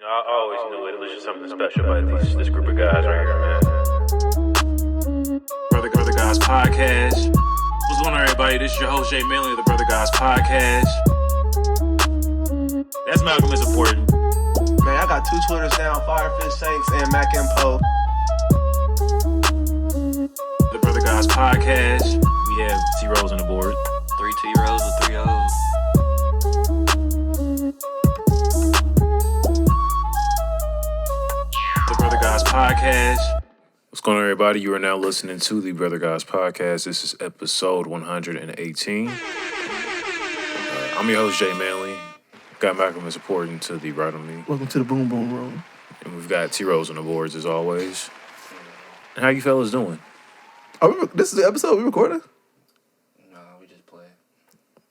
I always knew it was just something special about this group of guys right here, man. Brother Guys Podcast. What's going on, everybody? This is your host, Jay Manley of the Brother Guys Podcast. That's Malcolm is important. Man, I got 2 Twitters now, Firefish Saints and Mac and Poe. The Brother Guys Podcast. We have T-Rose on the board. 3 T-Rose with 3 O's. The Brother Guys Podcast. What's going on, everybody? You are now listening to the Brother Guys Podcast. This is episode 118. I'm your host, Jay Manley. Got Malcolm is important to the right of me. Welcome to the Boom Boom Room. And we've got T-Rose on the boards, as always. And how you fellas doing? This is the episode we recording? No, we just play.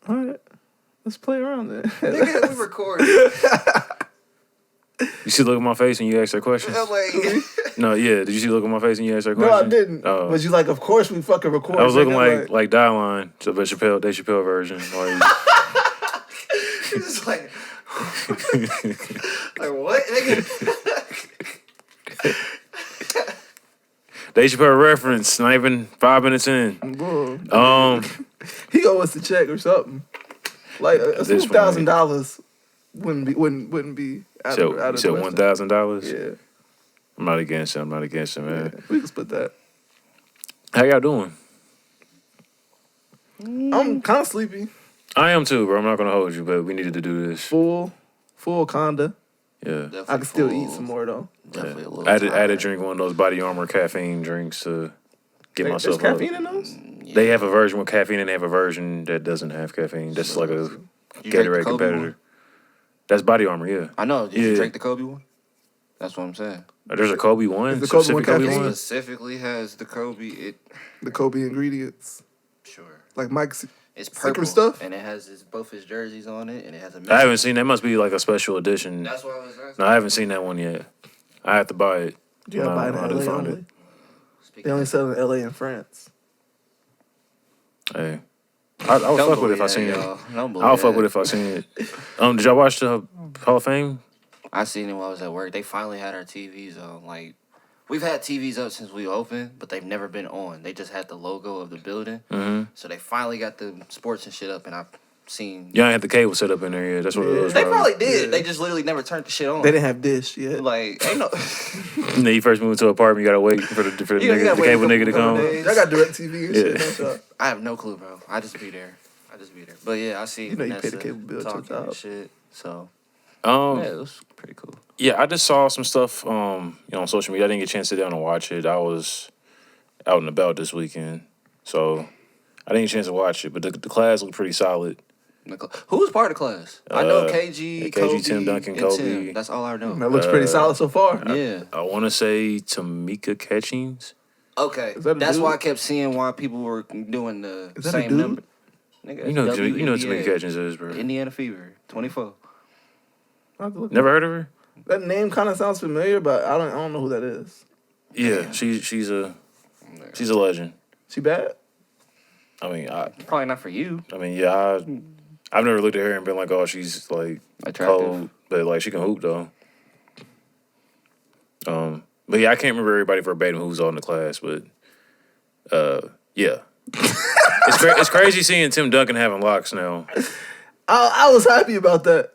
All right. Let's play around then. Nigga, we recording. You see the look at my face when you asked that question? I'm like, No, yeah. Did you see the look at my face when you asked that No, question? I didn't. Oh. But you like, of course we fucking record. I was looking nigga, like Die-Line, so the Chappelle version. Like, he's just like what? Nigga? Dave Chappelle reference, not even 5 minutes in. Bro. He owes us a check or something. Like $2,000 wouldn't be out of You said $1,000? Yeah. I'm not against it, man. Yeah, we can split that. How y'all doing? I'm kind of sleepy. I am too, bro. I'm not gonna hold you, but we needed to do this. Full kinda. Yeah. Definitely I can still eat some more though. Definitely a little I had to tired. drink one of those Body Armor caffeine drinks to get myself There's up. caffeine in those? Yeah. They have a version with caffeine and they have a version that doesn't have caffeine. That's like a You drink the Gatorade Kobe competitor. one? That's Body Armor, yeah. I know. Did Yeah. you drink the Kobe one? That's what I'm saying. There's a Kobe one. Is the Kobe Specific one Kobe caffeine? one. Specifically has the Kobe. The Kobe ingredients. Sure. Like Mike's. It's Secret purple stuff? And it has both his jerseys on it, and it has a. I haven't seen that. Must be like a special edition. That's what I was asking. No, I haven't seen that one yet. I have to buy it. You gotta buy it in I'll LA just find only. it. Speaking They only of- sell it in LA and France. Hey, I would Don't fuck with it if believe I that, seen it. y'all. Don't believe I'll fuck that. with it if I seen it. Did y'all watch the Hall of Fame? I seen it while I was at work. They finally had our TVs on. Like, we've had TVs up since we opened, but they've never been on. They just had the logo of the building. Mm-hmm. So they finally got the sports and shit up, and I've seen. Y'all ain't had the cable set up in there yet. That's what it was. They probably did. Yeah. They just literally never turned the shit on. They didn't have dish yet. Like, ain't no. When you first moved to an apartment, you gotta wait for the You nigga, gotta the wait cable a nigga to couple come. days. Y'all got DirecTV and shit. Yeah. Don't y'all? I have no clue, bro. I just be there. But yeah, I see. You know you pay the Vanessa cable bill to talking the and top. shit. So Um, yeah, it was pretty cool. yeah, I just saw some stuff, on social media. I didn't get a chance to sit down and watch it. I was out and about this weekend, so I didn't get a chance to watch it. But the class looked pretty solid. Who was part of the class? I know KG, KG, Kobe, Tim Duncan, and Kobe. Tim. That's all I know. That looks pretty solid so far. Yeah. I want to say Tamika Catchings. Okay. Is that a That's dude? why I kept seeing why people were doing the Is that a same dude? number. Nigga, You know what WNBA, Tamika Catchings is, bro. Indiana Fever, 24. I have to look Never heard of her? That name kind of sounds familiar, but I don't know who that is. Yeah, she's a legend. She bad? I mean, Probably not for you. yeah, I've never looked at her and been like, oh, she's like Attractive. cold, but like she can hoop though. But yeah, I can't remember everybody verbatim who was on the class, but yeah, it's crazy seeing Tim Duncan having locks now. I was happy about that.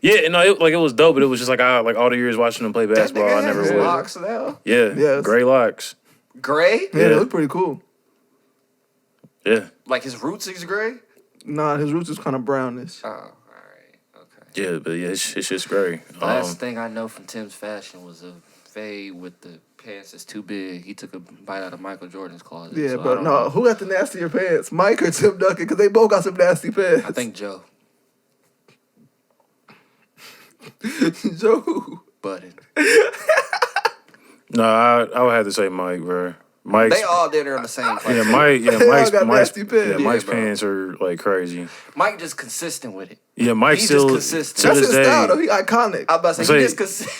Yeah, no, it was dope, but it was just like all the years watching him play basketball, I never would. locks now. Yeah, Yes. gray locks. Gray? Yeah, Yeah. it looked pretty cool. Yeah, Like his roots is gray? Nah, his roots is kind of brownish. Oh, all right. Okay. yeah, but yeah, it's just gray. Last thing I know from Tim's fashion was a fade with the pants that's too big. He took a bite out of Michael Jordan's closet. Yeah, so I but don't no, know. who got the nastier pants? Mike or Tim Duncan? Because they both got some nasty pants. I think Joe Joe. butted. No, I would have to say Mike, bro. Mike's, They all did it on the same place. yeah, Mike, yeah, They all Mike's, got Mike's, nasty pants. yeah, Yeah, Mike's bro. pants are like crazy. Mike just consistent with it. Yeah, Mike He's still just consistent. to That's this his day. style, though. He iconic. I'm about to say, Say- he just consistent.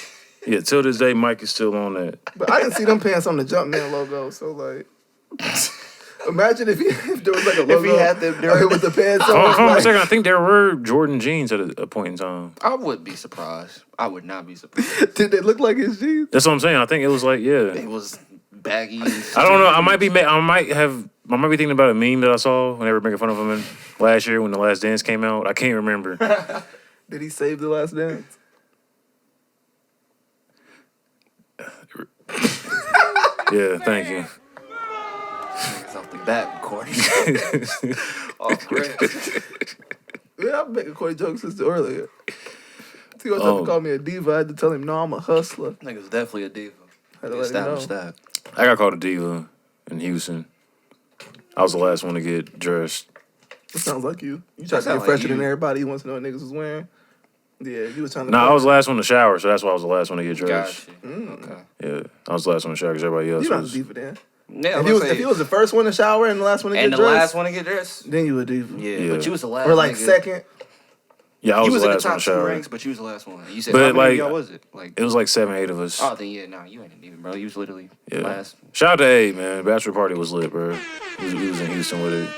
Yeah, till this day, Mike is still on that. But I didn't see them pants on the Jumpman logo, so like, Imagine if there was like a logo. If he had them there with the pants Hold on. on a second. I think there were Jordan jeans at a point in time. I wouldn't be surprised. I would not be surprised. Did they look like his jeans? That's what I'm saying. I think it was like, yeah. It was baggy. I don't know. I might be thinking about a meme that I saw when they were making fun of him last year when The Last Dance came out. I can't remember. Did he save The Last Dance? Yeah, thank you. It's off the bat, Cordy. Off rip. Yeah, I've been making Corey jokes since earlier. He was trying to call me a diva. I had to tell him, no, I'm a hustler. Nigga's definitely a diva. I had to let him know. Establish that. I got called a diva in Houston. I was the last one to get dressed. It sounds like you. You tried to get fresher than everybody. You want to know what niggas was wearing. Yeah, you was trying to. No, I was the last one to shower, so that's why I was the last one to get dressed. Gotcha. Okay. Yeah, I was the last one to shower because everybody else You not a was. diva then. Yeah, If he was the first one to shower and the last one to get dressed. And the last one to get dressed. Then you a diva. Yeah, but you was the last. Or like nigga. second. Yeah, I You was was the in the last one top to two shower. ranks, but you was the last one. You said, But, how many like, of y'all was it? Like, It was like 7, 8 of us. oh, then yeah, nah, you ain't even, bro. You was literally last. Shout out to A, man. Bachelor party was lit, bro. We was in Houston with it.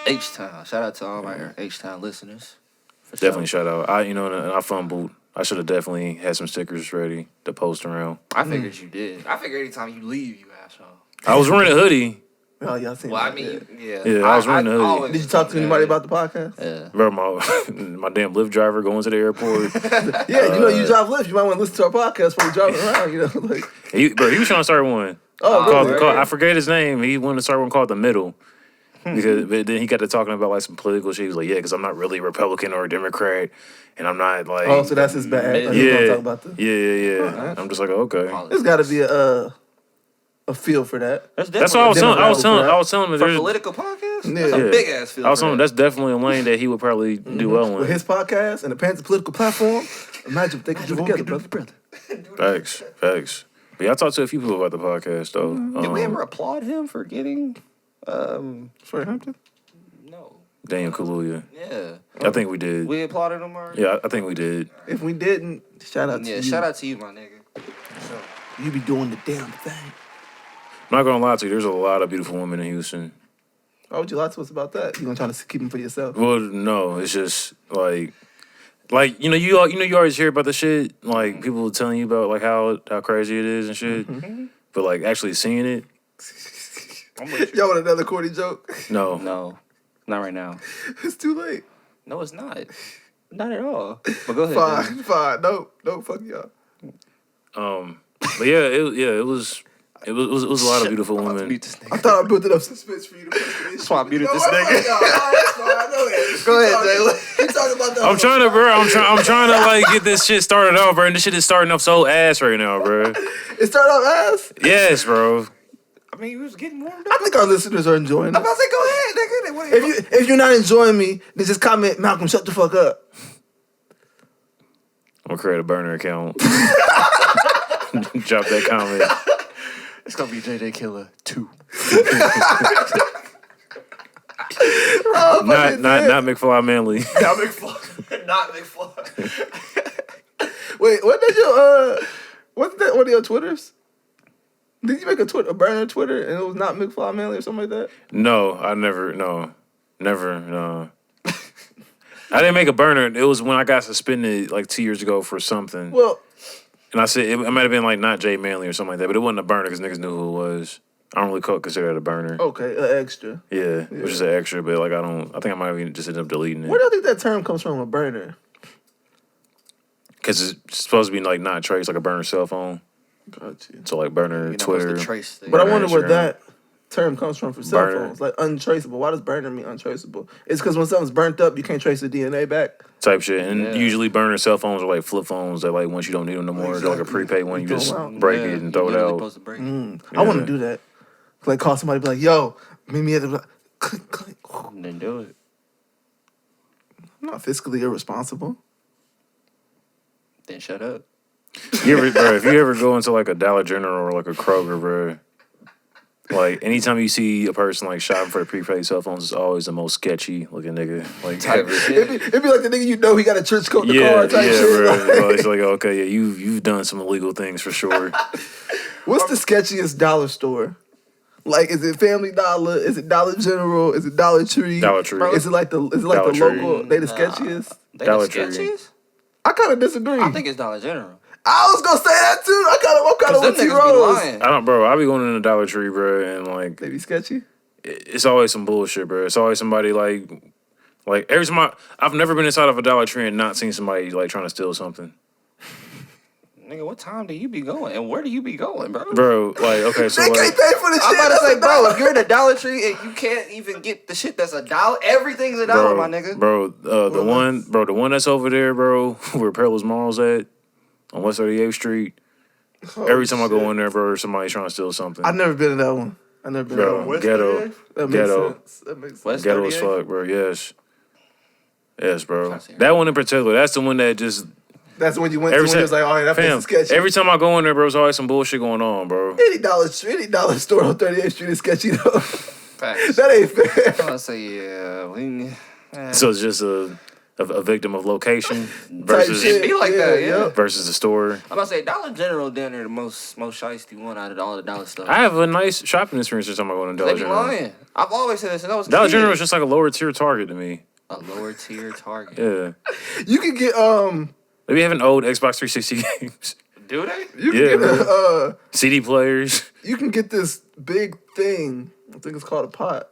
H-Town. Shout out to all my H-Town listeners. For Definitely sure. shout out. And I fumbled. I should have definitely had some stickers ready to post around. I figured you did. I figured anytime you leave, you asshole. I was wearing a hoodie. Oh, y'all seen Well, that, I mean, yeah. Yeah, I was wearing a hoodie. always- Did you talk to anybody about the podcast? Yeah. Bro, my damn Lyft driver going to the airport. Yeah, you drive Lyft. You might want to listen to our podcast before you driving around. Like. He was trying to start one. Oh, really? I forget his name. He wanted to start one called The Middle. Because but then he got to talking about like some political shit. He was like, yeah, because I'm not really Republican or a Democrat, and I'm not like. Oh, so that's his bad. Like, yeah, gonna talk about this. yeah. Alright. I'm just like, okay. There's got to be a feel for that. That's what I was telling. I was telling him. For there's- political podcast? Yeah. That's a big ass field. I was telling him that's definitely a lane that he would probably do well in. With his podcast and the Panthers political platform, imagine if they could do together, brother. Facts. But yeah, I talked to a few people about the podcast though. Did we ever applaud him for getting Troy Hampton? no. Daniel Kaluuya. Yeah. I think we did. We applauded him already? Yeah, I think we did. If we didn't, shout out to you. Yeah, shout out to you, my nigga. You be doing the damn thing. I'm not gonna lie to you. There's a lot of beautiful women in Houston. Why would you lie to us about that? You gonna try to keep them for yourself? Well, no, it's just like you always hear about the shit like people telling you about like how crazy it is and shit, but like actually seeing it, Y'all want another corny joke? no. No, not right now. It's too late. No, it's not. Not at all. But go ahead. Dan. Fine. No, fuck y'all. But yeah, it was a lot of beautiful I'm about to women. mute this nigga. I thought I built it up suspense for you to put this. That's why I muted this All nigga. right, that's fine. Go ahead, Jayla. Keep talking about that. I'm trying to like get this shit started off, bro. And this shit is starting off so ass right now, bro. It started off ass. Yes, bro. I mean, we was getting warmed I up. think our listeners are enjoying it. I'm about to say, go ahead, nigga. If you're not enjoying me, then just comment, Malcolm, shut the fuck up. I'm gonna create a burner account. Drop that comment. It's gonna be JJ Killer 2. Not McFly Manley. Not McFly. Not McFly. Wait, what did your what's that? One of your Twitters? Did you make a burner Twitter and it was not McFly Manley or something like that? No, I never. No. I didn't make a burner. It was when I got suspended like 2 years ago for something. Well, And I said it might have been like not Jay Manley or something like that, but it wasn't a burner because niggas knew who it was. I don't really consider it a burner. okay, an extra. Yeah, it was just an extra, but like I think I might have even just ended up deleting Where it do you think that term comes from, a burner? because it's supposed to be like not trace, like a burner cell phone. Got you. So like burner You know, Twitter. what's the trace thing? But I Burner wonder where Instagram. that term comes from for cell Burner. phones. Like untraceable. Why does burner mean untraceable? It's because when something's burnt up, you can't trace the DNA back. Type shit, and Yeah. usually burner cell phones are like flip phones that like once you don't need them no more, they're like a Exactly. prepaid one, you Throw just 'em out. break Yeah, it and you throw it literally out. supposed to break it. I want Yeah. to do that. Like call somebody, be like, "Yo, meet me at the click, click." And then do it. I'm not fiscally irresponsible. Then shut up. If you ever go into like a Dollar General or like a Kroger, bro, like anytime you see a person like shopping for the prepaid cell phones, it's always the most sketchy looking nigga. Like Type of shit. It'd be like the nigga you know he got a church coat in the yeah, car type yeah, shit. bro. Like, Well, it's like okay, yeah, you've done some illegal things for sure. what's the sketchiest dollar store? Like, is it Family Dollar? Is it Dollar General? Is it Dollar Tree? Dollar Tree. Is it like the Dollar Tree. local? They the sketchiest. They Dollar the Tree. sketchiest? I kind of disagree. I think it's Dollar General. I was gonna say that too. I'm kind of Them with T niggas be Rose. lying. I be going in the Dollar Tree, bro, and like They be sketchy. it's always some bullshit, bro. It's always somebody like every time I've never been inside of a Dollar Tree and not seen somebody like trying to steal something. Nigga, what time do you be going? And where do you be going, bro? Bro, like, okay, so They like, can't pay for the shit. I'm about to That's say, a bro, dollar. if you're in a Dollar Tree and you can't even get the shit that's $1, everything's $1, my nigga. Bro, the one that's over there, bro, where Perilous Mall's at, on West 38th Street. Every time I go in there, bro, somebody's trying to steal something. I've never been to that one. I've never been to that one. Ghetto. That makes Ghetto. sense. That makes sense. West Ghetto as 38th? fuck, bro. Yes, bro. Trying to see That one in particular, that's the one that just That's when you went to when you was like, oh, yeah, that place fam, is sketchy. every time I go in there, bro, there's always some bullshit going on, bro. Any dollar store on 38th Street is sketchy though. Facts. That ain't fair. I'm gonna say, yeah. So it's just a victim of location versus shit. It be like that, yeah. Yep. versus the store. I'm about to say Dollar General down there the most shiesty one out of all the dollar stuff. I have a nice shopping experience every time I go to They Dollar be General. lying. I've always said this since I was a Dollar kid. General is just like a lower tier Target to me. A lower tier Target. Yeah. You can get They be having old Xbox 360 games. Do they? you can Yeah, get CD players. you can get this big thing. I think it's called a pot.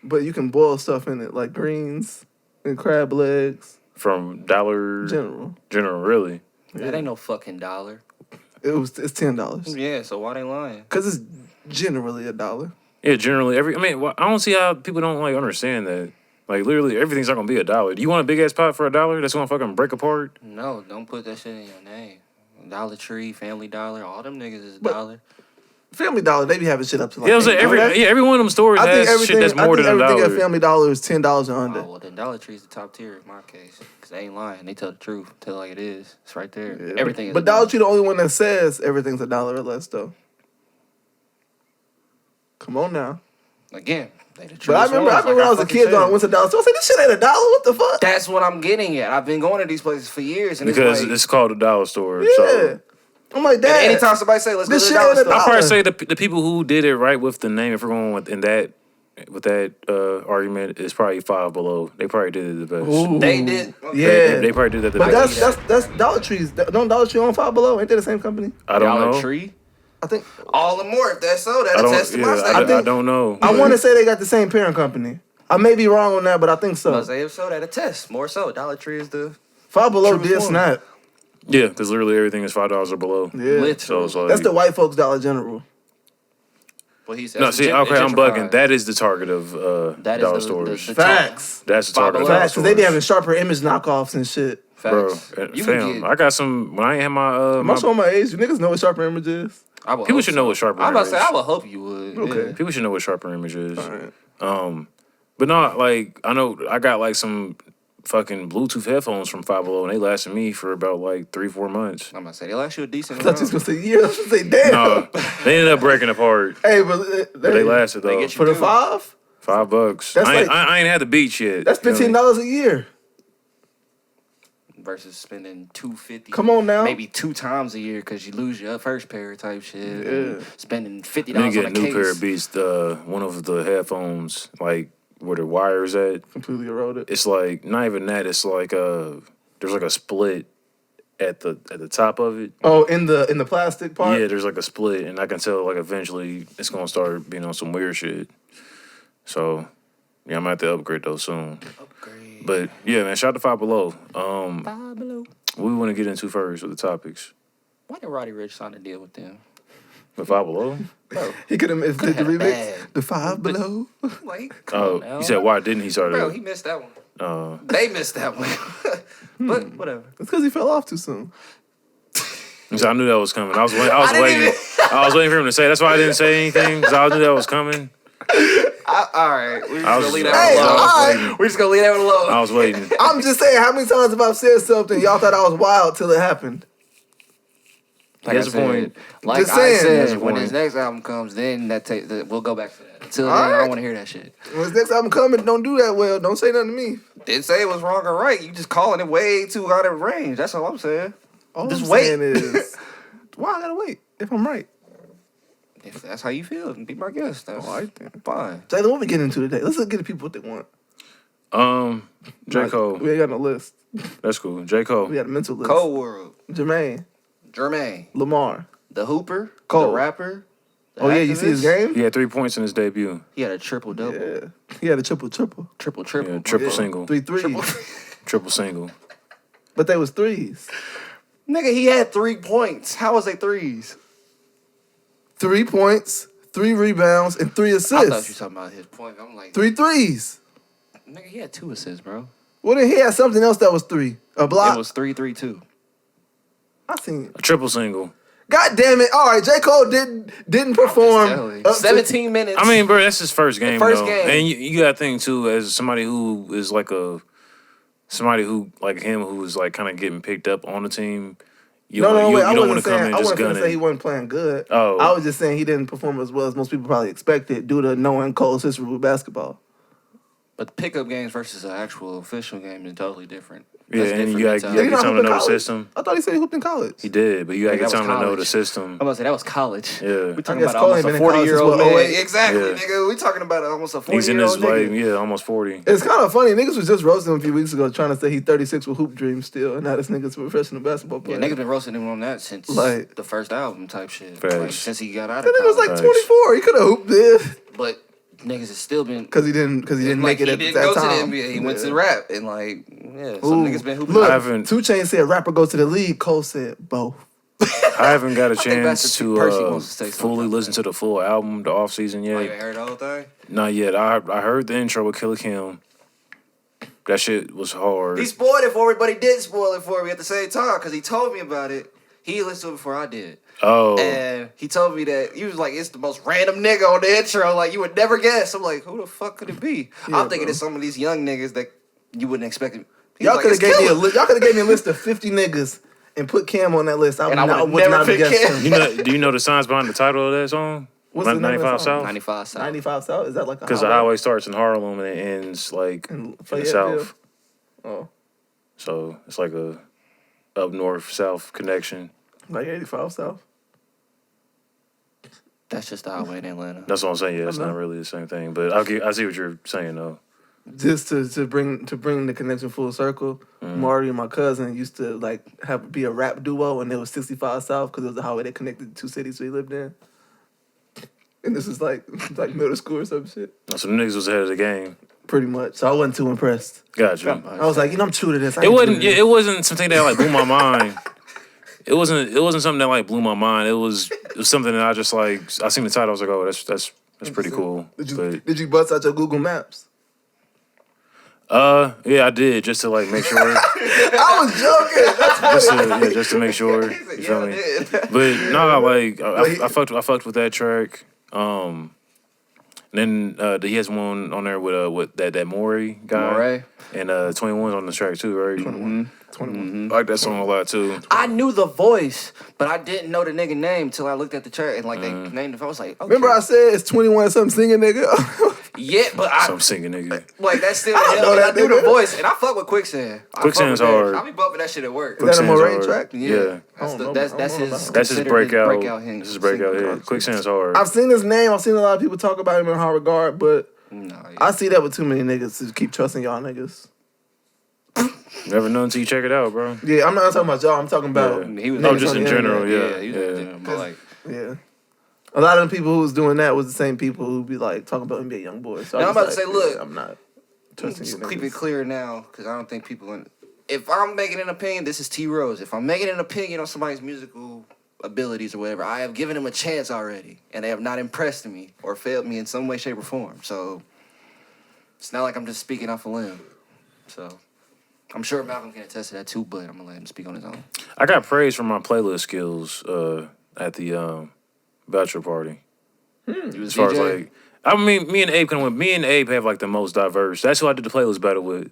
But you can boil stuff in it like greens and crab legs. From Dollar General. General, really? That ain't no fucking dollar. It's $10. Yeah, so why they lying? Cause it's generally $1. Yeah, generally I don't see how people don't like understand that. Like literally everything's not gonna be $1. Do you want a big ass pot for $1 that's gonna fucking break apart? No, don't put that shit in your name. Dollar Tree, Family Dollar, all them niggas is But- $1. Family Dollar, they be having shit up to like. Yeah, I was like, $8. every one of them stores I think has shit that's more than everything at $1. Family Dollar is $10 and under. Oh, well, then Dollar Tree's the top tier in my case. Because they ain't lying. They tell the truth. Tell it like it is. It's right there. Yeah, Everything is but Dollar Tree the only one that says everything's $1 or less though. Come on now. Again, they the But truth. I remember when I was a kid though, I went to Dollar Store. I said, this shit ain't $1. What the fuck? That's what I'm getting at. I've been going to these places for years. And Because it's like, it's called a dollar store. Yeah. So I'm like, and Dad. anytime somebody say, let's go to This the shit dollar ain't store. $1. I'll probably say the people who did it right with the name, if we're going with that argument, is probably Five Below. They probably did it the best. Ooh. They did. Yeah. They probably did that the But best. that's Dollar Tree's. Don't Dollar Tree own Five Below? Ain't they the same company? I don't Dollar know. Tree. I think. All the more. If that's so, I that attests to my don't. statement. I don't know. I want to say they got the same parent company. I may be wrong on that, but I think so. I say if so, that attests. More so. Dollar Tree is the Five Below Truest did one. snap. Yeah, because literally everything is $5 or below. Yeah. literal. So it's like, That's the white folks Dollar General. What he said. no, see, okay, I'm bugging. That is the target of That is dollar the stores. Facts. That's the target of dollar Facts, because they be having stores. sharper image knockoffs and shit. Bro, Facts. You fam, can get, I got some. When I ain't had my, Am I showing my age? You niggas know what sharper image is? people should know what sharper I'm about to image say, is. I would hope you would. Okay. Yeah. People should know what sharper image is. All right. But no, like I know I got like some fucking Bluetooth headphones from Five Below, and they lasted me for about like 3-4 months. I'm about to say, they last you a decent I thought you was amount. going to say, yeah, I was going to say, damn. No, they ended up breaking apart, Hey, but but they lasted They though. get you for the good. $5? $5. That's I ain't, like- I ain't had the beach yet. That's $15 a year. Versus spending $250. Come on now. Maybe 2 times a year because you lose your first pair type shit. Yeah. And spending $50 Then on you a get a new case. pair of beats. One of the headphones, like where the wires at, Completely eroded. it's like not even that. It's like there's like a split at the top of it. Oh, in the plastic part? Yeah, there's like a split, and I can tell like eventually it's gonna start being on some weird shit. So yeah, I'm gonna have to upgrade those soon. Upgrade. But yeah, man, shout out to Five Below. Five Below. What we want to get into first with the topics? Why did Roddy Ricch sign a deal with them? With Five Below? Bro, He could have did the had a remix. bag. The Five Below. like, come Oh, on now. you said why didn't he start Bro, it? he missed that one. They missed that one. But whatever. That's because he fell off too soon. So I knew that was coming. I was didn't waiting. even- I was waiting for him to say. That's why I didn't say anything because I knew that was coming. All right. We're just I going was- to leave I that Hey, one all alone. right. We're just going to leave that one alone. I was waiting. I'm just saying, how many times have I said something y'all thought I was wild till it happened? That's the point. Like Just I saying. That's said, the when point. his next album comes, then we'll go back to that. Until then, All I right. don't want to hear that shit. When his next album coming, don't do that well. Don't say nothing to me. Didn't say it was wrong or right. You just calling it way too out of range. That's all I'm saying. All Just I'm wait. saying is, why I gotta wait if I'm right? If that's how you feel, be my guest. That's all right then. Fine. Jalen, what we getting into today? Let's get the people what they want. J. Cole. We ain't got no list. That's cool. J. Cole. We got a mental list. Cole World. Jermaine. Lamar. The Hooper. Cole. The rapper. The Oh, yeah, you see his game? He had 3 points in his debut. He had a triple-double. Yeah. He had a triple-triple. Triple-triple. Yeah, triple single. 3 threes. Triple single. But they was threes. Nigga, he had 3 points. How was they threes? 3 points, 3 rebounds, and 3 assists. I thought you were talking about his point. I'm like... 3 threes. Nigga, he had 2 assists, bro. Well, then he had something else that was 3. A block. It was 3-3-2. I seen... A triple single. God damn it. All right, J. Cole didn't perform. 17 minutes. I mean, bro, that's his first game, First though. game. And you got to think, too, as somebody who is like somebody who, like him, who is like kind of getting picked up on the team. You don't want to come in I just wasn't going to say gunning. he wasn't playing good. Oh. I was just saying he didn't perform as well as most people probably expected due to knowing Cole's history with basketball. But pickup games versus an actual official game is totally different. Yeah, That's and different you got mentality. to get time to know the system. I thought he said he hooped in college. He did, but you got to Like, get that was time to know the college. system. I'm about to say, that was college. Yeah. We're talking guess about Cole almost ain't a been in college 40-year-old since, what, man. 08? Exactly, Yeah. nigga. We're talking about almost a He's in his, 40-year-old nigga. almost 40. It's kind of funny. Niggas was just roasting him a few weeks ago trying to say he 36 with hoop dreams still, and now this nigga's a professional basketball Yeah, player. niggas been roasting him on that since Like- the first album type shit. Facts. Like, since he got out That of nigga was college. like Facts. 24. He could have hooped then. But niggas has still been... Because he didn't like, make it he at didn't that go time. to the NBA. He went Yeah. to rap. And, like, yeah, some Ooh, niggas been hooping. Look, I haven't- 2 Chainz said rapper go to the league. Cole said both. I haven't got a think chance Master P. Percy to wants to say something fully about listen that. to the full album, the off season Oh, you yet. ain't heard the whole thing? Not yet. I heard the intro with Killer Kim. That shit was hard. He spoiled it for me, but he didn't spoil it for me at the same time because he told me about it. He listened to it before I did. Oh, And he told me that he was like, it's the most random nigga on the intro. Like, you would never guess. I'm like, who the fuck could it be? Yeah, I'm thinking bro. it's some of these young niggas that you wouldn't expect. He was Y'all like, could have "It's gave me a Killer." list. Y'all could have gave me a list of 50 niggas and put Cam on that list. And I would've would never not have picked guessed Cam. him. do you know the signs behind the title of that song? What's the name of that 95 song? South? 95 South. 95 South? Is that like a Because the highway starts in Harlem and it ends like In in the Fayetteville? south. Oh, So it's like a up north south connection. like 85 South? That's just the highway in Atlanta. That's what I'm saying. Yeah, it's I know. not really the same thing. But I see what you're saying though. Just to bring the connection full circle, Marty and my cousin used to like be a rap duo, and it was 65 South because it was the highway that connected the 2 cities we lived in. And this is like middle school or some shit, So the niggas was ahead of the game. pretty much. So I wasn't too impressed. Gotcha. I was like, I'm true to this. It wasn't something that like blew my mind. It wasn't something that like blew my mind. It was something that I just like. I seen the title. I was like, oh, that's pretty cool. Did you bust out your Google Maps? Yeah, I did just to like make sure. I was joking. just to make sure. You feel me? But no, like I fucked with that track. Then he has one on there with that Maury guy. Moray. And 21's on the track too, right? 21. I like that song a lot too. I knew the voice, but I didn't know the nigga name till I looked at the track and like they named the. I was like, okay. Remember I said it's 21 something singing nigga? Yeah, but So I'm singing, nigga. like that's still I don't know that I knew the nigga. voice, and I fuck with Quicksand. Quicksand's hard. I be bumping that shit at work. Is that a Quicksand's Moray hard. track? Yeah. That's I don't know that's about his that. That's his considered breakout. hit. This is breakout hit. Quicksand's hard. I've seen his name. I've seen a lot of people talk about him in high regard, but No, yeah. I see that with too many niggas to keep trusting y'all niggas. Never know until you check it out, bro. Yeah, I'm not talking about y'all. I'm talking about Yeah. He was No, just in on the general, internet. he was in general, but like yeah. A lot of the people who was doing that was the same people who be like talking about NBA young boys. So Now, I'm just about to like, say, look, yeah, I'm not trusting you. just keep it niggas. clear now, because I don't think people. If I'm making an opinion, this is T Rose. If I'm making an opinion on somebody's musical abilities or whatever, I have given them a chance already, and they have not impressed me or failed me in some way, shape, or form. So it's not like I'm just speaking off a limb. So I'm sure Malcolm can attest to that too, but I'm gonna let him speak on his own. I got praise for my playlist skills at the bachelor party. You was As far as DJ? like, I mean, me and Abe have like the most diverse. That's who I did the playlist battle with.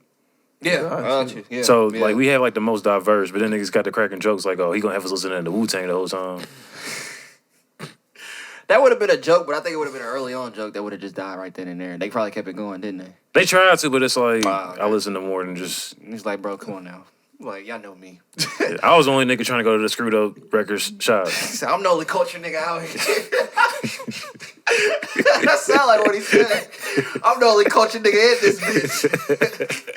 Yeah, Gotcha. I got you. Yeah, So yeah. like we have like the most diverse, but then niggas got the cracking jokes like, oh, he gonna have us listening to Wu-Tang the whole time. That would have been a joke, but I think it would have been an early on joke that would have just died right then and there. They probably kept it going, didn't they? They tried to, but it's like Wow, okay. I listen to more than just He's like, bro, come on now. Like, y'all know me. I was the only nigga trying to go to the Screwed Up Records shop. So I'm the only culture nigga out here. That sound like what he said. I'm the only culture nigga in this bitch.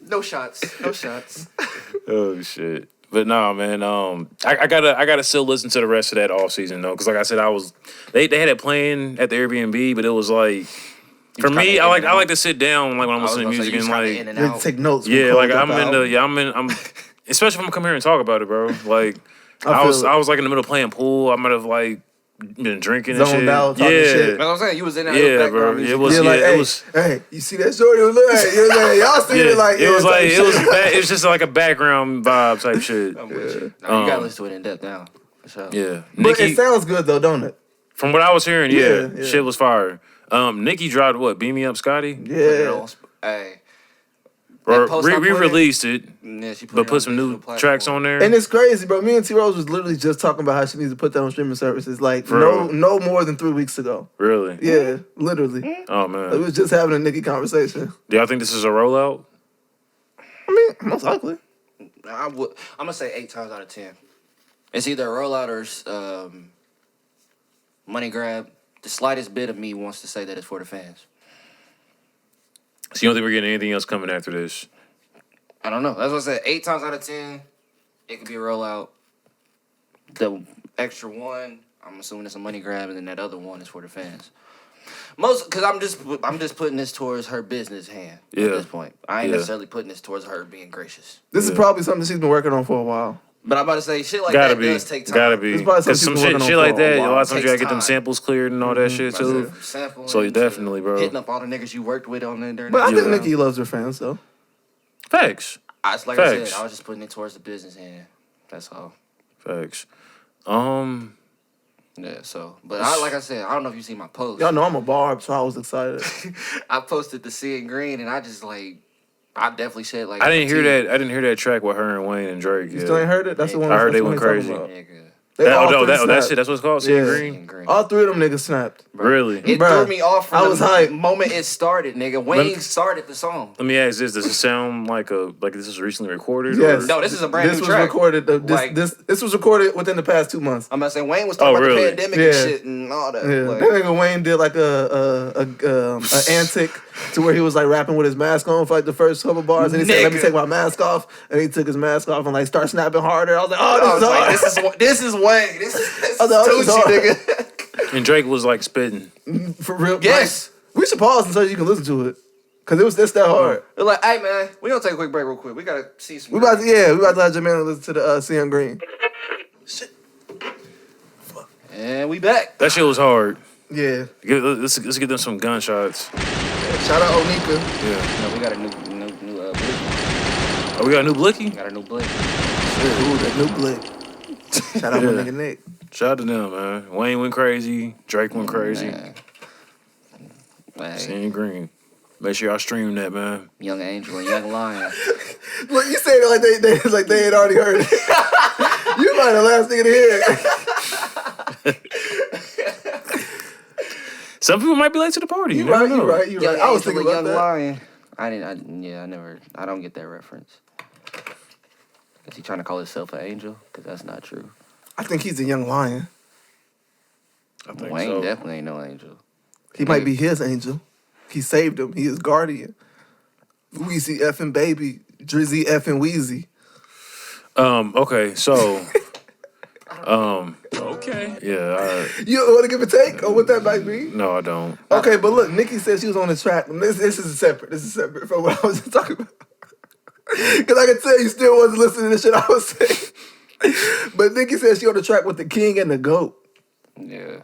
No shots. Oh shit. But nah, man. I gotta still listen to the rest of that off season though, because like I said, they had it playing at the Airbnb, but it was like for me, I like to sit down like when I'm listening to music and like You take notes. yeah, like I'm especially if I'm come here and talk about it, bro. Like I was like in the middle of playing pool. I might have like been drinking and zoned shit. out, talking Yeah. shit. Like I'm saying, you was in that Bro. music. It was Hey, it was. hey, you see that shorty? Look, you know what I'm saying? Y'all see it like it was like type it was shit. it was just like a background vibe type shit. I'm with you. No, you gotta listen to it in depth now. For sure. Yeah, But it sounds good though, don't it? from what I was hearing, yeah, Yeah. shit was fire. Nikki dropped what? Beam Me Up, Scotty, Put it Yeah. on Hey. or post I put in- re-released it, Yeah, she but it put some digital new platform. tracks on there. And it's crazy, bro. Me and T Rose was literally just talking about how she needs to put that on streaming services like For real? no more than 3 weeks ago. Really? Yeah, literally. Oh It man. was just having a Nicki conversation. Do y'all think this is a rollout? I mean, most likely. I'm gonna say 8 times out of 10. It's either a rollout or money grab. The slightest bit of me wants to say that it's for the fans. So you don't think we're getting anything else coming after this? I don't know. That's what I said. 8 times out of 10, it could be a rollout. The extra one, I'm assuming it's a money grab, and then that other one is for the fans. Because I'm just putting this towards her business hand Yeah. at this point. I ain't Yeah. necessarily putting this towards her being gracious. This is probably something she's been working on for a while. But I'm about to say shit like Gotta that be, does take time. gotta be. It's probably Because some something people shit working on like for a that, a while. lot of times you gotta Takes get them time. samples cleared and all that shit too. Sampling So to definitely, bro. hitting up all the niggas you worked with on there. But I think Yeah. Nicki loves her fans though. Facts. It's like I Facts. said, I was just putting it towards the business hand. That's all. Facts. Yeah, so. But like I said, I don't know if you see my post. Y'all know I'm a barb, so I was excited. I posted the Seeing Green, and I just like, I definitely said like. I didn't hear that. I didn't hear that track with her and Wayne and Drake. You still ain't heard it? That's the one. I heard that's they the one went he's talking crazy. about. Nigga. They all three That snapped. shit. That's what it's called. Seeing Yeah. Green. All three of them niggas snapped. Really? It Bruh, threw me off from I the was hyped. moment it started, nigga. Wayne started the song. Let me ask this: does it sound like this is recently recorded? Yes. Or? No, this is a brand This new was track. recorded. Like- This was recorded within the past 2 months. I'm not saying Wayne was talking about really? the pandemic Yeah. and shit and all that. Yeah, Like, that nigga Wayne did like a antic to where he was like rapping with his mask on for like the first couple bars, and he said, "Let me Nigga. take my mask off," and he took his mask off and like start snapping harder. I was like, "Oh, I this was is hard." like, this is Wayne. This is I was like, oh, this is hard. Tucci, nigga. And Drake was like spitting. For real. Yes. Like, we should pause until you can listen to it, cause it's that hard. They're like, hey man, we gonna take a quick break real quick. We gotta see some. We about to let Jermaine listen to the CM Green. And we back. That shit was hard. Yeah, Let's get them some gunshots. shout out Onika. Yeah. No, we got a new blick. Oh, we got a new Blicky? We got a new blick. Ooh, that new blick. Shout out my Yeah. nigga Nick. Shout out to them, man. Wayne went crazy. Drake went crazy. Man. Hey, Seeing Green. Make sure y'all stream that, man. Young Angel and Young Lion. Look, you say it like they had already heard it. You might the last nigga to hear it. Some people might be late to the party. You never right, know. you right, you Young right. I was Angel thinking and about Young that. Lion. I don't get that reference. Is he trying to call himself an angel? Because that's not true. I think he's a young lion. I think Wayne so. definitely ain't no angel. He might be his angel. He saved him. He is guardian. Weezy effing baby. Drizzy effing Weezy. Okay, so okay. Yeah, You want to give a take on what that might be? no, I don't. Okay, but look, Nikki said she was on the track. This is separate. This is separate from what I was just talking about. Because I can tell you still wasn't listening to the shit I was saying. But Nikki said she on the track with the king and the goat. Yeah.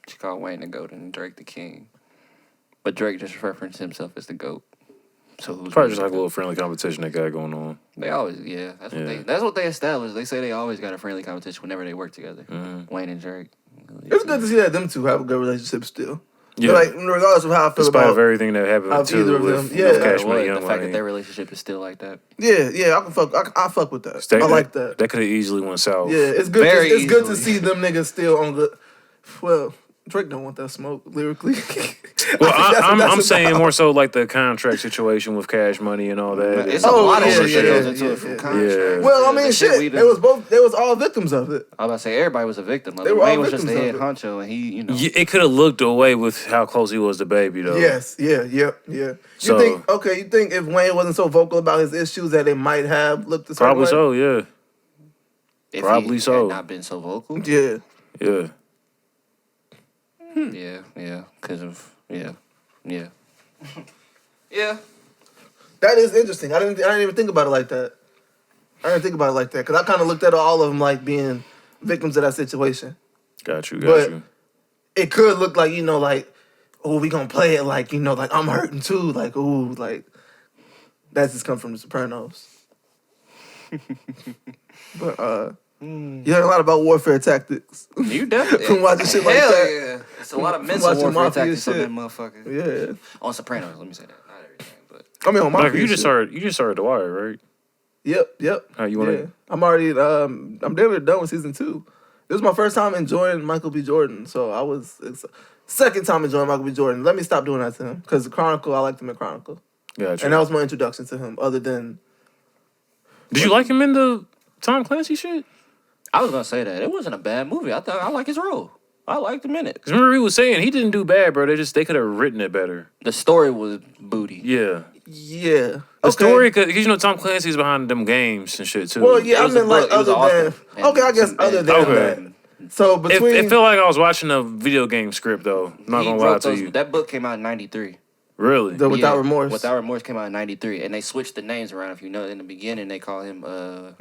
She called Wayne the GOAT and Drake the king. But Drake just referenced himself as the GOAT. So who's Probably just really like a the little friendly competition they got going on. They always, that's what they established. They say they always got a friendly competition whenever they work together. Wayne and Drake. It's good to see that them two have a good relationship still. Yeah. But like, regardless of how I feel Despite about of everything that happened of too either of with, them, yeah. with No Cash What, Money the Young fact that Money. their relationship is still like that. yeah, I fuck with that. I like that. That could have easily went south. Yeah, it's good. Very It's good to easily. see them niggas still on good. Well, Drake don't want that smoke lyrically. Well, I'm that's saying about- more so like the contract situation with Cash Money and all that. It's and- a Oh, lot of yeah, shit that yeah, goes into yeah, it from yeah. contract. Well, I to mean, the shit. we They done- was all victims of it. I was about to say everybody was a victim of They it. were all Wayne was just the victims head of it. honcho, and he, Yeah, it could have looked away with how close he was to Baby though. Yes, yeah. You So- think you think if Wayne wasn't so vocal about his issues that it might have looked the same Probably way? so. Yeah. if Probably he so. had not been so vocal. Yeah. Yeah. Yeah, because of yeah. Yeah. That is interesting. I didn't even think about it like that. Because I kind of looked at all of them like being victims of that situation. Got you. But- you. It could look like, like, oh, we gonna play it like, like I'm hurting too. Like, ooh, like, that just come from The Sopranos. But, you learn a lot about warfare tactics. You definitely From watching shit like Hell that. yeah. It's a lot of From mental watching warfare Mafia tactics on shit. that motherfucker. Yeah. On Sopranos, let me say that. Not everything, but I mean, on my But you just started The Wire, right? Yep. How you wanna- Yeah. I'm already I'm damn near done with season 2. This was my first time enjoying Michael B. Jordan, so it's second time enjoying Michael B. Jordan. Let me stop doing that to him because the Chronicle, I liked him in Chronicle, Gotcha. and that was my introduction to him. Other than Did you like him in the Tom Clancy shit? I was gonna say that it wasn't a bad movie. I thought I like his role. I liked him in it. Because remember he was saying he didn't do bad, bro. They could have written it better. The story was booty. Yeah. yeah, The story, because Tom Clancy's behind them games and shit too. Well, yeah, It I was a mean, like book. It was other an than author. And I guess some- other than Okay. that. So It, between it felt like I was watching a video game script though. I'm not He gonna lie wrote to those- you. That book came out in '93. Really? the Without Remorse, Without Remorse came out in '93, and they switched the names around. If you know, in the beginning they call him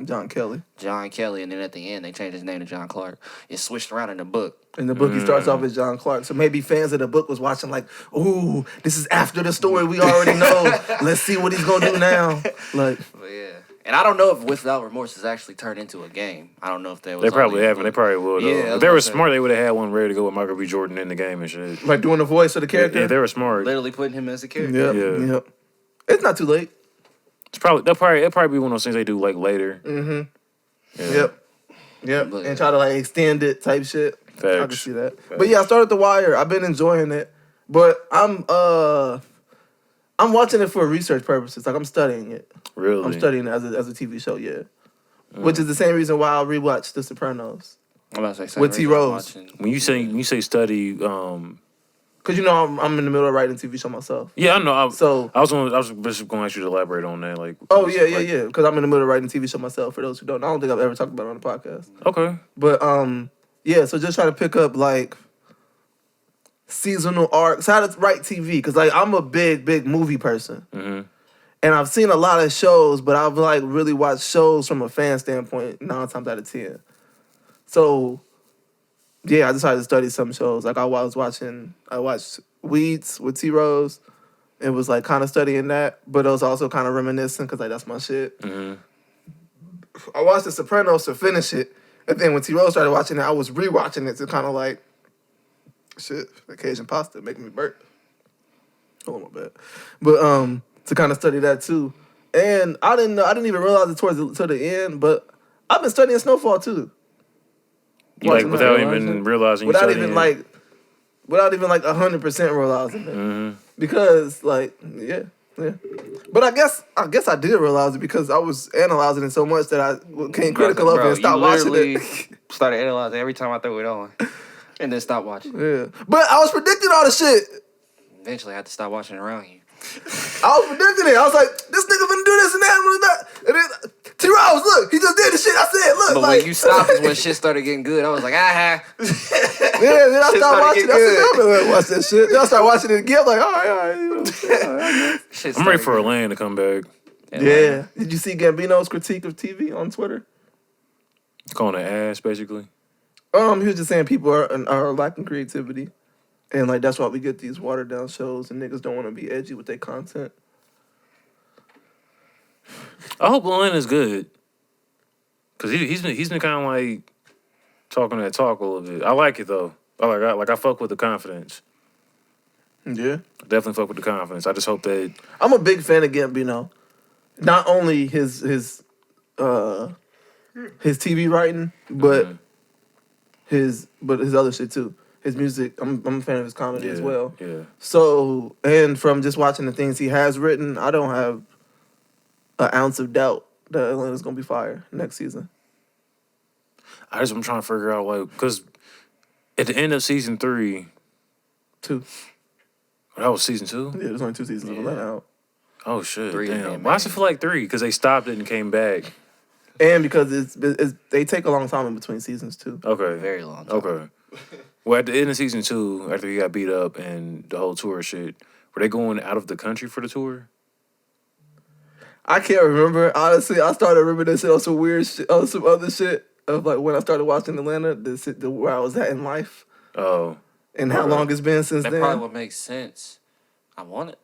John Kelly. John Kelly, and then at the end they changed his name to John Clark. It switched around in the book. In the book, he starts off as John Clark. So maybe fans of the book was watching like, ooh, this is after the story we already know. Let's see what he's gonna do now. Like, But yeah, and I don't know if Without Remorse has actually turned into a game. I don't know if that was. They probably only a haven't. They book. probably will though. Yeah, I If was they gonna were say. smart, they would have had one ready to go with Michael B. Jordan in the game and shit. like doing the voice of the character. Yeah, they were smart. Literally putting him as a character. Yeah. Yep. It's not too late. It'll probably be one of those things they do like later. Yeah. Yep. But- And try to like extend it type shit. I can Facts. see that. But yeah, I started The Wire. I've been enjoying it. But I'm watching it for research purposes. Like I'm studying it. Really? I'm studying it as a TV show, yeah. Which is the same reason why I rewatched The Sopranos. I'm about to say With T. Rose. When you say study, Cause I'm in the middle of writing a TV show myself. yeah, I know. I was just going to ask you to elaborate on that. Like, Oh yeah. Because I'm in the middle of writing a TV show myself. For those who don't, I don't think I've ever talked about it on the podcast. Okay. But yeah. So just trying to pick up like seasonal arcs, how to write TV. Because like I'm a big movie person, and I've seen a lot of shows, but I've like really watched shows from a fan standpoint 9 times out of 10. So yeah, I decided to study some shows. Like I watched Weeds with T Rose. It was like kind of studying that, but it was also kind of reminiscing because like that's my shit. I watched The Sopranos to finish it, and then when T Rose started watching it, I was rewatching it to kind of like, shit, the Cajun pasta making me burp. Oh my bad, but to kind of study that too, and I didn't even realize it to the end, but I've been studying Snowfall too. Like Watching without that. even realizing you without studying. even like 100% realizing it, because like yeah. But I guess I did realize it because I was analyzing it so much that I became critical of it and stopped watching it. Started analyzing every time I threw it on, and then stopped watching. Yeah, but I was predicting all the shit. Eventually, I had to stop watching around you. I was predicting it. I was like, this nigga finna do this and that. And then T-Rose, look, he just did the shit I said. Look, But like, when you stopped is when shit started getting good. I was like, yeah, then I Shit started started watching it. I getting said, I'm gonna watch that shit. Then I started watching it again. I'm like, all right. You know, shit I'm ready started for getting- Elaine to come back. yeah. Did you see Gambino's critique of TV on Twitter? Calling it ass, basically. He was just saying people are lacking creativity. And like that's why we get these watered down shows and niggas don't want to be edgy with their content. I hope Elaine is good. Cause he's been kind of like talking that talk a little bit. I like it though. I fuck with the confidence. Yeah. I definitely fuck with the confidence. I just hope that I'm a big fan of Gambino. Not only his TV writing, but his other shit too. his music. I'm a fan of his comedy as Yeah, well. yeah. So, and from just watching the things he has written, I don't have an ounce of doubt that Atlanta's gonna be fire next season. I'm trying to figure out like because at the end of season 3, 2. that was season 2. Yeah, there's only 2 seasons of Atlanta out. Oh shit! 3 Damn. being Why does it made. feel like 3? Because they stopped it and came back. And because it's they take a long time in between seasons too. Okay. Very long time. Okay. Well, at the end of season 2, after he got beat up and the whole tour shit, were they going out of the country for the tour? I can't remember. Honestly, I started remembering this shit on some weird shit, on some other shit of like when I started watching Atlanta, where I was at in life Oh. and how Okay. long it's been since That then. probably would make sense. I want it.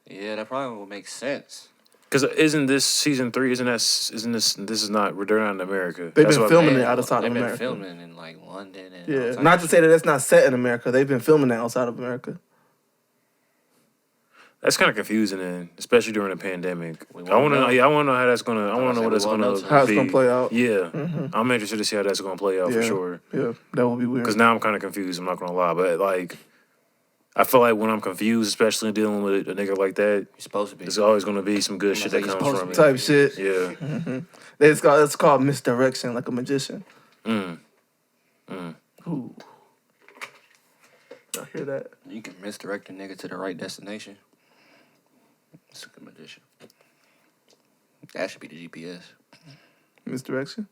Yeah, that probably would make sense. Because isn't this season 3? Isn't this? This is not. They're not in America. They've That's been what- filming Man, it outside of they've been America. filming in like London and all Yeah, types not of to say shit. that it's not set in America. They've been filming it outside of America. That's kind of confusing, and especially during the pandemic. We I want won't to know. know. Yeah, I want to know how that's gonna. I I want to know what was it's gonna say, we gonna won't know How it's be. gonna play out. Yeah, I'm interested to see how that's gonna play out for Yeah. sure. Yeah, that would be weird. Because now I'm kind of confused. I'm not gonna lie, but like, I feel like when I'm confused, especially dealing with a nigga like that, You're supposed to be. there's always gonna be some good shit that You're comes supposed from to it. Type shit. Yeah. It's called misdirection, like a magician. Mm. Ooh. I hear that. You can misdirect a nigga to the right destination. It's a good magician. That should be the GPS. Misdirection.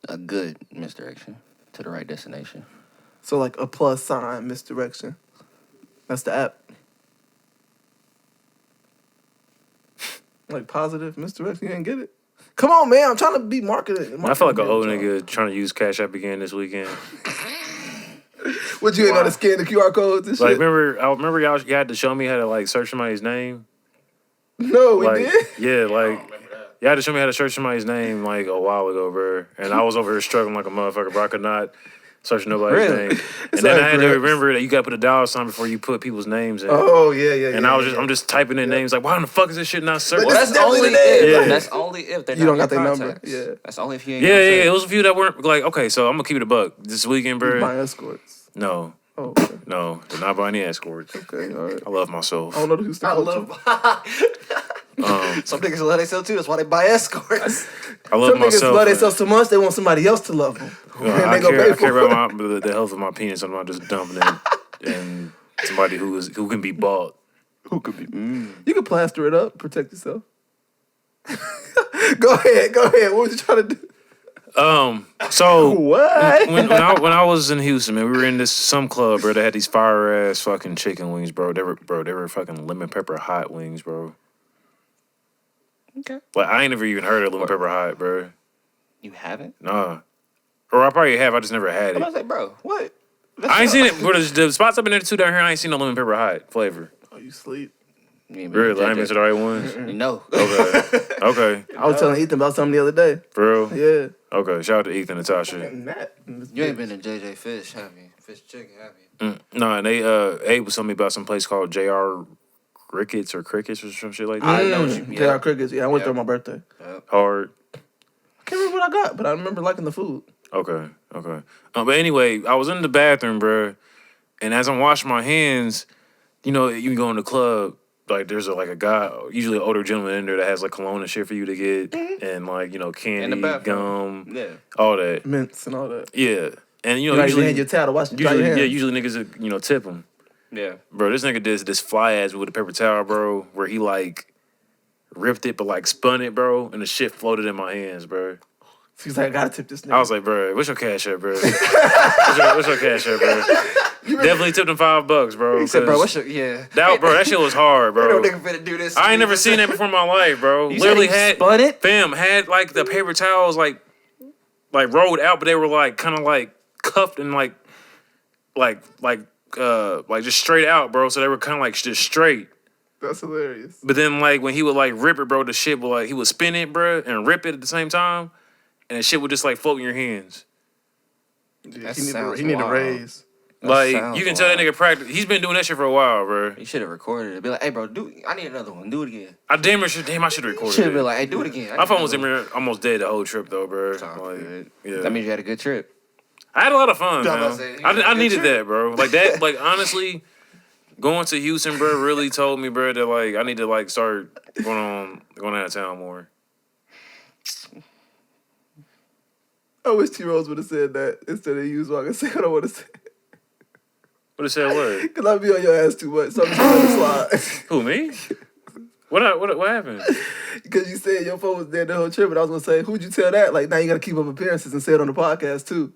A good misdirection to the right destination. So like a plus sign misdirection. That's the app. Like positive misdirection. You didn't get it? Come on, man. I'm trying to be marketed. I feel like an old nigga trying to use Cash App again this weekend. What you ain't know to scan the QR codes and shit? Like, remember y'all had to show me how to like search somebody's name. No, we Like, did. yeah, like you had to show me how to search somebody's name like a while ago, bro. And I was over here struggling like a motherfucker, bro. I could not search nobody's Really? name. And then like I had to Gramps. remember that you gotta put a dollar sign before you put people's names in. Oh yeah. and I'm just typing in names like, why in the fuck is this shit not searched? Well, Well, this that's is definitely only the name. if. Yeah. That's only if they're You not don't got your their number. contacts. Yeah. That's only if you ain't. Yeah, got it was a few that weren't like, okay, so I'm gonna keep it a buck this weekend, bro. My escorts. No, Oh, okay. no, did not buy any escorts. Okay, all right. I love myself. I don't know who's still I love. Some niggas love themselves too. That's why they buy escorts. I love Some niggas myself. love man. themselves so much they want somebody else to love them. and I they gonna care, pay I care for it. about the health of my penis. I'm not just dumping it in somebody who can be bought. Who could be? You can plaster it up, protect yourself. Go ahead. What was you trying to do? So What? when I was in Houston, man, we were in some club, bro. They had these fire ass fucking chicken wings, bro. They were fucking lemon pepper hot wings, bro. Okay. Like I ain't never even heard of lemon pepper hot, bro. You haven't? Nah, or I probably have. I just never had I'm it. about to say, bro, what? I ain't seen it. Bro, the spots I've been there too down here, I ain't seen no lemon pepper hot flavor. Oh, you sleep. Really, I ain't been to the right ones. You know. Okay, I was telling Ethan about something the other day. for real. Yeah. Okay, shout out to Ethan and Tasha. And Matt. You ain't been to JJ Fish, have you? Fish Chicken, have you? No, and they Abe was telling me about some place called JR Crickets or some shit like that. I know what you mean. Yeah, crickets. Yeah, I went Yeah. there on my birthday. Hard. I can't remember what I got, but I remember liking the food. Okay. But anyway, I was in the bathroom, bro, and as I'm washing my hands, you know, you go in the club, like there's a guy, usually an older gentleman in there that has like cologne and shit for you to get, and like, you know, candy, bathroom. gum, Yeah. all that. Mints and all that. Yeah, and you You know, gotta usually, hand your towel to wash dry your usually, hands. yeah, usually niggas, tip him. Yeah. Bro, this nigga did this fly ass with a paper towel, bro, where he like ripped it but like spun it, bro, and the shit floated in my hands, bro. He's like, I gotta tip this nigga. I was like, bro, what's your cash app, bro? what's your cash app, bro? Definitely tipped him $5, bro. He said, bro, 'cause what's your, yeah. that shit was hard, No bro. nigga finna do this. I ain't never seen that before in my life, bro. You Literally said he had spun it? fam had like the paper towels like rolled out, but they were like kind of like cuffed and like just straight out, bro. So they were kind of like just straight. That's hilarious. But then like when he would like rip it, bro, the shit would like he would spin it, bro, and rip it at the same time, and the shit would just like float in your hands. Yeah, sounds he need a wild. raise. Like sounds you can tell that wild. nigga practice. He's been doing that shit for a while, bro. You should have recorded it. Be like, hey, bro, I need another one. Do it again. I should have recorded Should have it. been like, hey, do it again. My phone was almost dead the whole trip though, bro. Sounds Like, good. yeah. That means you had a good trip. I had a lot of fun, Yeah, I man. was about to say, I good needed trip. that, bro. Like that, like honestly, going to Houston, bro, really told me, bro, that like I need to like start going out of town more. I wish T Rose would have said that instead of you, so I can say what I want to say. But it said what? Because I be on your ass too much, so I'm just gonna let it slide. Who, me? What happened? Because you said your phone was dead the whole trip, and I was gonna say, who'd you tell that? Like, now you gotta keep up appearances and say it on the podcast too.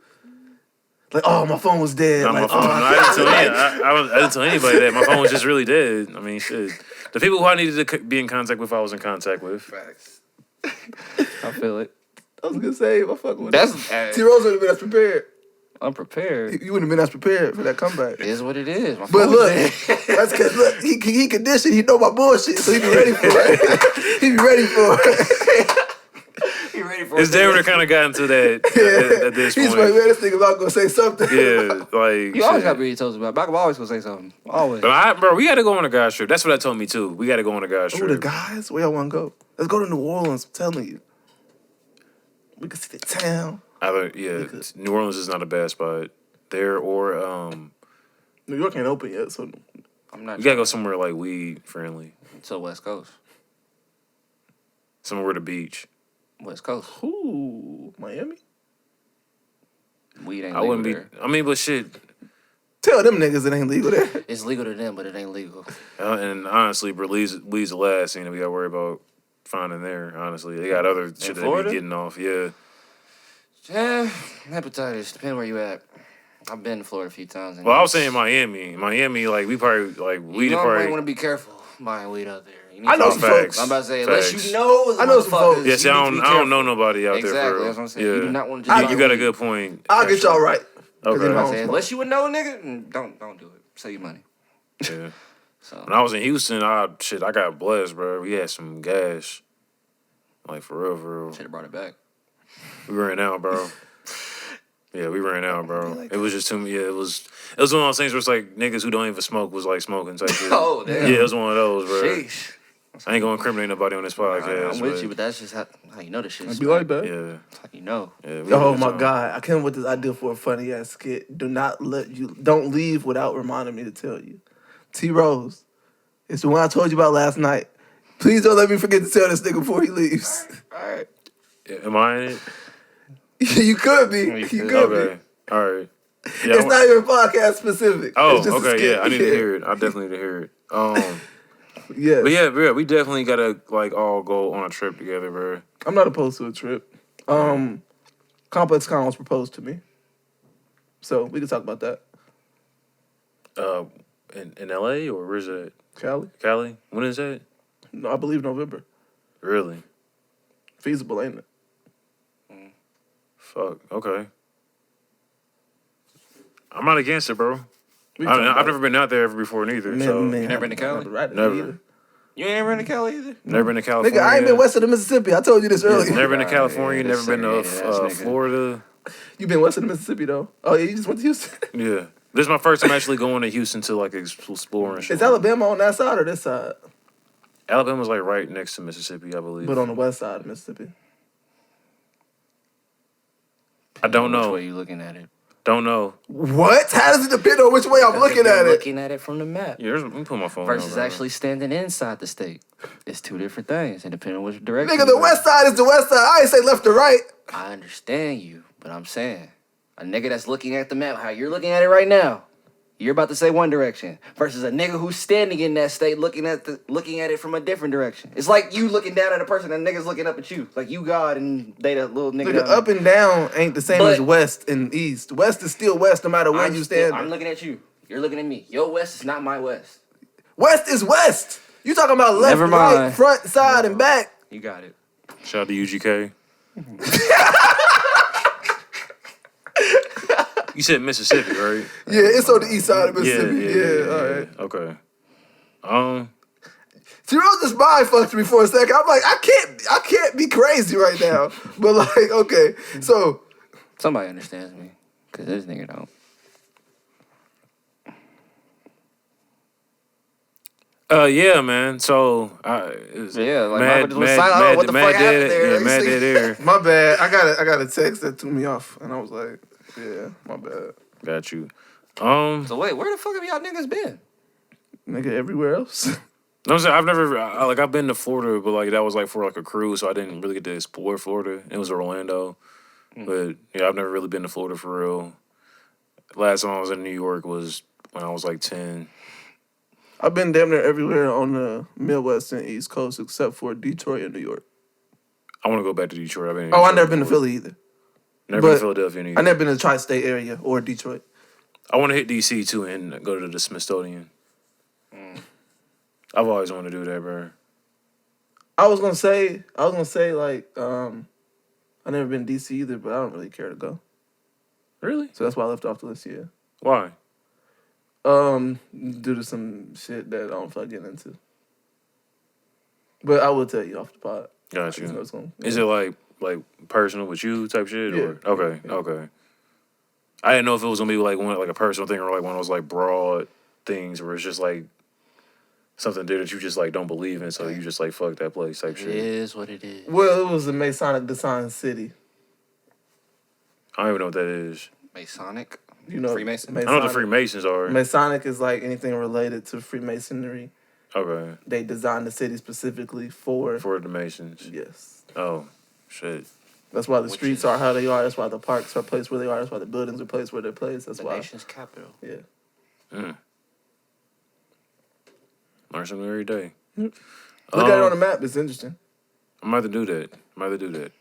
Like, oh, my phone was dead. No, like, my phone. oh, No, I didn't tell anybody that. My phone was just really dead. I mean, shit. The people who I needed to be in contact with, I was in contact with. Facts. I feel it. I was gonna say, I fuck with That's T Rose would have been as prepared. Unprepared. You wouldn't have been as prepared for that comeback. It is what it is. My But phone was look, dead. that's because look, he conditioned. He know my bullshit, so he be ready for it. He be ready for it. You ready for It's it? damn near kind of gotten to that at this He's point. like, man, this nigga about gonna say something. Yeah, like You always shit. gotta be told about. Malcolm always gonna say something. Always. But bro, we got to go on a guys trip. That's what I told me too. We got to go on a guys Oh, trip. the guys, where y'all want to go? Let's go to New Orleans. I'm telling you, we can see the town. New Orleans is not a bad spot there, or New York ain't open yet, so I'm not we gotta go somewhere like weed friendly, to West Coast. somewhere with a beach. West Coast. ooh, Miami. Weed ain't I legal wouldn't be. there. I mean, but shit. Tell them niggas it ain't legal there. It's legal to them, but it ain't legal. And honestly, bro, weed's the last thing that we gotta worry about finding there. Honestly, they got other shit that they Florida? be getting off. Yeah. Yeah, hepatitis. Depending where you at. I've been to Florida a few times. And Well, I was saying Miami. Miami, like we probably like you weed know, probably. might want to be careful buying weed out there. You need I know to- some Facts. folks. I'm about to say, Facts. unless you know, I know some folks. Yeah, see, I don't know nobody out Exactly, there. For real. that's what I'm saying. Yeah. You do not want to just You buy got a weed. good point. I'll get y'all right. 'Cause Okay. you know I I'm don't saying, smoke. unless you would know, nigga, don't do it. Save your money. Yeah. So When I was in Houston, I got blessed, bro. We had some gas. Like for real. should have brought it back. We ran out, bro. Yeah, we ran out, bro. It was just too. Yeah, it was one of those things where it's like niggas who don't even smoke was like smoking type shit. Oh, damn. Yeah, it was one of those, bro. Sheesh. I ain't gonna incriminate nobody on this podcast. I'm with you, but that's just how you know the shit. It'd be like that. yeah, That's how you know. yeah. we had a Oh good my time. god, I came up with this idea for a funny ass skit. Don't leave without reminding me to tell you. T Rose, it's the one I told you about last night. Please don't let me forget to tell this nigga before he leaves. All right. Yeah, am I in it? You could be. You You could. could Okay, be. all right. Yeah, It's not even podcast specific. Oh, It's just a okay, skit. yeah. I need to hear it. I definitely need to hear it. Yes. But yeah, we definitely gotta like all go on a trip together, bro. I'm not opposed to a trip. Complex Con was proposed to me, so we can talk about that. In LA or where's that? Cali? Cali? When is that? No, I believe November. Really? Feasible, ain't it? Fuck. Okay. I'm not against it, bro. We can talk about I've never been out there ever before neither. So You never been to Cali? Never. You ain't ever been to Cali either? never been to California. Nigga, I ain't been west of the Mississippi. I told you this earlier. Never been to Yeah, California. yeah, Never been to that's nigga. Florida. You been west of the Mississippi though? Oh yeah, you just went to Houston. Yeah. This is my first time actually going to Houston to like explore and shit. Is Alabama on that side or this side? Alabama's like right next to Mississippi, I believe. But on the west side of Mississippi. I don't Which know. way you looking at it? Don't know. What? How does it depend on which way I'm looking If you're at it? Looking at it from the map. Yeah, let me put my phone Versus down, bro. actually standing inside the state. It's two different things, and depending on which direction. Nigga, you the go. west side is the west side. I ain't say left or right. I understand you, but I'm saying a nigga that's looking at the map, how you're looking at it right now, you're about to say one direction versus a nigga who's standing in that state looking at it from a different direction. It's like you looking down at a person and niggas looking up at you, like you God and they that little nigga. Nigga, down up there. and down ain't the same But- as west and east. West is still west no matter where I'm you still- stand. I'm looking at you. You're looking at me. Your west is not my west. West is west. You talking about left, Never right, mind. front, side, and back. You got it. Shout out to UGK. You said Mississippi, right? Yeah, it's on the east side of Mississippi. Yeah, all right. Okay. T-Rose just mind fucked me for a second. I'm like, I can't be crazy right now. But like, okay, so Somebody understands me, cause this nigga don't. Yeah, man. So, Yeah, like mad, motherfuckers was silent. Oh, what the fuck happened there? Yeah, mad dead air. my bad. I got a text that threw me off, and I was like, Yeah, my bad. Got you. So wait, where the fuck have y'all niggas been? Nigga, everywhere else. No, I'm saying I've been to Florida, but like that was like for like a cruise, so I didn't really get to explore Florida. It was Orlando, but yeah, I've never really been to Florida for real. Last time I was in New York was when I was like 10. I've been damn near everywhere on the Midwest and East Coast except for Detroit and New York. I want to go back to Detroit. I've been. Oh, I've never been to Philly either. Never been to but Philadelphia either. I never been to the tri-state area or Detroit. I want to hit DC too and go to the Smithsonian. I've always wanted to do that, bro. I was gonna say like I never been to DC either, but I don't really care to go. Really? So that's why I left off the list. Yeah. Why? Due to some shit that I don't feel like getting into. But I will tell you off the pod. Got I just know you. it's gonna- Is it like personal with you type shit? Yeah. Or okay, Yeah. okay. I didn't know if it was gonna be like one like a personal thing or like one of those like broad things where it's just like something there that you just like don't believe in, so you just like fuck that place type It shit. is what it is. Well, it was the Masonic Design City. I don't even know what that is. Masonic. You know, Freemason? I know what the Freemasons are. Masonic is like anything related to Freemasonry. Okay, They designed the city specifically for. for the Masons. Yes. Oh, shit. That's why the Which streets is- are how they are. That's why the parks are placed where they are. That's why the buildings are placed where they're placed. That's The why. nation's capital. Yeah. Learn something every day. Look at it on the map. It's interesting. I'm about to do that.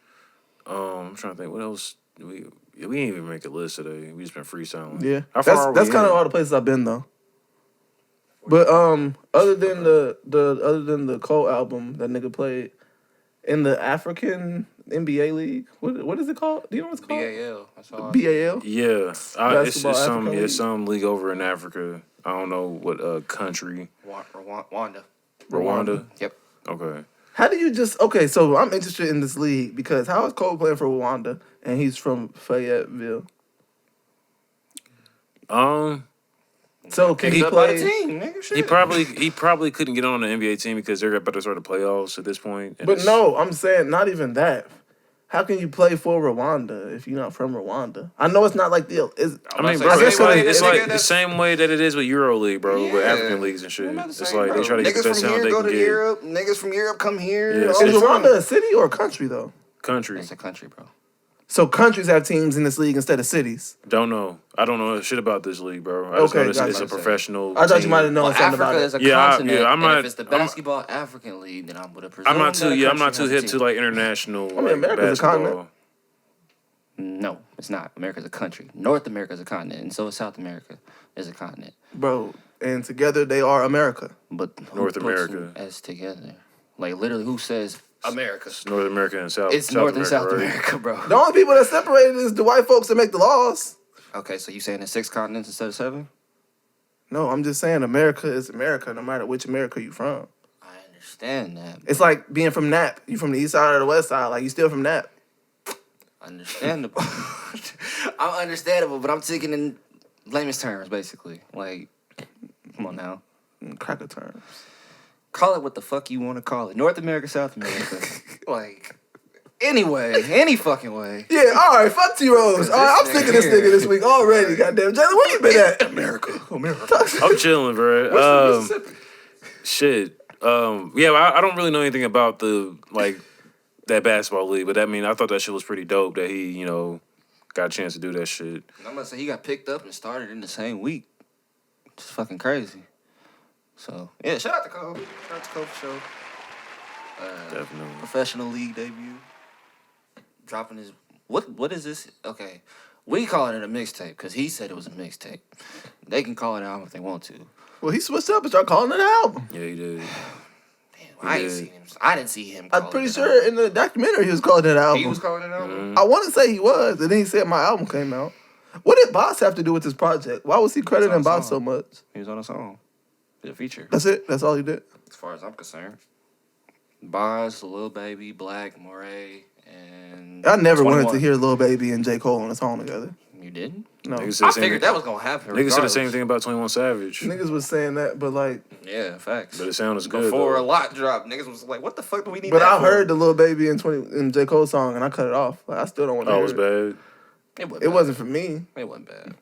I'm trying to think. What else? We didn't even make a list today. We just been freestyling. Yeah. How far That's are we kind of in? all the places I've been though. But other than the Cole album that nigga played in the African NBA league, what is it called? Do you know what it's called? BAL. That's all. BAL. Yeah, it's Basketball some African league? some league over in Africa. I don't know what country. Rwanda. Rwanda. Yep. Okay. How do you just okay? So I'm interested in this league because how is Cole playing for Rwanda and he's from Fayetteville? So can he Picked up by the play? team, nigga. Shit. He probably couldn't get on the NBA team because they're about to start the playoffs at this point. and But it's- no, I'm saying not even that. How can you play for Rwanda if you're not from Rwanda? I know it's not like the. I mean, say, bro, same it's like way- it's nigga, like the that's- same way that it is with EuroLeague, bro, with Yeah. African leagues and shit. I'm about to It's say, like bro, they try to get the niggas best from talent here they go can to get. Europe. Niggas from Europe come here. Yeah, Is so it's Rwanda a city or a country though? Country. It's a country, bro. So countries have teams in this league instead of cities. Don't know. I don't know shit about this league, bro. I just Okay, know it's gotcha. a professional. I thought you team. might have known Well, something Africa about is it. a Yeah, continent. I'm and not- if it's the I'm- basketball African league, then I would have presumed. I'm not too. that a Yeah, I'm not country too has hip a to team. like international. I mean, like, America's a basketball. continent. No, it's not. America's a country. North America is a continent, and so is South America is a continent. Bro, and together they are America. But who North puts America. them as together? Like literally, who says America? It's North America and South. It's South North and South right? America, bro. The only people that separated is the white folks that make the laws. Okay, so you saying it's 6 continents instead of 7? No, I'm just saying America is America, no matter which America you from. I understand that. It's like being from Nap. You from the east side or the west side, like you still from Nap. Understandable. I'm understandable, but I'm thinking in layman's terms, basically. Like, come on now. Cracker terms. Call it what the fuck you want to call it. North America, South America. Like, anyway, any fucking way. Yeah, all right, fuck T-Rose. All right, I'm sick of this nigga this week already, goddamn. Jalen, where you been at? America. I'm chilling, bro. Shit. Yeah, I don't really know anything about the like that basketball league, but I mean, I thought that shit was pretty dope that he, got a chance to do that shit. I'm about to say he got picked up and started in the same week. Just fucking crazy. So, yeah, shout out to Cole. Shout out to Cole for sure. Definitely. Professional league debut. Dropping his... What is this? Okay. We calling it a mixtape because he said it was a mixtape. They can call it an album if they want to. Well, he switched up and started calling it an album. Yeah, he did. Damn, I didn't see him. I'm pretty sure in the documentary he was calling it an album. He was calling it an album. I want to say he was, and then he said my album came out. What did Boss have to do with this project? Why was he crediting Boss so much? He was on a song. Did a feature. That's it? That's all he did? As far as I'm concerned. Boz, Lil Baby, Black, Moray, and... I never 21. wanted to hear Lil Baby and J. Cole on a song together. You didn't? No. Niggas said I the same figured thing- that was going to happen. Niggas said the same regardless. thing about 21 Savage. Niggas was saying that, but like, Yeah, facts. But it sounds good. Before though. a lot dropped, niggas was like, what the fuck do we need but that I for? heard the Lil Baby and J. Cole song and I cut it off. Like, I still don't want to Oh, it hear was it. bad. It wasn't for me. It wasn't bad.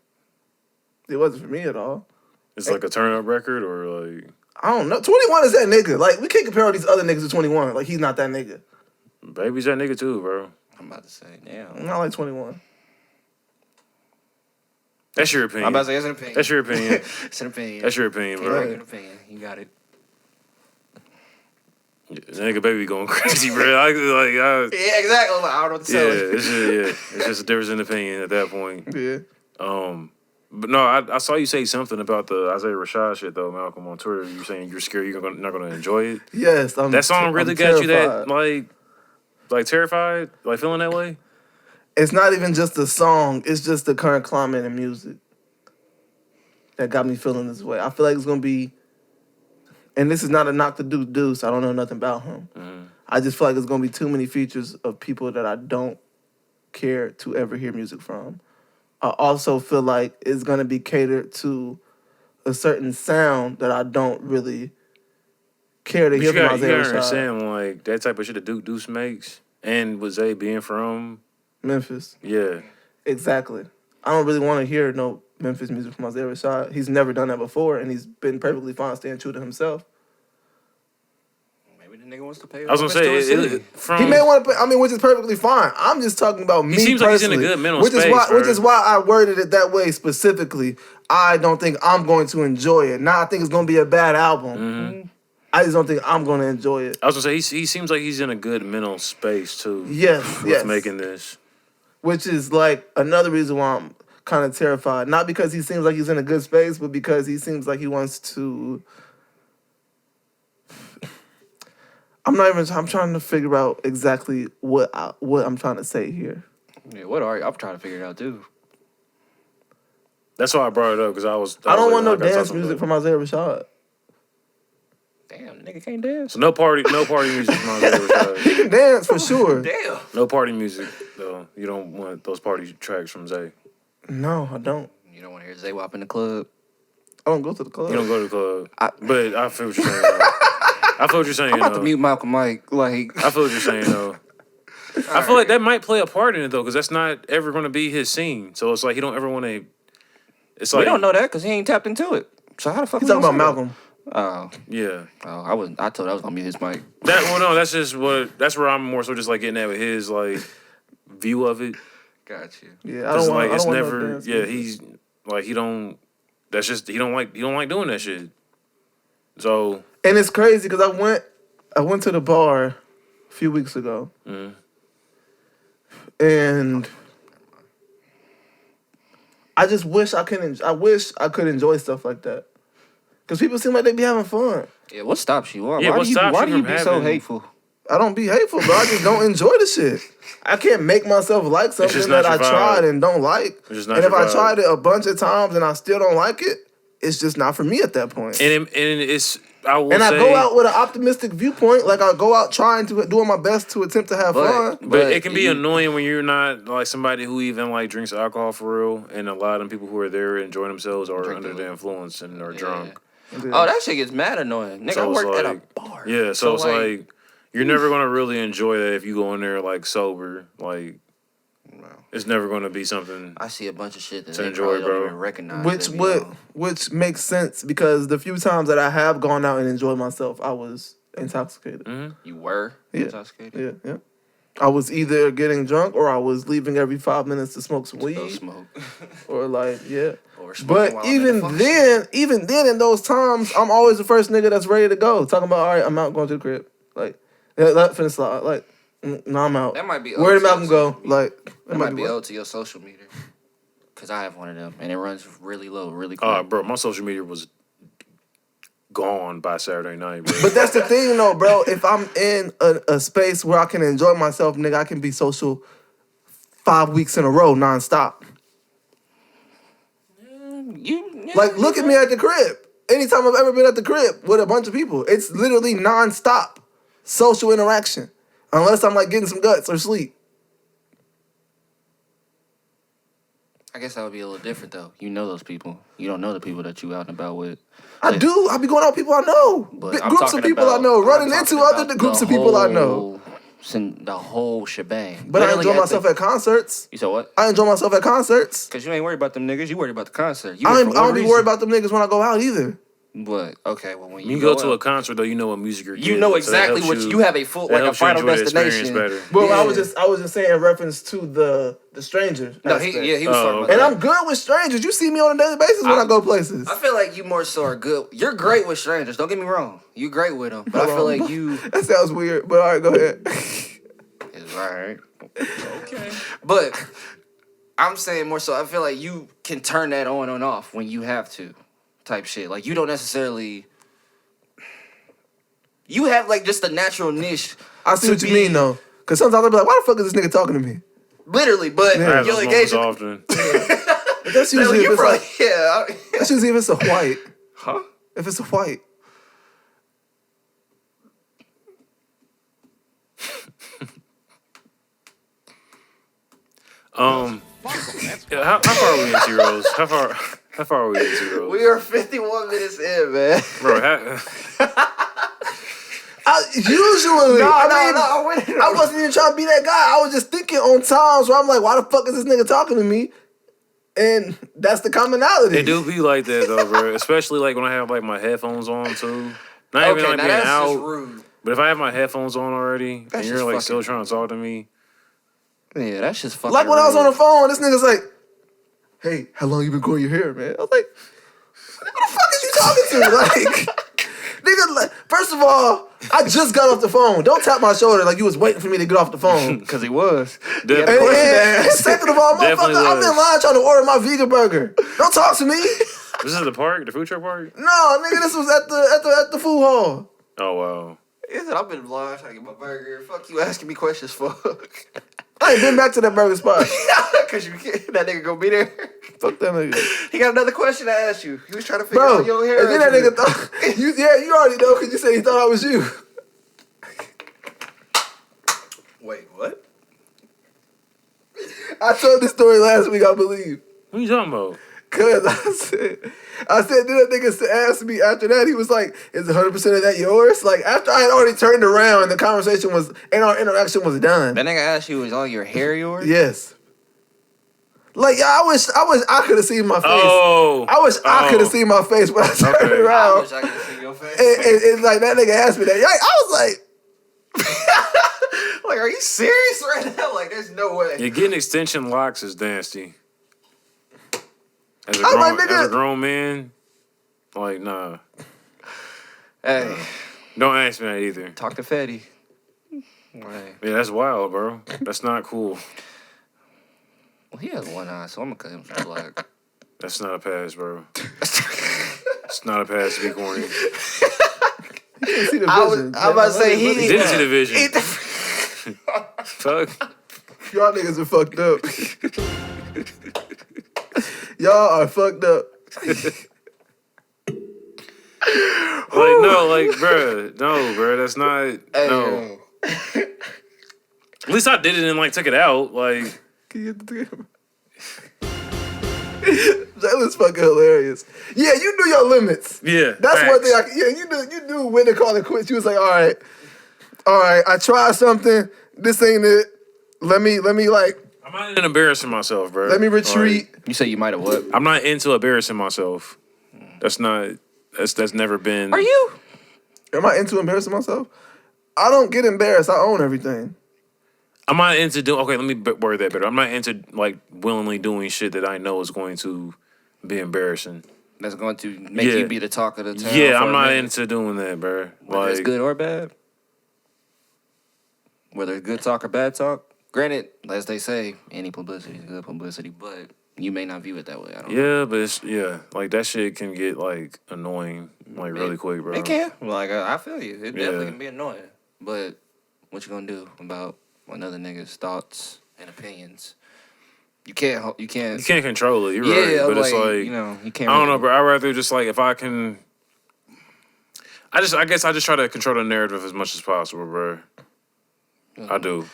It wasn't for me at all. It's like a turn up record or like. I don't know. 21 is that nigga. Like, we can't compare all these other niggas to 21. Like, he's not that nigga. Baby's that nigga too, bro. I'm about to say, I'm damn. not like 21. That's your opinion. I'm about to say, it's an opinion. That's your opinion. It's an opinion. That's your opinion, Can't bro. argue an opinion. You got it. That nigga baby going crazy, bro. Yeah, exactly. I don't know what to Yeah, say. it's just a difference in opinion at that point. Yeah. But no, I saw you say something about the Isaiah Rashad shit though, Malcolm, on Twitter. You saying you're scared you're not gonna enjoy it. Yes. That song really I'm got you terrified. that like terrified, like feeling that way. It's not even just the song. It's just the current climate in music that got me feeling this way. I feel like it's going to be, and this is not a knock to Deuce. I don't know nothing about him. Mm-hmm. I just feel like there's going to be too many features of people that I don't care to ever hear music from. I also feel like it's going to be catered to a certain sound that I don't really care to But hear you from gotta Isaiah Rashad. understand, like that type of shit that Deuce makes, and with Zay being from Memphis. yeah. Exactly. I don't really want to hear no Memphis music from Isaiah Rashad. He's never done that before, and he's been perfectly fine staying true to himself. Maybe the nigga wants to pay. I was gonna say He may want to, which is perfectly fine. I'm just talking about me seems like he's in a personally, good mental which is space, why, bro. which is why I worded it that way specifically. I don't think I'm going to enjoy it. Now I think it's going to be a bad album. Mm-hmm. I just don't think I'm going to enjoy it. I was gonna say he seems like he's in a good mental space too. Yes, with yes. making this. Which is like another reason why I'm kind of terrified. Not because he seems like he's in a good space, but because he seems like he wants to. I'm trying to figure out exactly what I'm trying to say here. Yeah, what are you? I'm trying to figure it out too. That's why I brought it up because I don't want no like, I gotta dance talk music about from Isaiah Rashad. Damn, nigga can't dance. So no party music from Isaiah Rashad. He can dance for sure. Damn. No party music though. You don't want those party tracks from Zay. No, I don't. You don't want to hear Zay Wop in the club. I don't go to the club. You don't go to the club. But I feel what you're saying. Though. I feel what you're saying. I'm about to mute Malcolm Mike. Like, I feel what you're saying though. I feel like that might play a part in it though, because that's not ever going to be his scene. So it's like he don't ever want to. It's we like don't know that because he ain't tapped into it. So how the fuck? He's we talking gonna about say Malcolm. that? yeah. I told I was gonna mute his mic. That's where I'm more so just like getting at with his like view of it. Got you. Yeah, I Cause don't want. like I it's don't want never. no dance Yeah, music. he's like he don't. That's just he don't like doing that shit. So And it's crazy because I went to the bar a few weeks ago, and I just wish I could enjoy stuff like that. Because people seem like they be having fun. Yeah, what stops you? Why what stops why you do you from be so having- hateful? I don't be hateful, but I just don't enjoy the shit. I can't make myself like something just that not I your vibe. tried and don't like. It's just not And if your I vibe. tried it a bunch of times and I still don't like it, it's just not for me at that point. and it's I will And say, I go out with an optimistic viewpoint, like I go out doing my best to attempt to have fun. but it can be annoying when you're not like somebody who even like drinks alcohol for real, and a lot of them people who are there enjoying themselves are Drink under it. the influence and are drunk. Oh, that shit gets mad annoying. Nigga, So I it's work at a like- bar. Yeah, so it's like you're never gonna really enjoy that if you go in there like sober. Like it's never gonna be something. I see a bunch of shit that To they enjoy, probably bro. don't even recognize. Which makes sense because the few times that I have gone out and enjoyed myself, I was intoxicated. You were intoxicated. Yeah. I was either getting drunk or I was leaving every 5 minutes to smoke some Go weed. smoke. Or like, yeah. Or smoking But while I'm in the even function. then in those times, I'm always the first nigga that's ready to go. Talking about, all right, I'm out going to the crib. Like, finna slide. Like, no, I'm out. That might be Where did OT Malcolm go? social media. Like, That might be what? owed to your social meter. Because I have one of them. And it runs really low, really quick. Bro, my social media was gone by Saturday night, bro. But that's the thing, though, bro. If I'm in a space where I can enjoy myself, nigga, I can be social 5 weeks in a row, nonstop. Like, look at me at the crib. Anytime I've ever been at the crib with a bunch of people, it's literally nonstop social interaction. Unless I'm, like, getting some guts or sleep. I guess that would be a little different, though. You know those people. You don't know the people that you out and about with. I do. I be going out with people I know. But Big I'm groups of talking people I about- know. I'm Running talking into other about groups the of people I know. whole the whole shebang. But I Literally enjoy myself at concerts. You said what? I enjoy myself at concerts. Because you ain't worried about them niggas. You worried about the concert. I don't be worried about them niggas when I go out either. What? Okay, well, when you go to a concert, though, you know what music you're getting. You know exactly so what you have a full, like a final destination. Better. Well, I was just saying in reference to the stranger. No, he was talking about and that. I'm good with strangers. You see me on a daily basis when I go places. I feel like you more so are good. You're great with strangers. Don't get me wrong. You great with them. But I feel like you... That sounds weird, but all right, go ahead. It's all right. Okay. But I'm saying more so, I feel like you can turn that on and off when you have to type shit. Like, you don't necessarily... You have, like, just a natural niche. I see what you mean, though. Because sometimes I'll be like, why the fuck is this nigga talking to me? Literally, but you'll engage... often. But that's usually if it's that's usually if it's a white. Huh? If it's a white. How far are we in T-Rose? How far are we in T-Rose? We are 51 minutes in, man. Bro, Usually, No, I wasn't even trying to be that guy. I was just thinking on times where I'm like, why the fuck is this nigga talking to me? And that's the commonality. it do be like that though, bro. Especially like when I have like my headphones on too. Not even like now being that's out, just rude. but if I have my headphones on already That's and you're just like fucking still trying to talk to me, Yeah, that's just fucking Like when I was rude. on the phone, this nigga's like, hey, how long you been growing your hair, man? I was like, who the fuck is you talking to? Like, nigga, like, first of all, I just got off the phone. Don't tap my shoulder like you was waiting for me to get off the phone. Because he was. definitely. And second of all, Definitely motherfucker, I'm in was. line trying to order my vegan burger. Don't talk to me. This is the park, the food truck park. No, nigga, this was at the food hall. Oh wow. He said, I've been in line trying to get my burger. Fuck you asking me questions for. I ain't been back to that burger spot. Because that nigga gonna be there. Fuck that nigga. He got another question to ask you. He was trying to figure Bro, out your hair. and then that nigga thought, you already know because you said he thought I was you. Wait, what? I told this story last week, I believe. What are you talking about? Cause I said, then that nigga asked me after that, he was like, is 100% of that yours? Like, after I had already turned around and the conversation was, and our interaction was done. That nigga asked you, is all your hair yours? Yes. Like, yeah, I wish I could have seen my face. Oh. I wish I could have seen my face when I turned Okay. around. I wish I could see your face. And like, that nigga asked me that. I was like, Like, are you serious right now? Like, there's no way. Yeah, getting extension locks is nasty. As I'm like, nigga. as a grown man, like, nah. Hey, Don't ask me that either. talk to Fetty. Right. Yeah, that's wild, bro. That's not cool. Well, he has one eye, so I'm gonna cut him some slack. That's not a pass, bro. It's not a pass to be corny. you can't see the vision. I'm about to say He didn't see the vision. Fuck. Y'all niggas are fucked up. Y'all are fucked up. Like, no, like, bruh, that's not, no. At least I did it and, like, took it out, like. Can you get the camera? That was fucking hilarious. Yeah, you knew your limits. Yeah, That's facts. one thing. You knew when to call it quits. You was like, all right, I tried something. This ain't it. Let me like. I'm not into embarrassing myself, bro. Let me retreat. You say you might have what? I'm not into embarrassing myself. That's never been. Are you? Am I into embarrassing myself? I don't get embarrassed. I own everything. I'm not into doing. Okay, let me word that better. I'm not into like willingly doing shit that I know is going to be embarrassing. That's going to make you be the talk of the town. Yeah, for I'm a not minute. into doing that, bro. Whether it's Like, good or bad. Whether it's good talk or bad talk. Granted, as they say, any publicity is good publicity, but you may not view it that way. I don't know. yeah, but it's like that shit can get like annoying like really quick, bro. It can. Like, I feel you. It definitely Yeah. can be annoying. But what you gonna do about another nigga's thoughts and opinions? You can't. You can't control it. You're right, but it's like you know, you can't. I don't know, bro. I'd rather just like if I can. I guess I just try to control the narrative as much as possible, bro. I do.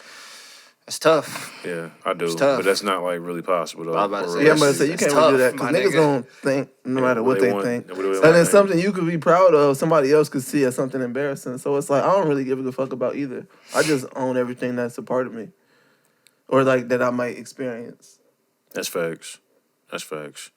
It's tough. Yeah, I do. It's tough. But that's not like really possible though. I was about to say, Yeah, I'm about to say you It's can't really do that tough, because my niggas nigga. gonna think no matter what they think, What do they and wanna then think? something you could be proud of, somebody else could see as something embarrassing. So it's like I don't really give a fuck about either. I just own everything that's a part of me, or like that I might experience. That's facts. That's facts.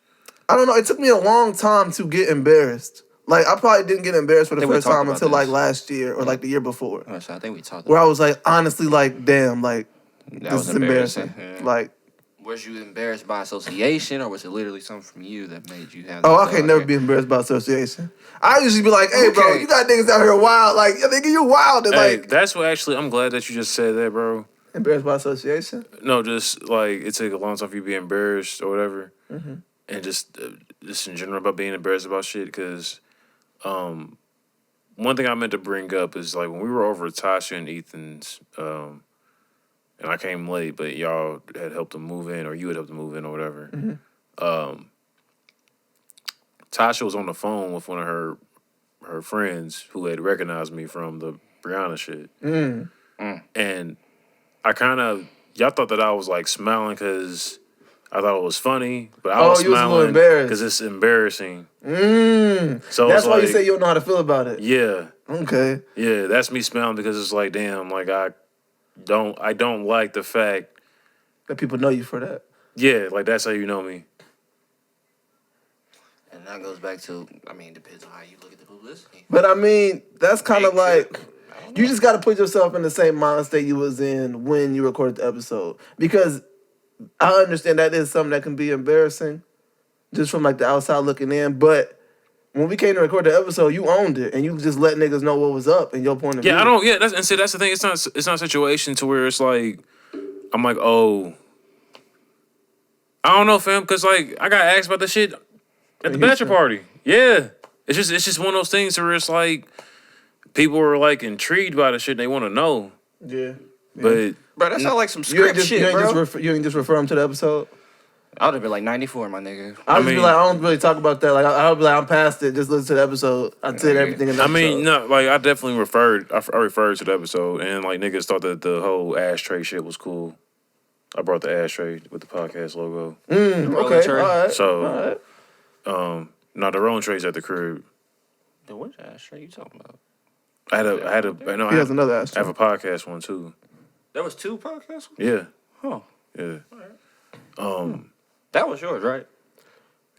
I don't know. It took me a long time to get embarrassed. Like I probably didn't get embarrassed for the think we first talked time about until like this. last year or like the year before, I think we talked where about I was like honestly like, damn, like that. this Was is embarrassing. Yeah. Like, Was you embarrassed by association, or was it literally something from you that made you have? oh, that I can't thought? never be embarrassed by association. I usually be like, hey, bro, Okay. you got niggas out here wild. Like, yeah, nigga, you wild. And Hey, like, that's what actually I'm glad that you just said that, bro. embarrassed by association? No, just like it take a long time for you to be embarrassed or whatever, Mm-hmm. and just in general about being embarrassed about shit. Because one thing I meant to bring up is like when we were over at Tasha and Ethan's, and I came late, but y'all had helped them move in, or you had helped them move in, or whatever. Mm-hmm. Tasha was on the phone with one of her friends who had recognized me from the Brianna shit, and I kind of y'all thought that I was like smiling because I thought it was funny, but I was you was a little smiling embarrassed. because it's embarrassing. That's So it's why you like, say you don't know how to feel about it. yeah, Okay. yeah, that's me smiling because it's like, damn, like I don't like the fact, That people know you for that. yeah, like that's how you know me. And that goes back to, I mean, it depends on how you look at the publicity. But I mean, that's kind of Make sure- like, you just got to put yourself in the same mind state you was in when you recorded the episode. Because I understand that is something that can be embarrassing just from like the outside looking in. But when we came to record the episode, you owned it and you just let niggas know what was up and your point of view. Yeah, I don't. Yeah, that's the thing. It's not a situation to where it's like I'm like, oh, I don't know, fam, because like I got asked about the shit at the bachelor party. Yeah, it's just one of those things where it's like people are like intrigued by the shit and they want to know, Yeah. but Bro, that sound like some You script ain't just, shit, you ain't bro. you ain't just refer them to the episode? I would have been like 94, my nigga. I would just be mean- like, I don't really talk about that. Like, I would be like, I'm past it. Just listen to the episode. I said everything in the I episode. mean, no, like I definitely referred to the episode and like niggas thought that the whole ashtray shit was cool. I brought the ashtray with the podcast logo. Okay, tray. all right. So- all right. No, the rolling trays at the crib. Dude, what ashtray you talking about? I He has another I ashtray. have a podcast one too. There was 2 podcasts? Yeah, Huh. yeah. That was yours, right?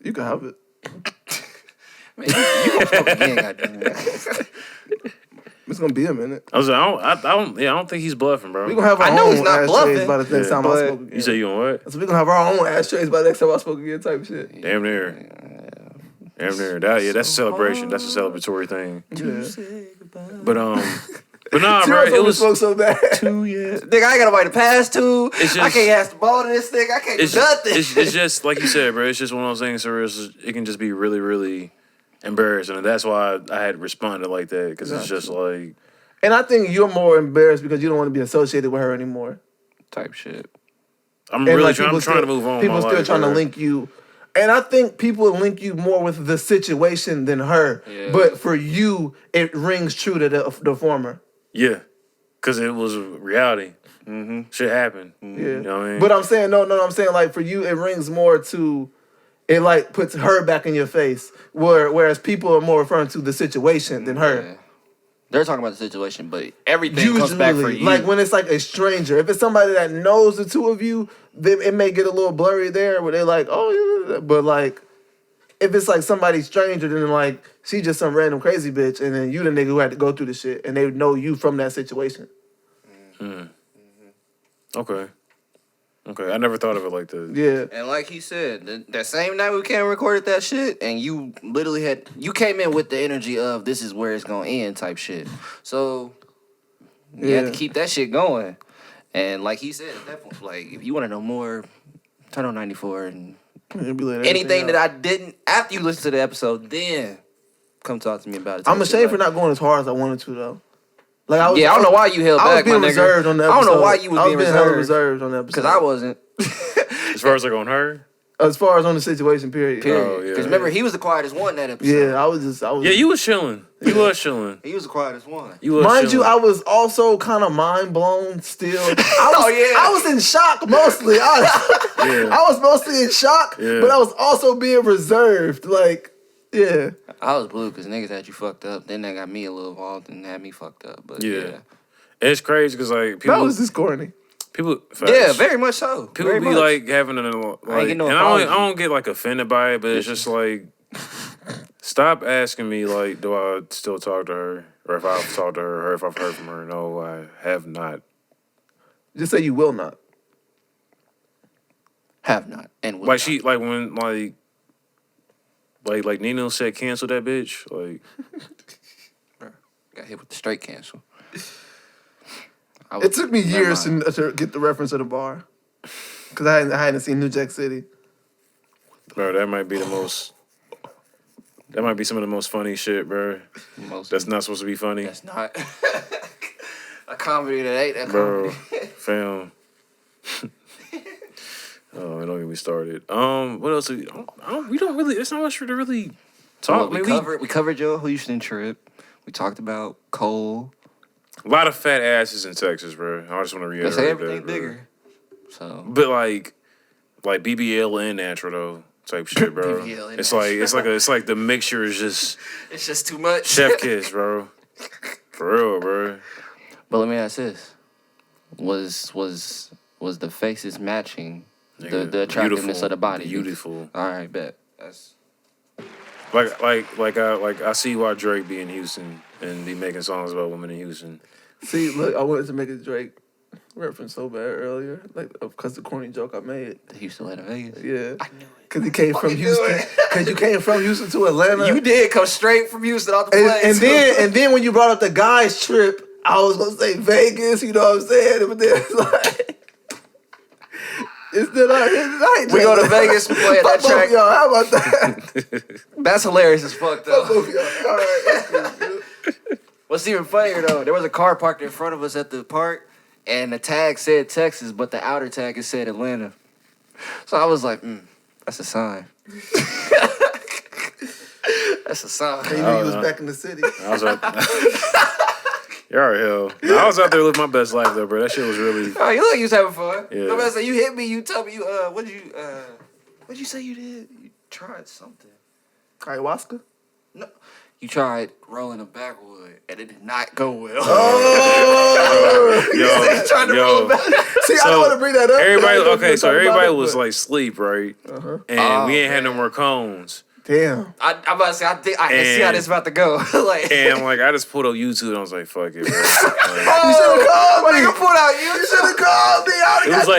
You can have it. Man, you gonna smoke again, goddamn. It's gonna be a minute. I was like, I don't think he's bluffing, bro. We gonna have our I know own he's not ashtrays bluffing, by the next time I but- smoke again. You say you on what? So we gonna have our own ashtrays by the next time I smoke again, type shit. Damn near. Damn near. That's a celebration. That's a celebratory thing. Yeah. But nah, bro. Zero It was smoke so bad. 2 years. Nigga, I ain't got nobody to pass to. It's I just- can't ask the ball to this nigga. I can't do nothing. It's just like you said, bro. It's just one of those things where it can just be really, really embarrassing, and that's why I had responded like that because it's just like And I think you're more embarrassed because you don't want to be associated with her anymore. Type shit. I'm And really like, trying. I'm people trying to still- move on. People my still life, trying bro. to link you. And I think people link you more with the situation than her. Yeah. But for you, it rings true to the former. Yeah, because it was reality. Shit happened. Yeah. You know what I mean? But I'm saying, no, I'm saying like for you, it rings more to, it like puts her back in your face. Whereas people are more referring to the situation than her. Yeah. They're talking about the situation, but everything comes back for you. Like when it's like a stranger. If it's somebody that knows the two of you, then it may get a little blurry there where they're like, oh, yeah. But like, if it's like somebody stranger, then like, she just some random crazy bitch, and then you the nigga who had to go through the shit, and they know you from that situation. Okay. I never thought of it like that. Yeah. And like he said, that same night we came and recorded that shit, and you literally you came in with the energy of this is where it's gonna end type shit. So you had to keep that shit going. And like he said, at that point, like if you want to know more, turn on 94 and It'd be like anything that else. I didn't after you listen to the episode, then come talk to me about it. I'm ashamed for not going as hard as I wanted to though. Like I was, Yeah, I don't know why you held I was back, being my nigga. reserved on the I episode. don't know why you was being hella reserved on the episode because I wasn't. As far as like on her, As far as on the situation, period. Oh, Because yeah. remember, he was the quietest one that episode. Yeah, I was. Yeah, you was chilling. You was chilling. He was the quietest one. You was Mind you, chilling. I was also kind of mind blown still. Oh, yeah. I was in shock mostly. I was mostly in shock, Yeah. but I was also being reserved. Like, yeah. I was blue because niggas had you fucked up. Then they got me a little involved and had me fucked up. But Yeah. It's crazy because like people, That was just corny. people, Yeah, facts. very much so. People very be much. like having a like, get no and apology. I don't get like offended by it, but it's just like, stop asking me like, do I still talk to her, or if I've talked to her, or if I've heard from her. No, I have not. Just say you will not. have not. And will Like not. she, like when like Nino said, cancel that bitch. Like, got hit with the straight cancel. It took me Never years mind. to get the reference of the bar. Because I hadn't seen New Jack City. bro, that might be the most. That might be some of the most funny shit, bro. Most That's not supposed to be funny, That's not a comedy that ain't a bro. comedy. Fam. Oh, don't get me started. What else? We don't really. It's not much for to really talk. We Maybe we covered your Houston trip. We talked about Cole. a lot of fat asses in Texas, bro. I just want to They reiterate say that, everything bro. bigger. So But like BBL and natural though type shit, bro. BBL and It's like the mixture is just it's just too much. chef kiss, bro. For real, bro. But let me ask this: Was the faces matching Nigga, the attractiveness beautiful, of the body? beautiful. All right, bet. That's Like I see why Drake be in Houston and be making songs about women in Houston. See, look, I wanted to make a Drake reference so bad earlier. Like, because the corny joke I made. the Houston Atlanta Vegas. Yeah. I knew it. Because he came from Fucking knew Houston. it. Because you came from Houston to Atlanta. You did come straight from Houston off the And, plane. and then when you brought up the guys trip, I was gonna say Vegas, you know what I'm saying? But then it's like it's still not here tonight. We go to Vegas, we play at that Fuck both track. y'all. How about that? That's hilarious as fuck Fuck though. both y'all. All right. That's cool, dude. What's even funnier though, there was a car parked in front of us at the park, and the tag said Texas, but the outer tag it said Atlanta. So I was like, that's a sign. That's a sign. They knew you was back in the city. I was out. You're all right, hell. I was out there living my best life though, bro. That shit was really. Oh, you look, you was having fun. Yeah. No matter say you hit me, you told me what'd you say you did? You tried something. Ayahuasca? No, you tried rolling a backwood, and it did not go well. Oh! Yo, Trying to roll back. See, I don't want to bring that up. Everybody, I don't okay, wanna so talk about everybody it, was but- like sleep, right? Uh-huh. And Oh, we ain't had no man. more cones. Damn. I'm about to say, I can see how And- this about to go. Like, And like I just pulled up YouTube and I was like, fuck it, bro. Like, You should have called me. nigga, pull out you. You should have called me.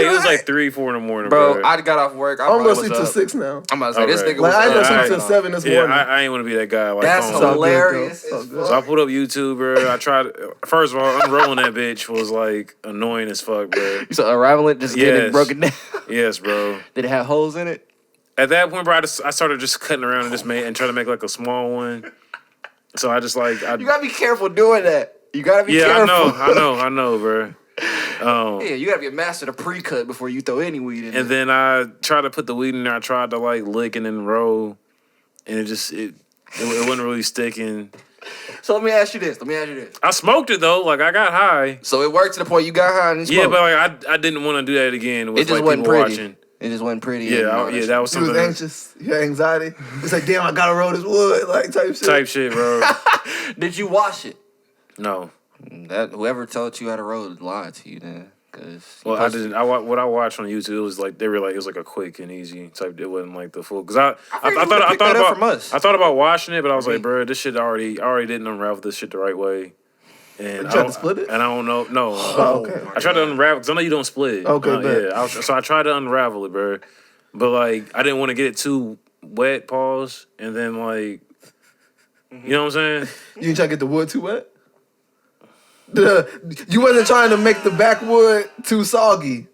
it was like 3, 4 in the morning, Bro, bro. I got off work. I I'm probably gonna was sleep till up. 6 now. I'm about to say, this Alright. nigga Like, was I ended up up. sleeping till 7 this yeah, morning. I ain't want to be that guy. Like, That's oh, all good, hilarious. though. as It's all fuck. So I pulled up YouTube, bro. I tried. First of all, unrolling that bitch was like annoying as fuck, bro. You saw unraveling, just getting Yes. it broken down. Yes, bro. Did it have holes in it? At that point, bro, I started just cutting around and just made and trying to make like a small one. So I just like, You gotta be careful doing that. You gotta be yeah, careful. I know, bro. Yeah, you gotta be a master of pre-cut before you throw any weed in And then I tried to put the weed in there. I tried to like lick and then roll, and it wasn't really sticking. So let me ask you this. I smoked it though, like I got high. So it worked to the point you got high and you Yeah, smoked. but like I didn't want to do that again with It just like wasn't people pretty. watching. It just wasn't pretty. Yeah, and all that shit. was He was something anxious. He had anxiety. He's like, damn, I gotta roll this wood, like type shit. bro. Did you wash it? No, That whoever told you how to roll lied to you then. Cause well I didn't. What I watched on YouTube, it was like they were like it was like a quick and easy type. It wasn't like the full because I figured you would've picked that up from us. I thought about washing it, but I was Me. like, bro, this shit already didn't unravel this shit the right way. And You I tried don't- to split it? And I don't know. No, Oh, okay. I tried to unravel because I know you don't split it. Okay, bet. yeah. So I tried to unravel it, bro. But like I didn't want to get it too wet. Pause. And then like, you know what I'm saying? You didn't try to get the wood too wet? You wasn't trying to make the backwood too soggy.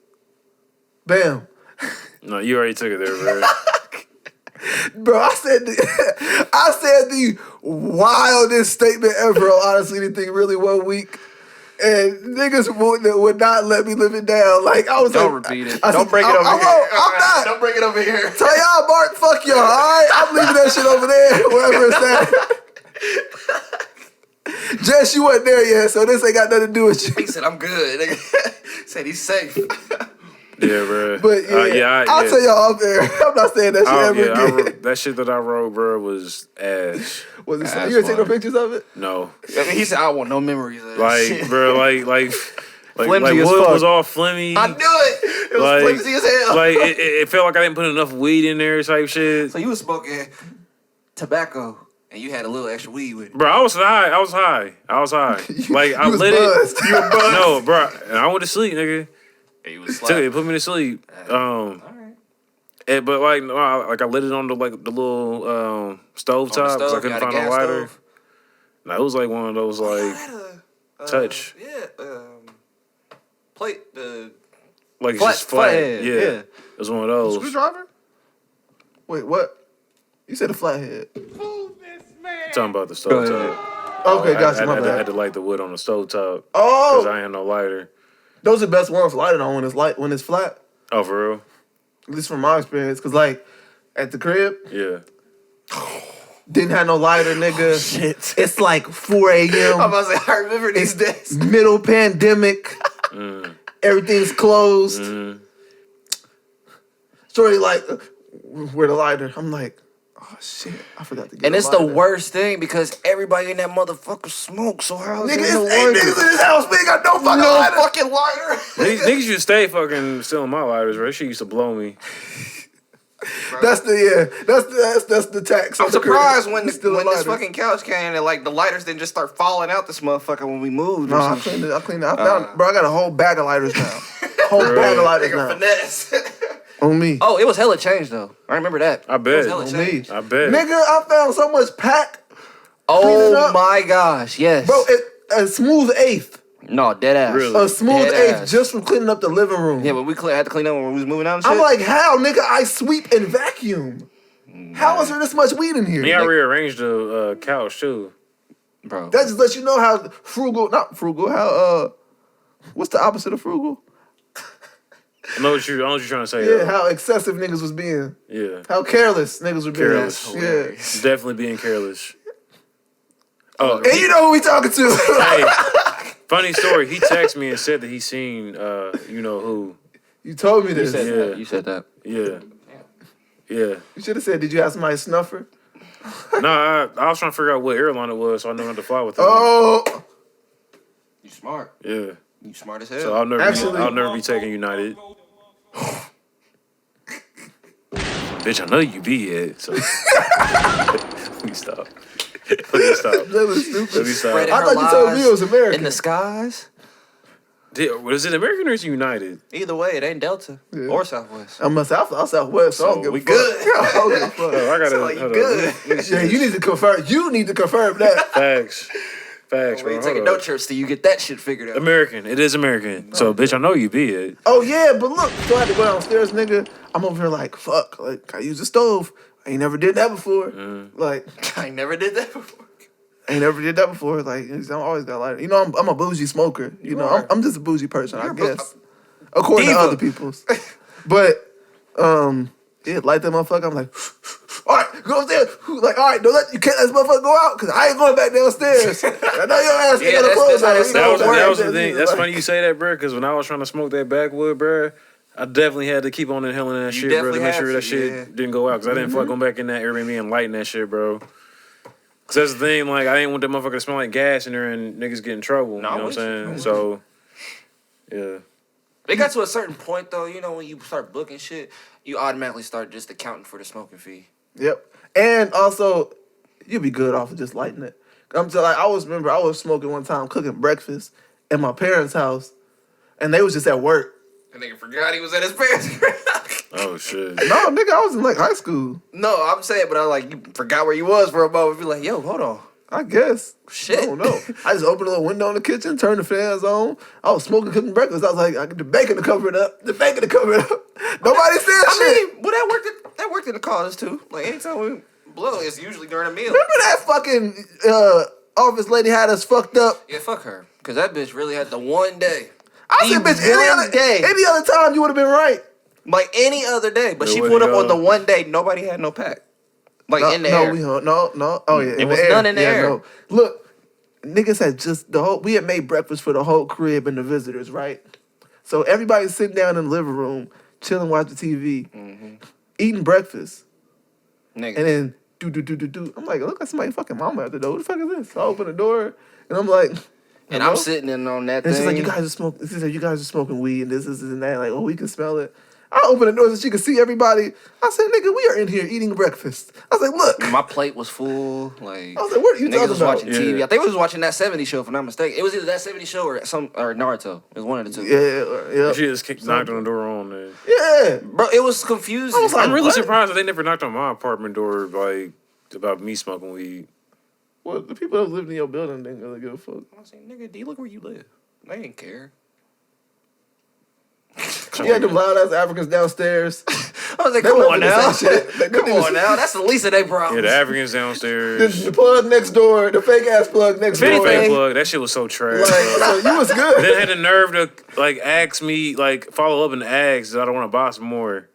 Bam. No, you already took it there, bro. Bro, I said the wildest statement ever on Honestly Anything Really 1 week. And niggas would not let me live it down. Like, I was Don't like... repeat it. I Don't said, bring it I over here. won't. I'm not. Don't bring it over here. Tell y'all, Mark, fuck y'all, all right? I'm leaving that shit over there, wherever it's at. Jess, you wasn't there yet, so this ain't got nothing to do with you. He said, I'm good. Nigga. Said he's safe. Yeah, bro. But I'll tell y'all off there. I'm not saying that shit ever again. That shit that I wrote, bro, was ash. Was it? That's You didn't take no fine. pictures of it? No, I mean, he said, I want no memories of that like, shit. bro, like Flimsy as wood fuck. was all flimmy. I knew it. It was Like- flimsy as hell. Like it felt like I didn't put enough weed in there, type shit. So you was smoking tobacco and you had a little extra weed with it. Bro, I was high. Like I You was lit buzzed. it. You were buzzed. No, bro, and I went to sleep, nigga. And you was Took it, put me to sleep. Alright. But like, no, I lit it on the little stove top because I you couldn't had a find a gas lighter. stove? No, it was like one of those I like had a, touch. Yeah, plate, like it's flat- just flat. flathead, Yeah. yeah. It was one of those. Screwdriver? Wait, what? You said a flathead. Talking about the Go stove ahead. top. Okay, I gotcha, my had bad. to light the wood on the stove top because Oh, I ain't no lighter. those are the best ones lighted on when it's flat. Oh, for real? At least from my experience, because like at the crib, Yeah. didn't have no lighter, nigga. shit. It's like 4 I'm a.m. about to say, I remember these days. middle pandemic. Everything's closed. Shorty like, where the lighter? I'm like, oh shit, I forgot to get. And a it's the lighter. worst thing because everybody in that motherfucker smokes. So how is Nigga, it it's no 8 lighter? niggas in this house. We ain't got no fucking No lighter. fucking lighter. Niggas should stay fucking stealing my lighters, bro. That shit used to blow me. That's the that's the tax. I'm on the crib. surprised when Still a when this lighter. fucking couch came and like the lighters didn't just start falling out this motherfucker when we moved. No, or I something. cleaned it. I found, bro, I got a whole bag of lighters now. Whole bag of lighters Nigga now. finesse. On me. Oh, it was hella changed though. I remember that. I bet. It was hella On changed. me. I bet. Nigga, I found so much pack. Clean it Oh up. my gosh, yes. Bro, a smooth eighth. No, dead ass. Really? A smooth Dead eighth ass. just from cleaning up the living room. Yeah, but we had to clean up when we was moving out and shit. I'm like, how, nigga? I sweep and vacuum. How is there this much weed in here? Yeah, I rearranged the couch too. bro. That just lets you know how not frugal, how, what's the opposite of frugal? I know what you're trying to say. Yeah, though. how excessive niggas was being. Yeah. How careless niggas were being. Careless. Yeah. Definitely being careless. Oh, And you know who we talking to. hey, funny story. He texted me and said that he seen, you know who. You told me You this. said Yeah. that. You said that. Yeah. Yeah. You should have said, did you have somebody snuffer? Nah, I was trying to figure out what airline it was, so I knew how to fly with him. Oh. You smart. Yeah. You smart as hell. So I'll never Actually- be taking United. Bitch, I know you be it. So please stop. Please stop. That was stupid. Please stop. Spreading I her thought you told me lies it was American. in the skies. Was it American or is it United? Either way, it ain't Delta Yeah. or Southwest. I'm a Southwest, so I don't give we a fuck. good. I don't give a fuck. Oh, I gotta. So, like, you hold on. good. Let me see Yeah, this. you need to confirm. You need to confirm that. Facts, We bro. ain't Hold taking on. no trips till you get that shit figured out. American. It is American. So, bitch, I know you be it. Oh yeah, but look, so I had to go downstairs, nigga. I'm over here like, fuck, like I use the stove. I ain't never did that before. Like, I never did that before. I ain't never did that before. Like, I always got lighter. You know, I'm a bougie smoker. You know, are. I'm just a bougie person, I You're a guess, according diva. to other people's. But, yeah, light that motherfucker. I'm like, all right, go upstairs. Like, all right, you can't let this motherfucker go out because I ain't going back downstairs. I know your ass ain't Yeah, got no that's clothes how on. that You That know, was, Don't that worry, was the that thing. nigga, That's like- funny you say that, bro, because when I was trying to smoke that backwood, bro, I definitely had to keep on inhaling that shit, bro, to definitely make had sure that to, shit yeah. didn't go out. Because I didn't feel like going back in that Airbnb and lighting that shit, bro. Because that's the thing, like, I didn't want that motherfucker to smell like gas in there and niggas get in trouble. No, you know I'm what I'm with saying? So, yeah. It got to a certain point though, you know, when you start booking shit, you automatically start just accounting for the smoking fee. Yep. And also, you'd be good off of just lighting it. I was smoking one time, cooking breakfast at my parents' house, and they was just at work. And nigga forgot he was at his parents' crib. Oh, shit. No, nigga, I was in like high school. No, I'm saying, but I like you forgot where you was for a moment. Be like, yo, hold on. I guess. Shit. I don't know. I just opened a little window in the kitchen, turned the fans on. I was smoking, cooking breakfast. I was like, the bacon to cover it up. The bacon to cover it up. Nobody said shit. I mean, well, that worked in the cause too. Like anytime we blow, it's usually during a meal. Remember that fucking office lady had us fucked up? Yeah, fuck her. Because that bitch really had the one day. I said, bitch, any other time you would have been right. Like any other day. But Yeah, she what pulled do up on the y'all- one day, nobody had no pack. Like in the no, air. no. Oh yeah, It was none in the air. No. Look, niggas had just we had made breakfast for the whole crib and the visitors, right? So everybody's sitting down in the living room, chilling, watching TV, eating breakfast, Nigga. and then do. I'm like, look at somebody fucking mama at the door. What the fuck is this? So I open the door, and I'm like, And hello? I'm sitting in on that And thing. she's like, you guys are smoking. She's like, you guys are smoking weed and this and that. Like, oh, we can smell it. I opened the door so she could see everybody. I said, nigga, we are in here eating breakfast. I was like, look. My plate was full. Like, I was like, what are you niggas talking was about? watching TV. I think we was watching that 70s show, if I'm not mistaken. It was either that 70s show or Naruto. It was one of the two. Yeah. She just knocked on the door on there. Yeah. Bro, it was confusing. I was like, I'm really what? surprised that they never knocked on my apartment door like about me smoking weed. Well, the people that lived in your building didn't really give a fuck. I was like, nigga, D, look where you live. They didn't care. You had them loud ass Africans downstairs. I was like, They come wasn't on the now. same shit. Come on now. That's the least of their problems. Yeah, the Africans downstairs. The plug next door, the fake ass plug next Fitty door. fake plug, that shit was so trash. Like, so you was good. Then had the nerve to like ask me, like follow up and ask that I don't want to buy some more.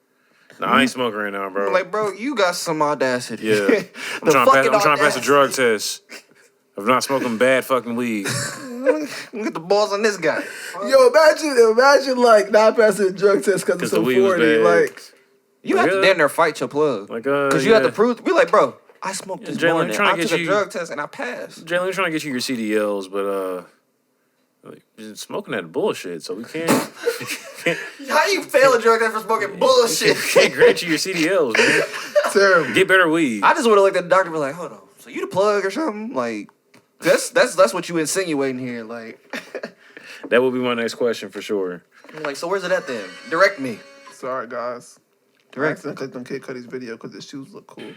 No, I ain't smoking right now, bro. I'm like, bro, you got some audacity. Yeah, I'm trying to pass a drug test. of not smoking bad fucking weed. Look at the balls on this guy. Yo, imagine like not passing a drug test because it's the so weed was 40. bad. Like, You have to damn near fight your plug. Like, Because you have to prove. Be like, bro, I smoked this Jalen, morning. trying I to took get a you- drug test and I passed. Jalen, we're trying to get you your CDLs, but like, you're smoking that bullshit, so we can't. How you fail a drug test for smoking bullshit? Can't grant you your CDLs, man. terrible. Get better weed. I just would have looked at the doctor and be like, hold on, so you the plug or something? Like, that's what you insinuating here. Like, That will be my next question for sure. I'm like, so where's it at then? Direct me. Sorry, guys. I Direct. accidentally clicked on Kid Cudi's video because his shoes look cool.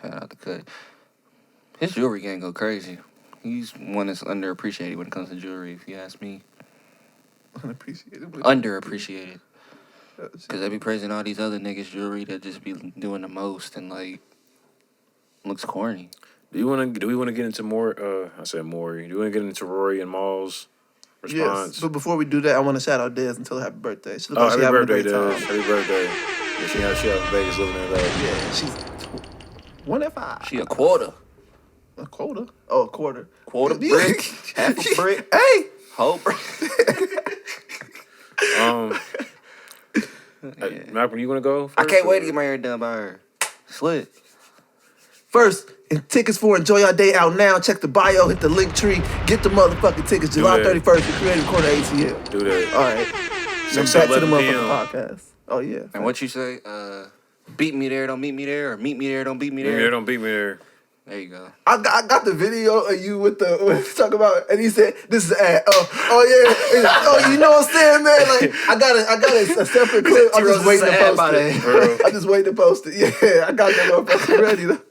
Shout out to Cut. His jewelry game go crazy. He's one that's underappreciated when it comes to jewelry, if you ask me. Unappreciated. Underappreciated. Because they be praising all these other niggas' jewelry that just be doing the most and, like, looks corny. Do we want to get into more? I said Maury. Do we want to get into Rory and Maul's response? Yes, but before we do that, I want to shout out Dez and tell her happy birthday. She look Oh, like she happy having birthday, a great time. Dez. Happy birthday. Yeah, she out in Vegas living it up. Yeah, she's 1 She a quarter. A quarter? Oh, a quarter. Quarter brick. Half a brick. Hey! Whole brick. Malcolm, you want to go? I First, can't wait or- to get my hair done by her. Slit. First, and tickets for Enjoy Your Day out now. Check the bio, hit the link tree. Get the motherfucking tickets. July that. 31st, the Creative Corner ATL. Do that. All right. Then 6 back to to the 11 p.m. motherfucking podcast. Oh, yeah. And what you say? Beat me there, don't meet me there, or meet me there, don't beat me there. Yeah, don't beat me there. There you go. I got the video of you with talk about, and he said, "This is an ad." Oh yeah. Oh, you know what I'm saying, man? Like I got a separate clip. I'm just waiting to post it. I'm just waiting to post it. Yeah, I got that motherfucker ready though.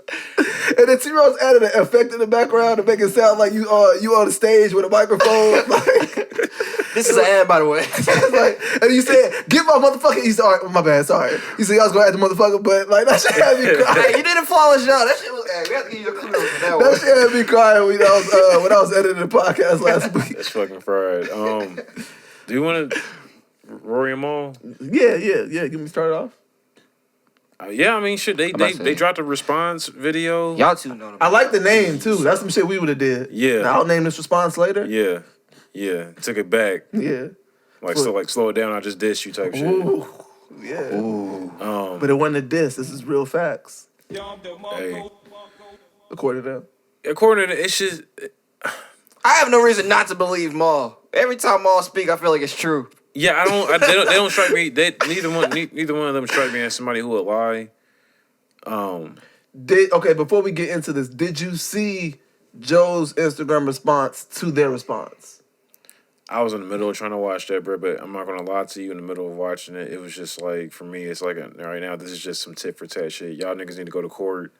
And then T-Rose added an effect in the background to make it sound like you on the stage with a microphone. Like, This is an ad, by the way. like, and he said, "Get my motherfucker." He said, "All right, my bad, sorry." He said, "I was gonna add the motherfucker," but like that shit had me crying. Hey, you didn't flawless y'all. That shit was. Hey, we have to give you a kudos for that That one. shit had me crying when I was editing the podcast last week. That's fucking fried. Do you want to Rory and Maul? Yeah. Get me started off. Yeah, I mean, shit. They about to say. dropped a response video. Y'all two know them. I like the name too. That's some shit we would have did. Yeah. Now, I'll name this response later. Yeah. Took it back. Yeah. Like slow it down. I just dissed you type shit. Ooh. Yeah. But it wasn't a diss. This is real facts. Hey, According to them. according to it's just I have no reason not to believe Maul. Every time Maul speak, I feel like it's true. yeah. They don't strike me. Neither one of them strike me as somebody who would lie. Okay, before we get into this, did you see Joe's Instagram response to their response? I was in the middle of trying to watch that, bro, but I'm not gonna lie to you. In the middle of watching it, it was just like for me, it's like right now. This is just some tit for tat shit. Y'all niggas need to go to court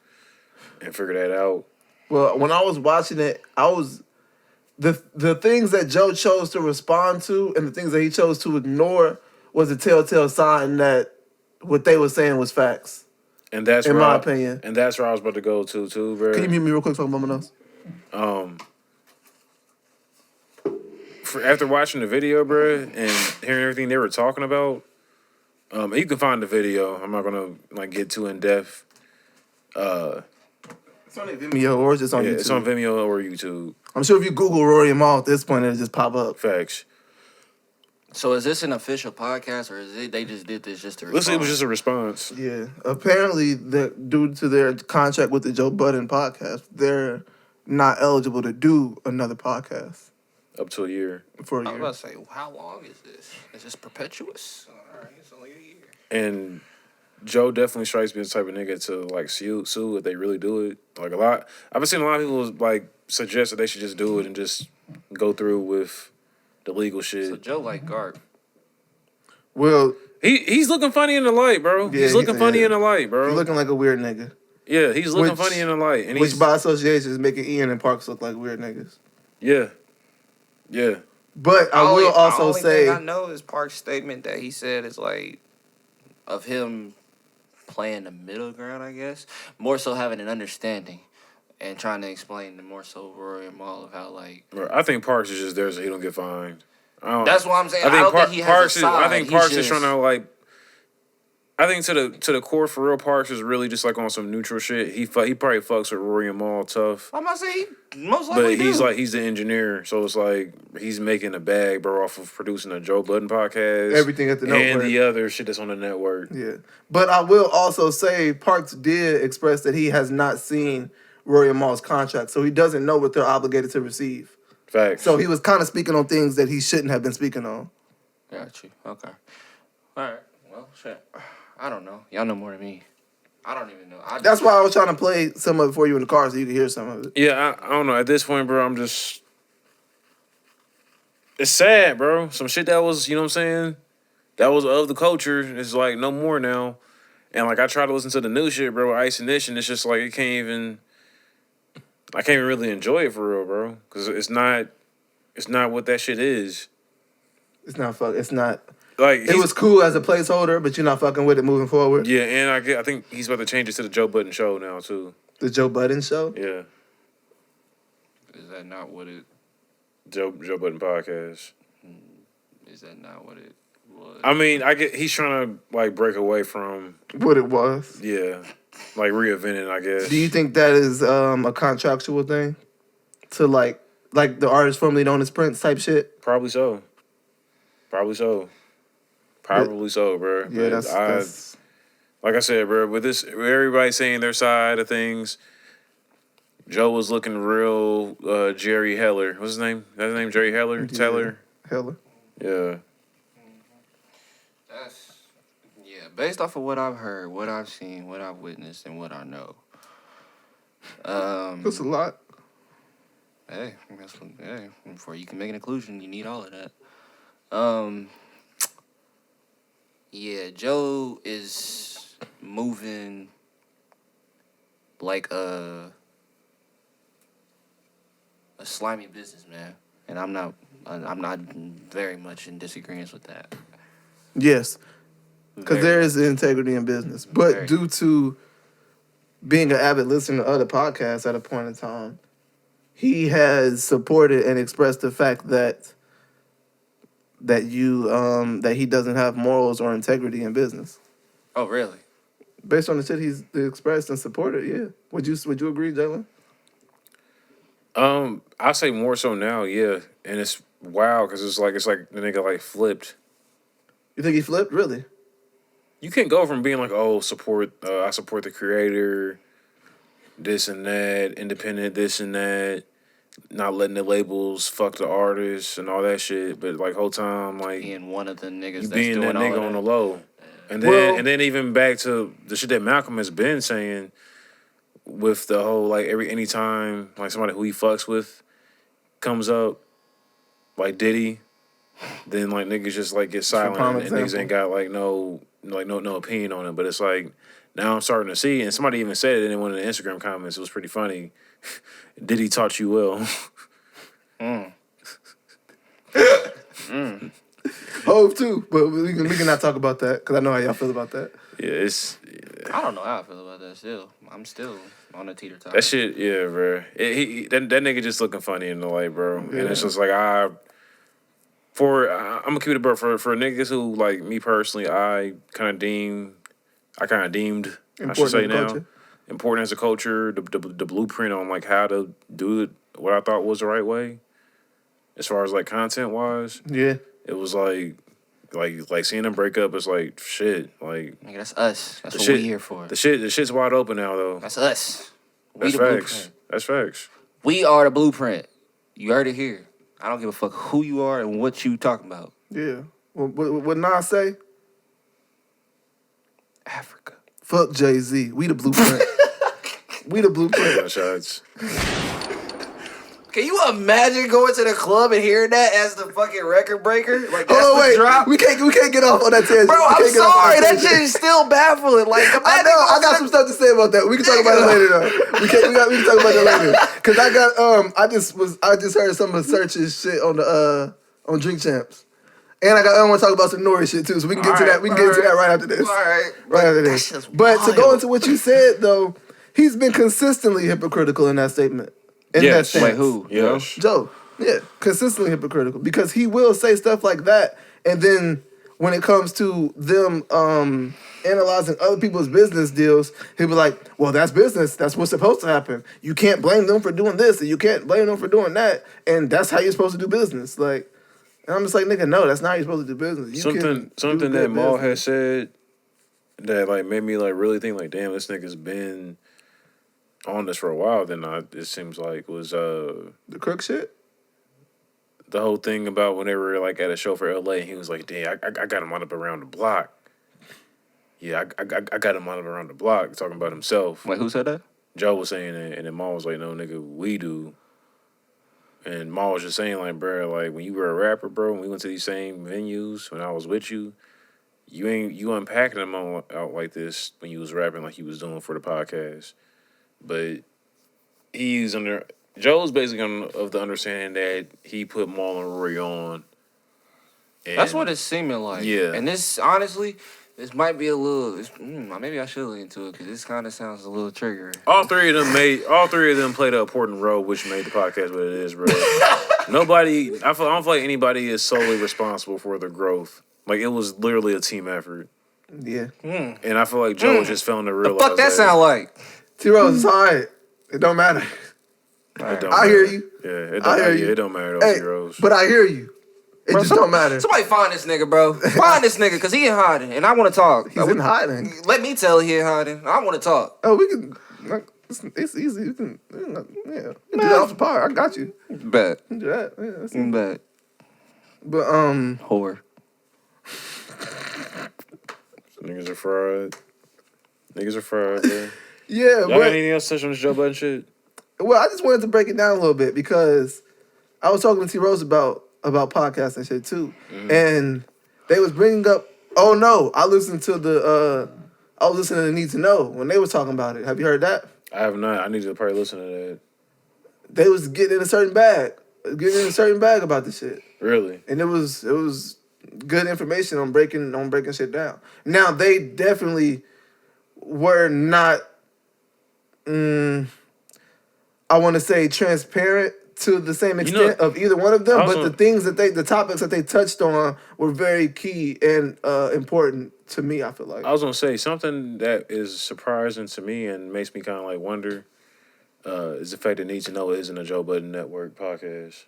and figure that out. Well, when I was watching it, I was the things that Joe chose to respond to and the things that he chose to ignore was a telltale sign that what they were saying was facts. And that's In where my opinion. And that's where I was about to go to too, bro. Can you mute me real quick so I can bump my nose? after watching the video, bro, and hearing everything they were talking about, you can find the video. I'm not gonna like get too in depth. It's on Vimeo or it's just on Yeah, YouTube. it's on Vimeo or YouTube. I'm sure if you Google Rory and Mal at this point, it'll just pop up. Facts. So is this an official podcast, or is it they just did this just to? Looks like it was just a response. Yeah. Apparently, due to their contract with the Joe Budden podcast, they're not eligible to do another podcast Up to a year. for a I was year. about to say, how long is this? Is this perpetuous? All right, it's only a year. And Joe definitely strikes me as the type of nigga to like sue if they really do it. Like I've been seeing a lot of people like suggest that they should just do it and just go through with the legal shit. So Joe like Garp. Well, He's looking funny in the light, bro. Yeah, He's looking funny yeah. in the light, bro. he's looking like a weird nigga. Yeah, he's looking Which- funny in the light, and Which he's by association is making Ian and Parks look like weird niggas. yeah. But I will also the only say, thing I know is Park's statement that he said is like of him playing the middle ground, I guess. More so having an understanding and trying to explain to more so Rory and Mal of how like Bro, I think Parks is just there so he don't get fined. that's what I'm saying. I don't think he has Parks a side. I think He's Parks is just- trying to like. I think to the core for real, Parks is really just like on some neutral shit. He probably fucks with Rory and Mal tough, I'm not saying he most likely but he's do. like he's the engineer, so it's like he's making a bag, bro, off of producing a Joe Budden podcast, everything at the and network. the other shit that's on the network. Yeah. But I will also say Parks did express that he has not seen Rory and Mal's contract, so he doesn't know what they're obligated to receive. Facts. So he was kind of speaking on things that he shouldn't have been speaking on. Got you. Okay. All right. Well, shit. I don't know. Y'all know more than me. I don't even know. That's why I was trying to play some of it for you in the car so you could hear some of it. Yeah, I don't know. At this point, bro, I'm just. It's sad, bro. Some shit that was, you know what I'm saying? That was of the culture. It's like no more now. And like I try to listen to the new shit, bro. Ice and Nish, and it's just like I can't even really enjoy it for real, bro. Because it's not what that shit is. It's not. Like It was cool as a placeholder, but you're not fucking with it moving forward. Yeah, and I think he's about to change it to the Joe Budden show now too. The Joe Budden show. Yeah, Is that not what it? Joe Budden podcast. Is that not what it was? I mean, he's trying to like break away from What it was. like reinventing, I guess. Do you think that is a contractual thing? To like the artist formerly known as Prince type shit? Probably so. Probably so, bro. Yeah, But that's like I said, bro. With everybody saying their side of things, Joe was looking real. Jerry Heller, what's his name? That's his name, Jerry Heller. Yeah. Teller. hella. Yeah. Based off of what I've heard, what I've seen, what I've witnessed, and what I know. That's a lot. Hey, before you can make an inclusion, you need all of that. Yeah, Joe is moving like a slimy businessman, and I'm not very much in disagreement with that. Yes. Because Very there is integrity in business. But Very. due to being an avid listener to other podcasts at a point in time, he has supported and expressed the fact that he doesn't have morals or integrity in business. Oh, really? Based on the shit he's expressed and supported, yeah. Would you agree, Jalen? I say more so now, yeah, and it's wild because it's like the nigga like flipped. You think he flipped? Really? You can't go from being like, oh, I support the creator, this and that, independent, this and that, not letting the labels fuck the artists and all that shit, but like whole time like Being one of the niggas you that's being doing that all nigga of on the that. low, and then even back to the shit that Malcolm has been saying with the whole like anytime like somebody who he fucks with comes up, like Diddy, then like niggas just like get silent prime and niggas example. ain't got no opinion on it. But it's like now I'm starting to see, and somebody even said it in one of the Instagram comments. It was pretty funny. Diddy taught you well. Hove too, but we can not talk about that because I know how y'all feel about that. Yeah, I don't know how I feel about that still. I'm still on a teeter totter. that shit. Yeah, bro. That nigga just looking funny in the light, bro. And it's just like I'm gonna keep it bro for niggas who like me personally, I kind of deemed, I should say Important now, culture. important as a culture, the blueprint on like how to do it, what I thought was the right way, as far as like content wise. Yeah. It was like seeing them break up is like shit. Like Nigga, that's us. That's the what shit, we here for. the shit's wide open now though. That's us. We That's the facts. blueprint. That's facts. We are the blueprint. You heard it here. I don't give a fuck who you are and what you talking about. Yeah. What Nas say? Africa. Fuck Jay-Z. We the blueprint. We the blueprint. Gunshots. Can you imagine going to the club and hearing that as the fucking record breaker? Like that's Oh the wait, drop. we can't get off on that tangent. Bro, We I'm can't get off on sorry. That tangent. shit is still baffling. Like, I imagine know. I going got to some stuff to say about that. We can talk about it later though. We can talk about that later. Cause I got I just heard some of Search's shit on the on Drink Champs. And I want to talk about some Nori shit too, so we can get to that. We can get into that right after this. All right. Right after That this. shit's But to go wild. into what you said though, he's been consistently hypocritical in that statement. In that Yes. stance. Wait, who? Yes. Joe, yeah, consistently hypocritical because he will say stuff like that, and then when it comes to them analyzing other people's business deals, he'll be like, "Well, that's business. That's what's supposed to happen. You can't blame them for doing this, and you can't blame them for doing that, and that's how you're supposed to do business." Like, and I'm just like, "Nigga, no, that's not how you're supposed to do business." You can Something do that good Maul had business. said that like made me like really think like, damn, this nigga's been on this for a while. Then it seems like was the crook shit. the whole thing about when they were like at a show for LA, and he was like, "Damn, I got him lined up around the block." Yeah, I got him lined up around the block, talking about himself. Wait, who said that? Joe was saying it, and then Maul was like, "No, nigga, we do." And Maul was just saying like, "Bro, like when you were a rapper, bro, when we went to these same venues when I was with you, you unpacking them out like this when you was rapping like you was doing for the podcast." But Joe's basically of the understanding that he put Maul and Rory on. And That's what it's seeming like. Yeah. And this, honestly, this might be a little. Maybe I should look into it because this kind of sounds a little triggering. all three of them played an important role, which made the podcast what it is, bro. I don't feel like anybody is solely responsible for the growth. Like it was literally a team effort, Yeah, and I feel like Joe just failing to The realize fuck that sound like? T-Rose, it's all right. It don't matter. It don't I hear matter. you. Yeah, I hear you. It don't matter. Those Hey, heroes. but I hear you. It just don't matter. Somebody find this nigga, bro. Find this nigga because he in hiding and I want to talk. He's in hiding. Let me tell he in hiding. I want to talk. Oh, we can. It's easy. You can. Yeah, you can do that off the power. I got you. Bet. You can do that. Yeah, that's easy. Bet. But Whore. Niggas are fried. Niggas are fried, man. yeah. Y'all got But anything else to touch on this Joe Budden shit? well, I just wanted to break it down a little bit because I was talking to T Rose about podcasts and shit too, and they was bringing up. Oh no, I listened to I was listening to Need to Know when they was talking about it. Have you heard that? I have not. I need to probably listen to that. They was getting in a certain bag about the shit. Really? And it was good information on breaking shit down. Now they definitely were not I want to say transparent to the same extent of either one of them, but the topics that they touched on were very key and important to me, I feel like. I was gonna say something that is surprising to me and makes me kind of like wonder is the fact that Need to Know isn't a Joe Budden Network podcast.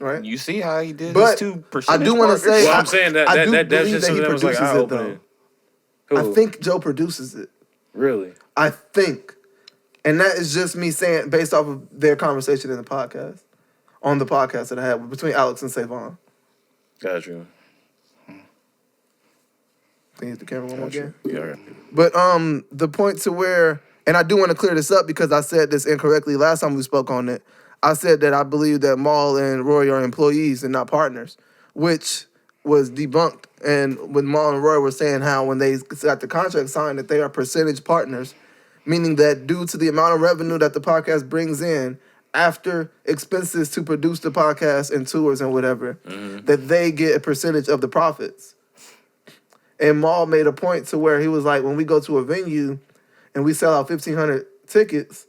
Right? You see how he did But his 2%? I do want to say Well, I'm saying I do that's believe just that he something that was like produces eye it, opening. I think Joe produces it. Really? I think. And that is just me saying based off of their conversation in the podcast. On the podcast that I had between Alex and Savon. Got you. Can you use the camera one more again? Yeah, I got you. But the point to where, and I do want to clear this up because I said this incorrectly last time we spoke on it. I said that I believe that Maul and Roy are employees and not partners, which was debunked. And when Maul and Roy were saying how when they got the contract signed that they are percentage partners, meaning that due to the amount of revenue that the podcast brings in after expenses to produce the podcast and tours and whatever, that they get a percentage of the profits. And Maul made a point to where he was like, when we go to a venue and we sell out 1,500 tickets,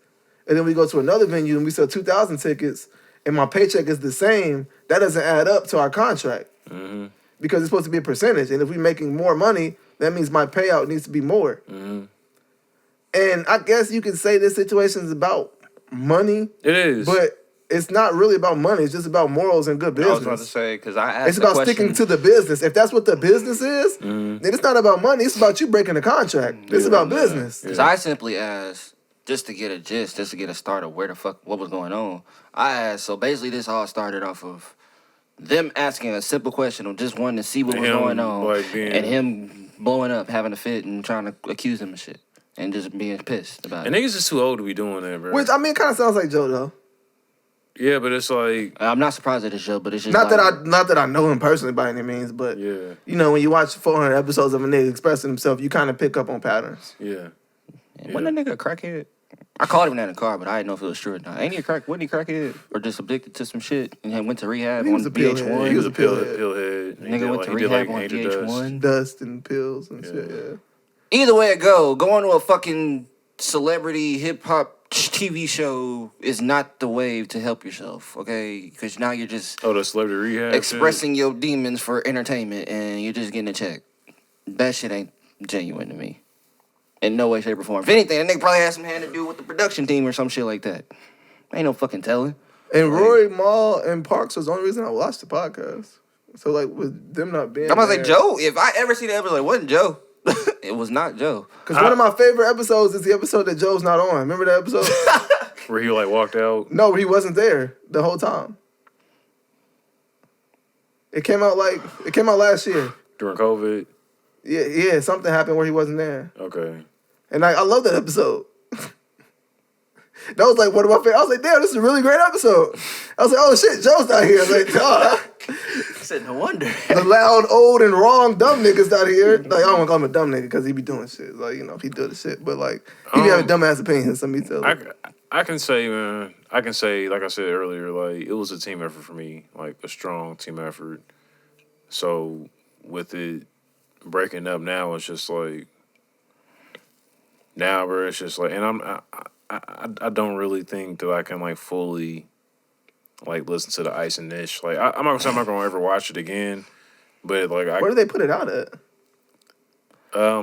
and then we go to another venue and we sell 2,000 tickets, and my paycheck is the same, that doesn't add up to our contract. Mm-hmm. Because it's supposed to be a percentage. And if we're making more money, that means my payout needs to be more. Mm-hmm. And I guess you could say this situation is about money. It is. But it's not really about money. It's just about morals and good business. I was about to say, because I asked It's about sticking to the business. If that's what the business is, then it's not about money. It's about you breaking the contract. It's about business. Because I simply asked, just to get a gist, just to get a start of where the fuck, what was going on. I asked, so basically this all started off of them asking a simple question of just wanting to see what was going on. Like and him blowing up, having a fit, and trying to accuse him of shit. And just being pissed about And it. niggas is too old to be doing that, bro. Which, I mean, kind of sounds like Joe, though. Yeah, but it's like... I'm not surprised at this show, but it's just Not that I know him personally by any means, but Yeah. you know, when you watch 400 episodes of a nigga expressing himself, you kind of pick up on patterns. Yeah. Wasn't that nigga a crackhead? I called him that in the car, but I didn't know if it was true or not. Ain't he a crack? Wasn't he crackhead? Or just addicted to some shit and had went to rehab He was on a pillhead. VH1? He was a pillhead. Nigga went to rehab on VH1. Dust and pills and shit, yeah. Either way it go, going to a fucking celebrity hip-hop TV show is not the way to help yourself, okay? Because now you're just Oh, the celebrity rehab expressing your demons for entertainment and you're just getting a check. That shit ain't genuine to me. In no way, shape, or form. If anything, that nigga probably had some hand to do with the production team or some shit like that. Ain't no fucking telling. And Rory, Mal, and Parks was the only reason I watched the podcast. So, like, with them not being I'm about to say, there- Joe, if I ever see the episode, it wasn't Joe. It was not Joe. Because one of my favorite episodes is the episode that Joe's not on. Remember that episode? where he like walked out. No, he wasn't there the whole time. It came out last year. During COVID. Yeah, something happened where he wasn't there. Okay. And I love that episode. That was like one of my favorite. I was like, damn, this is a really great episode. I was like, oh shit, Joe's not here. I was like, oh, I said, no wonder. the loud, old, and wrong dumb niggas not here. Like, I don't want to call him a dumb nigga because he be doing shit. Like, you know, he do the shit. But like, he be having dumbass opinions. Let me tell you. I can say, man, like I said earlier, like, it was a team effort for me, like a strong team effort. So with it breaking up now, it's just like, now, bro, it's just like, and I don't really think that I can like fully like listen to the Ice and Nish. Like, I'm not gonna ever watch it again, but like, Where did they put it out at?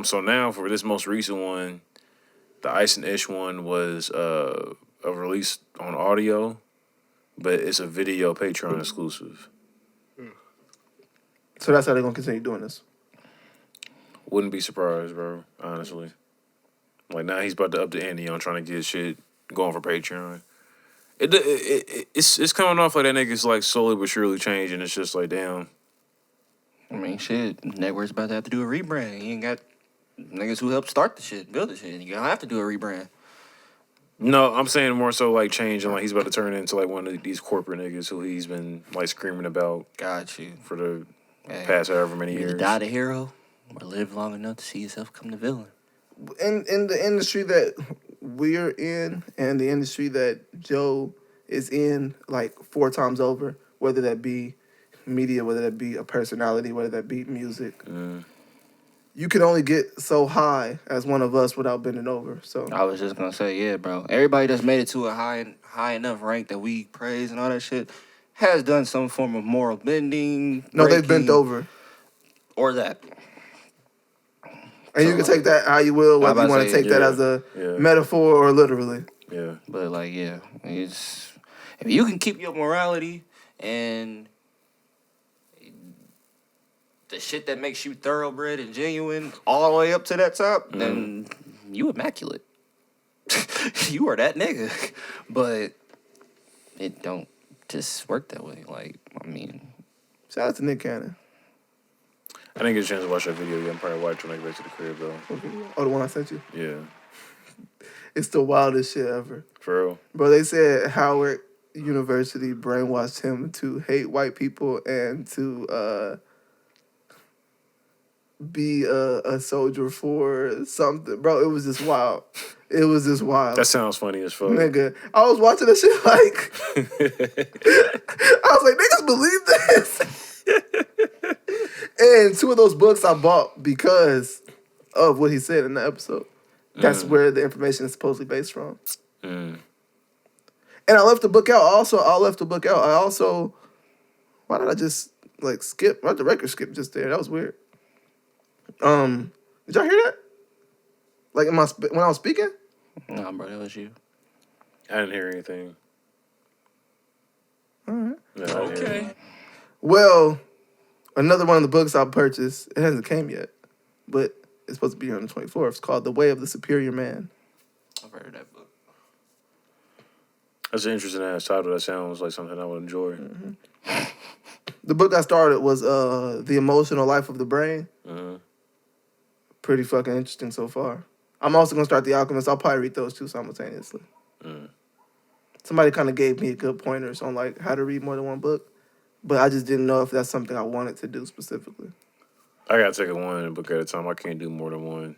So now for this most recent one, the Ice and Ish one was a release on audio, but it's a video Patreon exclusive. So that's how they're gonna continue doing this. Wouldn't be surprised, bro. Honestly, like now he's about to up the ante on trying to get shit going for Patreon. It's coming off like that nigga's like slowly but surely changing. It's just like, damn. I mean, shit, network's about to have to do a rebrand. You ain't got niggas who helped start the shit, build the shit. You gonna have to do a rebrand. No, I'm saying more so like changing. Like he's about to turn into like one of these corporate niggas who he's been like screaming about Got you. for the past however many You either years. die the hero or live long enough to see yourself become the villain. In the industry that we're in and the industry that Joe is in, like 4 times over, whether that be media, whether that be a personality, whether that be music, you can only get so high as one of us without bending over. So I was just gonna say, yeah, bro. Everybody that's made it to a high enough rank that we praise and all that shit has done some form of moral bending. no, they've breaking, bent over. Or that. And you can take that how you will, whether you about want to to say, take that yeah, as a yeah. metaphor or literally. Yeah. But like, yeah, it's if you can keep your morality and the shit that makes you thoroughbred and genuine all the way up to that top, then you immaculate. You are that nigga. But it don't just work that way. Like, I mean, Shout out to Nick Cannon. I didn't get a chance to watch that video yet. I'm probably watching when I get back to the crib though. Oh, the one I sent you? Yeah. It's the wildest shit ever. For real. Bro, they said Howard University brainwashed him to hate white people and to be a soldier for something. Bro, it was just wild. It was just wild. That sounds funny as fuck. Nigga, I was watching that shit like... I was like, niggas believe this? And 2 of those books I bought because of what he said in the episode. That's where the information is supposedly based from. Mm. And I left the book out. I left the book out. Why did I just like skip? Why did the record skip just there? That was weird. Did y'all hear that? Like when I was speaking? Nah, bro, that was you. I didn't hear anything. All right. No, I didn't hear anything. Well, another one of the books I purchased, it hasn't came yet, but it's supposed to be here on the 24th. It's called The Way of the Superior Man. I've heard of that book. That's an interesting ass title. That sounds like something I would enjoy. Mm-hmm. The book I started was The Emotional Life of the Brain. Mm-hmm. Pretty fucking interesting so far. I'm also going to start The Alchemist. I'll probably read those two simultaneously. Mm. Somebody kind of gave me good pointers on like how to read more than one book, but I just didn't know if that's something I wanted to do specifically. I gotta take it one book at a time. I can't do more than one.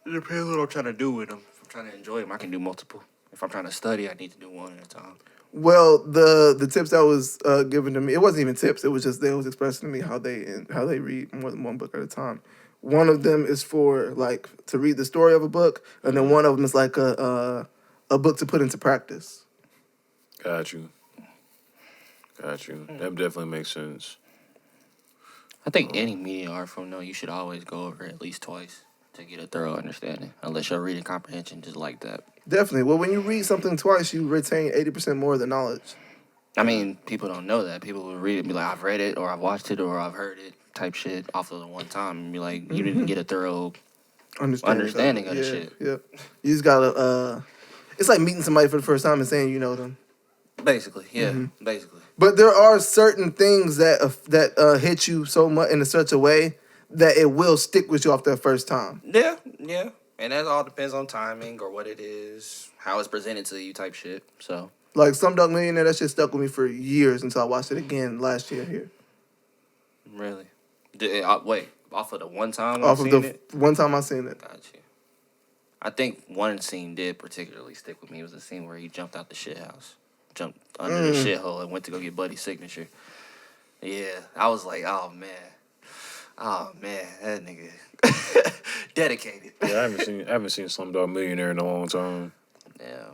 It depends what I'm trying to do with them. If I'm trying to enjoy them, I can do multiple. If I'm trying to study, I need to do one at a time. Well, the tips that was given to me, it wasn't even tips. It was just they was expressing to me how they read more than one book at a time. One of them is for like to read the story of a book, and then one of them is like a book to put into practice. Got you. That definitely makes sense. I think any media art form, though, you should always go over it at least twice to get a thorough understanding, unless your reading comprehension just like that. Definitely. Well, when you read something twice, you retain 80% more of the knowledge. I mean, people don't know that. People will read it and be like, I've read it, or I've watched it, or I've heard it, type shit off of the one time, and be like, you didn't get a thorough understanding of the shit. Yeah. You just gotta. It's like meeting somebody for the first time and saying you know them. Basically, yeah, basically. But there are certain things that hit you so much in such a way that it will stick with you off that first time. Yeah. And that all depends on timing or what it is, how it's presented to you type shit, so. Like Slumdog Millionaire, that shit stuck with me for years until I watched it again last year here. Really? Wait, off of the one time Off I've of seen the it? one time I seen it. Got you. I think one scene did particularly stick with me. It was the scene where he jumped out the shit house. Jumped under the shithole and went to go get Buddy's signature. Yeah, I was like, oh man, that nigga dedicated. Yeah, I haven't seen Slumdog Millionaire in a long time. Yeah,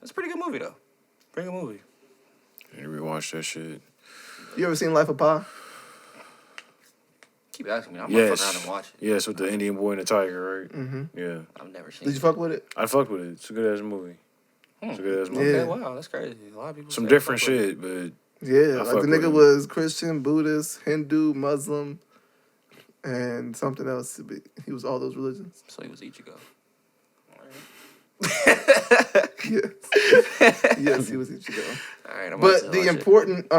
it's a pretty good movie though. Pretty good movie. I need to rewatch that shit. You ever seen Life of Pi? Keep asking me. I'm gonna fuck around and watch it. Yes, with the Indian boy and the tiger, right? Mm-hmm. Yeah. I've never seen. Did you fuck with it? I fucked with it. It's a good ass movie. It's a good ass movie. Yeah. Okay, wow, that's crazy. A lot of people. Some say different fuck with it. shit, but Yeah, I like fuck the with nigga it. was Christian, Buddhist, Hindu, Muslim, and something else. He was all those religions. So he was Ichigo. Yes. Yes, he was Ichigo. All right, But the important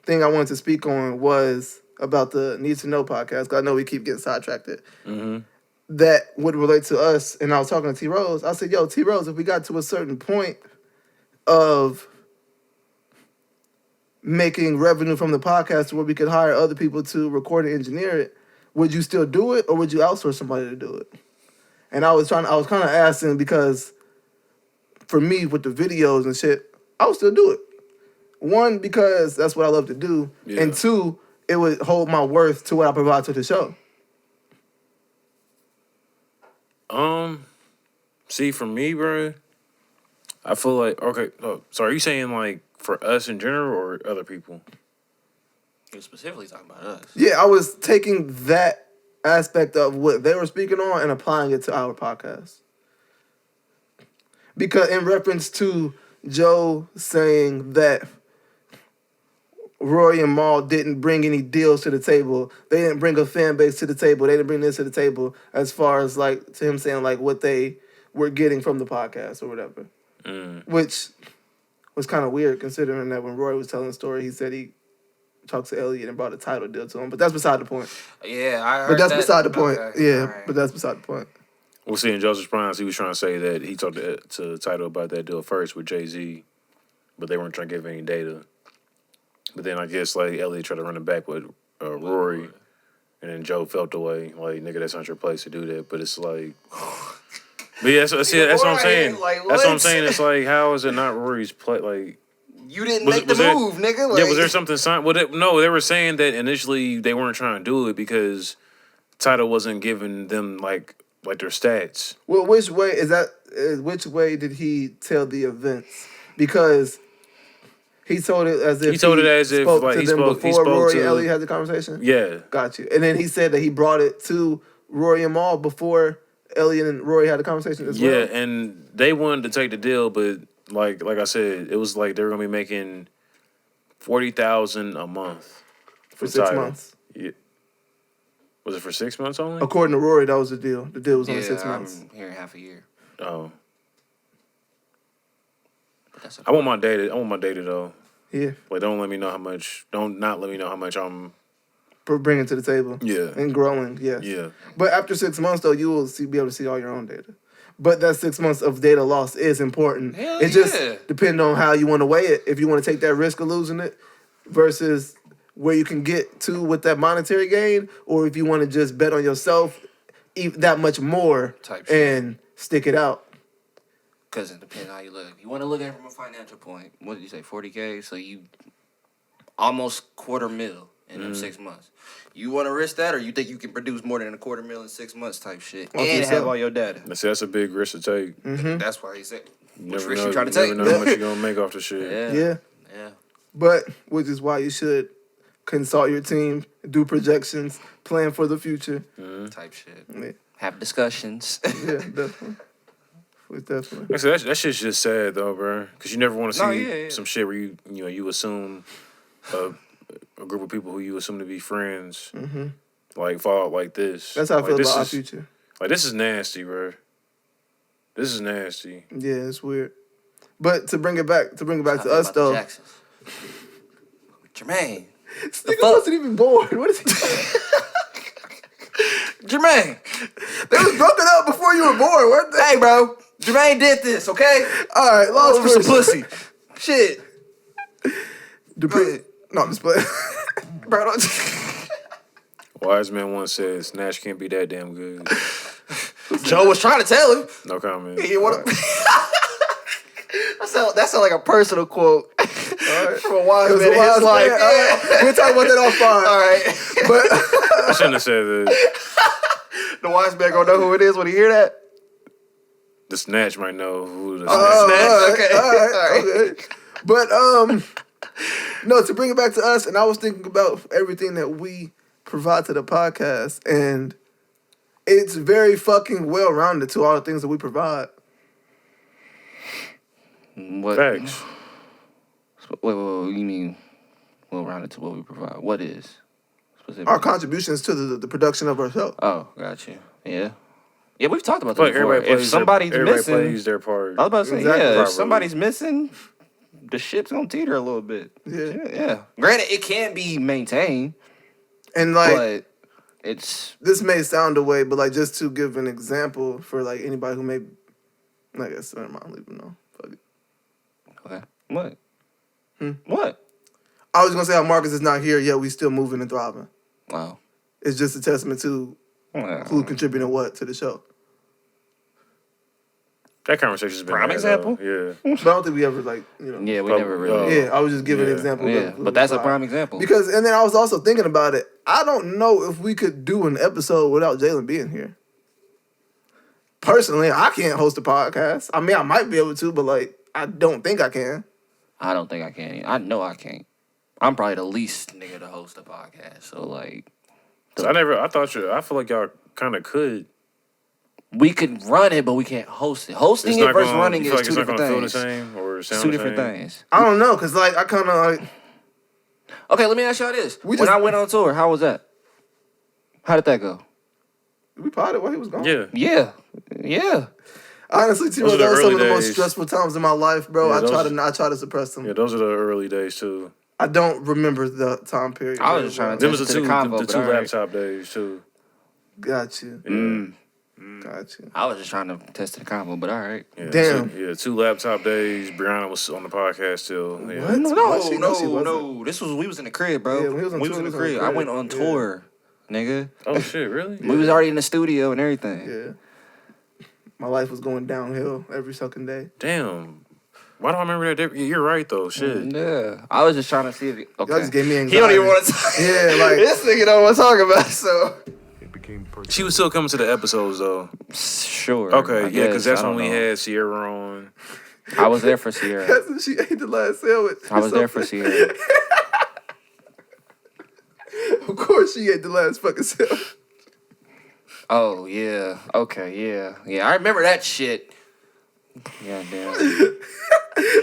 thing I wanted to speak on was about the Need to Know podcast. 'Cause I know we keep getting sidetracked. That would relate to us. And I was talking to T Rose. I said, "Yo, T Rose, if we got to a certain point of making revenue from the podcast where we could hire other people to record and engineer it, would you still do it or would you outsource somebody to do it?" And I was kind of asking because for me with the videos and shit, I would still do it. One, because that's what I love to do. Yeah. And two, it would hold my worth to what I provide to the show. See, for me, bro, I feel like, okay, so are you saying like for us in general or other people? He was specifically talking about us. Yeah, I was taking that aspect of what they were speaking on and applying it to our podcast. Because in reference to Joe saying that Roy and Maul didn't bring any deals to the table. They didn't bring a fan base to the table. They didn't bring this to the table as far as like to him saying like what they were getting from the podcast or whatever. Which was kind of weird considering that when Roy was telling the story, he said he talked to Elliot and brought a title deal to him. But that's beside the point. Yeah, I heard But that's that. beside the point. Okay, Yeah, alright. but that's beside the point. Well, see, in Joseph Primes, he was trying to say that he talked to Title about that deal first with Jay-Z, but they weren't trying to give any data. But then I guess like Elliot tried to run it back with Rory, and then Joe felt the way like, nigga, that's not your place to do that. But it's like, but yeah, that's what I'm saying. Like, that's what I'm what? saying. It's like, how is it not Rory's play? Like, You didn't Was- make was the there- move, nigga. Like, yeah, was there something signed? Well, no, they were saying that initially they weren't trying to do it because Title wasn't giving them like their stats. Well, which way is that? Which way did he tell the events? because he told it as if He told it as if, spoke like, to he them spoke before Rory to- and Ellie had the conversation. Yeah. Got you. And then he said that he brought it to Rory and Maul before Ellie and Rory had the conversation as well. Yeah, and they wanted to take the deal, but like I said, it was like they were gonna be making $40,000 a month for the 6 title. months. Yeah. Was it for 6 months only? According to Rory, that was the deal. The deal was only Yeah, 6 months. I'm hearing half a year. Oh, But that's I want my data. Though. Yeah, Like, don't let me know how much. Don't not let me know how much I'm. for bringing to the table. Yeah. And growing, yes. Yeah. But after 6 months, though, you will be able to see all your own data. But that 6 months of data loss is important. Hell It just yeah. depends on how you want to weigh it. If you want to take that risk of losing it versus where you can get to with that monetary gain, or if you want to just bet on yourself that much more Type shit. and stick it out. Because it depends how you look. You want to look at it from a financial point. What did you say, 40K? So you almost $250,000 in them 6 months. You want to risk that, or you think you can produce more than $250,000 in 6 months type shit? I think And so. have all your data. That's a big risk to take. That's why he said, You which never risk know, you trying to never take? know how much you're gonna make off the shit. Yeah. Yeah. But which is why you should consult your team, do projections, plan for the future. Type shit. Yeah, Have discussions. yeah, definitely. Definitely. Like I said, that shit's just sad though, bro. Because you never want to see No, yeah. some shit where you assume a group of people who you assume to be friends like fall out like this. That's how I Like, feel this about our is- future. Like, this is nasty, bro. This is nasty. Yeah, it's weird. But to bring it back to How us about the though, Jacksons? Jermaine. this nigga wasn't even born. What is he? Jermaine. They was broken up before you were born, weren't they? Hey, bro. Jermaine did this, okay? All right, long For some story pussy. Shit. short. Go ahead. No, I'm just playing. Bro, don't... Wise man once said, "Snatch can't be that damn good." Joe was trying to tell him. No comment. He want to... That sound like a personal quote from a wise man. in his life. We'll talk about that off fire. All right. But I shouldn't have said that. The wise man gonna know who it is when he hear that. The snatch might know who the all snatch. right, Okay. all right, All right. okay. But no, to bring it back to us, and I was thinking about everything that we provide to the podcast, and it's very fucking well rounded to all the things that we provide. What? Facts. Wait, you mean well-rounded to what we provide? What is specifically? Our contributions to the production of our show. Oh, got you. Yeah. Yeah, we've talked about Like that before. everybody If somebody's missing, plays their part. I was about to say, Exactly. yeah, if Probably. somebody's missing, the ship's gonna teeter a little bit. Yeah. Granted, it can be maintained, And like but it's this may sound away, but like just to give an example for like anybody who may, I guess never mind, leave it alone. Fuck it. okay. What? Hmm? What? I was gonna say how Marcus is not here yet. We still moving and thriving. Wow. It's just a testament to who contributed what to the show. That conversation's been Prime had, example? though. Yeah. But I don't think we ever like Yeah, we But, never really. Yeah, I was just giving an Yeah. example. Yeah, of but that's a why. prime example. Because and then I was also thinking about it. I don't know if we could do an episode without Jalen being here. Personally, I can't host a podcast. I mean, I might be able to, but like, I don't think I can. I don't think I can. I know I can't. I'm probably the least nigga to host a podcast. So like, So I feel like y'all kind of could. we could run it, but we can't host it. Hosting It's it not versus gonna, running you it feel is like two it's not different gonna feel the things. same or sound Two the different same? things. I don't know, cause like I kind of like Okay, let me ask y'all this. We When just- I went on tour, how was that? How did that go? we potted while he was gone. Yeah. Yeah. Honestly, T-Roy, Those are the that was some of early the most days. stressful times in my life, bro. Yeah, I try to suppress them. Yeah, those are the early days too. I don't remember the time period. I was just trying to Them was Listen the to two the convo, the but two all right. laptop days too. Got you. Yeah. Got you. I was just trying to test the combo, but all right. Yeah, Damn. two laptop days. Brianna was on the podcast still. Yeah. What? No, she wasn't. This was we was in the crib, bro. Yeah, we was on we tour, was in the we was on crib. the I crib. went on Yeah. tour, nigga. Oh shit, really? We was already in the studio and everything. Yeah. My life was going downhill every second day. Damn. Why do I remember that? You're right though. Shit. Yeah. I was just trying to see if okay. Y'all just gave me He don't even anxiety. want to talk. Yeah, like This nigga don't want to talk about it, so. She was still coming to the episodes though. Sure. Okay, I yeah, because guess. that's I when don't we know. had Sierra on. I was there for Sierra. That's when she ate the last sandwich. I was there for Sierra. Of course she ate the last fucking sandwich. Oh yeah. Okay. Yeah. Yeah. I remember that shit. Yeah. Damn.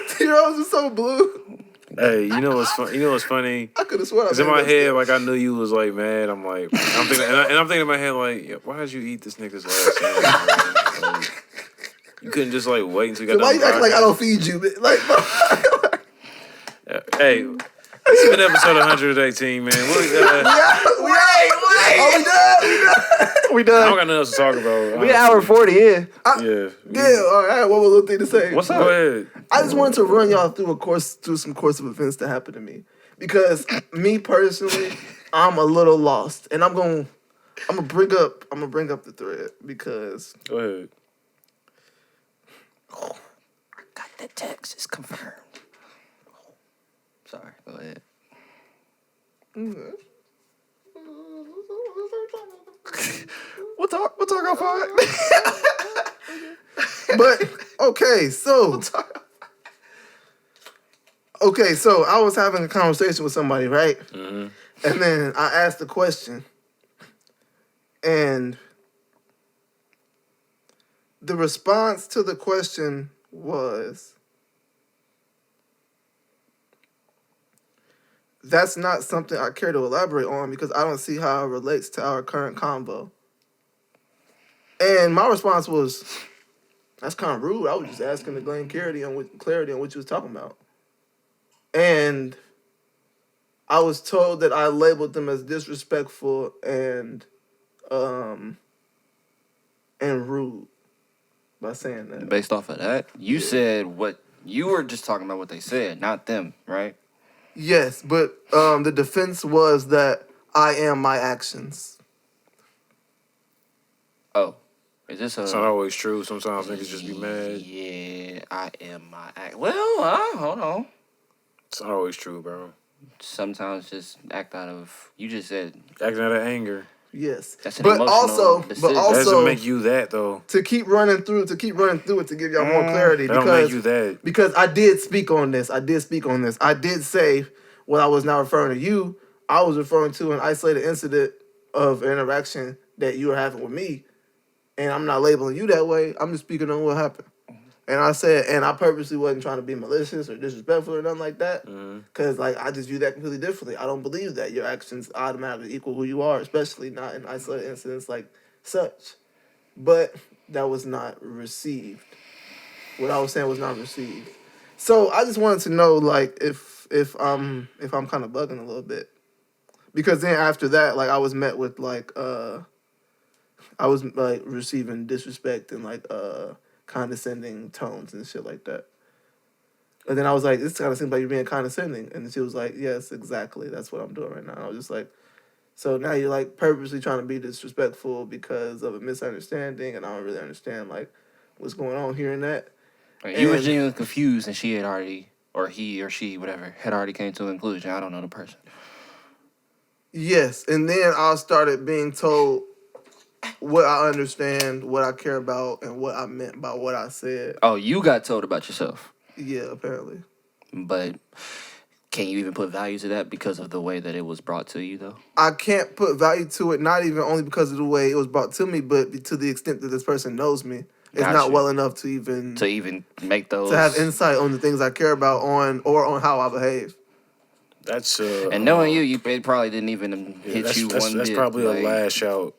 T-Rose was so blue. Hey, you know what's fun? You know what's funny? I could have sworn I Cause in made my that head, sandwich. like I knew you was like mad. I'm like, I'm thinking, and I'm thinking in my head, like, yeah, why did you eat this nigga's last sandwich? Bro? Like, you couldn't just like wait until you got Why done. you acting like I don't feed you? Like, Hey, this has been episode 118, man. Are we done? We I done. don't got nothing else to talk about. We an hour 40 in. Yeah. Yeah, all right. One more little thing to say. What's up? Go ahead. I just wanted to run y'all through some course of events that happened to me, because me personally, I'm a little lost, and I'm gonna bring up the thread because Go ahead. I got the text. It's confirmed. Sorry. Go ahead. We'll talk about it. But okay, so I was having a conversation with somebody, right? Mm-hmm. And then I asked a question, and the response to the question was, "That's not something I care to elaborate on because I don't see how it relates to our current convo." And my response was, "That's kind of rude. I was just asking to gain clarity on what you was talking about." And I was told that I labeled them as disrespectful and rude by saying that. Based off of that, you said what you were just talking about what they said, not them, right? Yes, but the defense was that I am my actions. Oh, is this a? It's not always true. Sometimes niggas just be mad. Yeah, I am my act. Well, hold on. It's not always true, bro. Sometimes just act out of. You just said Acting out of anger. Yes, that's an but emotional decision. That doesn't also make you that though. to keep running through it to give y'all more clarity, That don't make you that. because I did speak on this. I did say what I was now referring to you. I was referring to an isolated incident of an interaction that you were having with me, and I'm not labeling you that way. I'm just speaking on what happened. And I said, and I purposely wasn't trying to be malicious or disrespectful or nothing like that, because like I just view that completely differently. I don't believe that your actions automatically equal who you are, especially not in isolated incidents like such. But that was not received. What I was saying was not received. So I just wanted to know, like, if I'm kind of bugging a little bit, because then after that, like, I was met with like I was like receiving disrespect and like condescending tones and shit like that. And then I was like, this kind of seems like you're being condescending. And she was like, yes, exactly. That's what I'm doing right now. And I was just like, so now you're like purposely trying to be disrespectful because of a misunderstanding, and I don't really understand like what's going on here and that. You were genuinely confused, and she had already, or he or she, whatever, had already came to a conclusion. I don't know the person. Yes, and then I started being told what I understand, what I care about, and what I meant by what I said. Oh, you got told about yourself. Yeah, apparently. But can you even put value to that because of the way that it was brought to you, though? I can't put value to it, not even only because of the way it was brought to me, but to the extent that this person knows me. It's Gotcha. not well enough to even make those, to have insight on the things I care about on how I behave. That's and knowing you it probably didn't even hit you one bit. That's probably like, a lash out.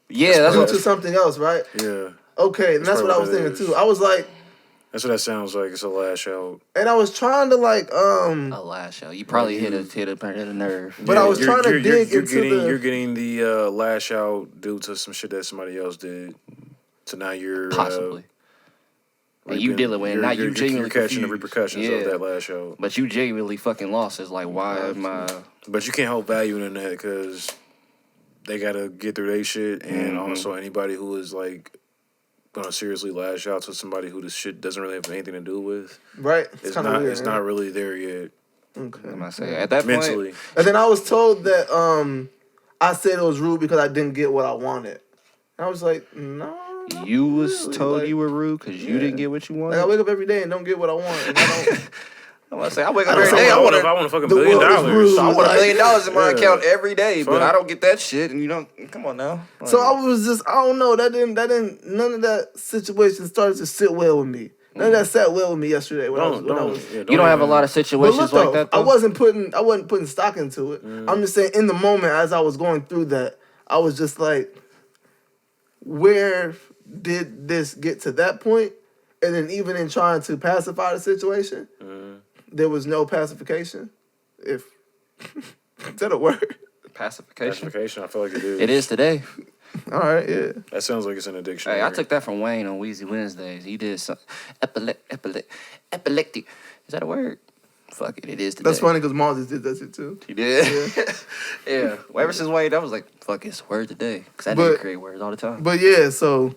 Yeah, that's Due what. to something else, right? Yeah. Okay, and that's what I was thinking too. I was like, that's what that sounds like. It's a lash out. and I was trying to like A lash out. You probably hit a nerve. But I was trying to dig into You're getting the lash out due to some shit that somebody else did. So now you're possibly. And you dealing with it. Now you genuinely you're catching the confused. repercussions of that lash out. But you genuinely fucking lost. It's like, why am I? But you can't hold value in that because they gotta get through their shit, and also anybody who is like gonna seriously lash out to somebody who this shit doesn't really have anything to do with. right. It's kind of weird. It's not really there yet. Okay. I'm not saying at that Mentally. point. And then I was told that I said it was rude because I didn't get what I wanted. And I was like, no. You was Really, told like, you were rude because you didn't get what you wanted. Like, I wake up every day and don't get what I want. And I don't. I'm gonna say I wake up I every don't day. know. I I want want a fucking The $1 billion. world is rude. $1 million in my Yeah. account every day, but Fuck. I don't get that shit. And you don't. Come on now. So I was just, I don't know. That didn't. None of that situation started to sit well with me. None of that sat well with me yesterday when I was. You don't have a lot of But situations look like though, that. I Though? wasn't putting stock into it. I'm just saying, in the moment as I was going through that, I was just like, where did this get to that point? And then even in trying to pacify the situation, there was no pacification. If is that a word? Pacification. I feel like it is. It is today. All right, yeah. That sounds like it's an addiction. Hey, I took that from Wayne on Wheezy Wednesdays. He did some epileptic. Is that a word? Fuck it, it is today. That's funny because Moses did that shit too. He did. Yeah. Well, ever since Wayne, I was like, fuck, it's a word today. Because I didn't create words all the time. But yeah, so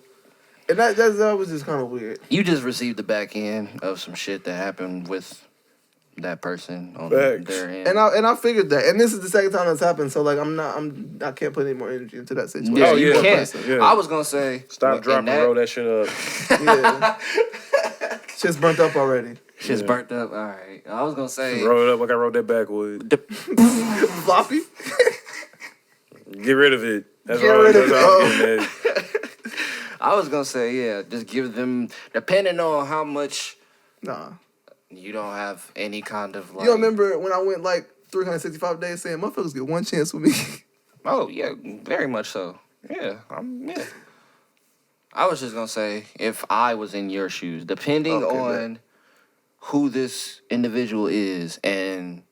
and that was just kind of weird. You just received the back end of some shit that happened with that person on Facts. their end. And I figured that, and this is the second time that's happened. So like I can't put any more energy into that situation. Yeah, Oh, you yeah. can't. Yeah. I was gonna say Stop, drop, and roll that shit up. Yeah, shit's burnt up already. Shit's burnt up. All right. I was gonna say Roll it up like I wrote that backwood. Floppy. Get rid of it. That's Get all. rid of That's it. all I'm getting at. I was gonna say, yeah, just give them, depending on how much Nah, you don't have any kind of like. you don't remember when I went like 365 days saying motherfuckers get one chance with me. Oh yeah, very much so. Yeah, yeah. I was just gonna say, if I was in your shoes, depending Okay, on who this individual is, and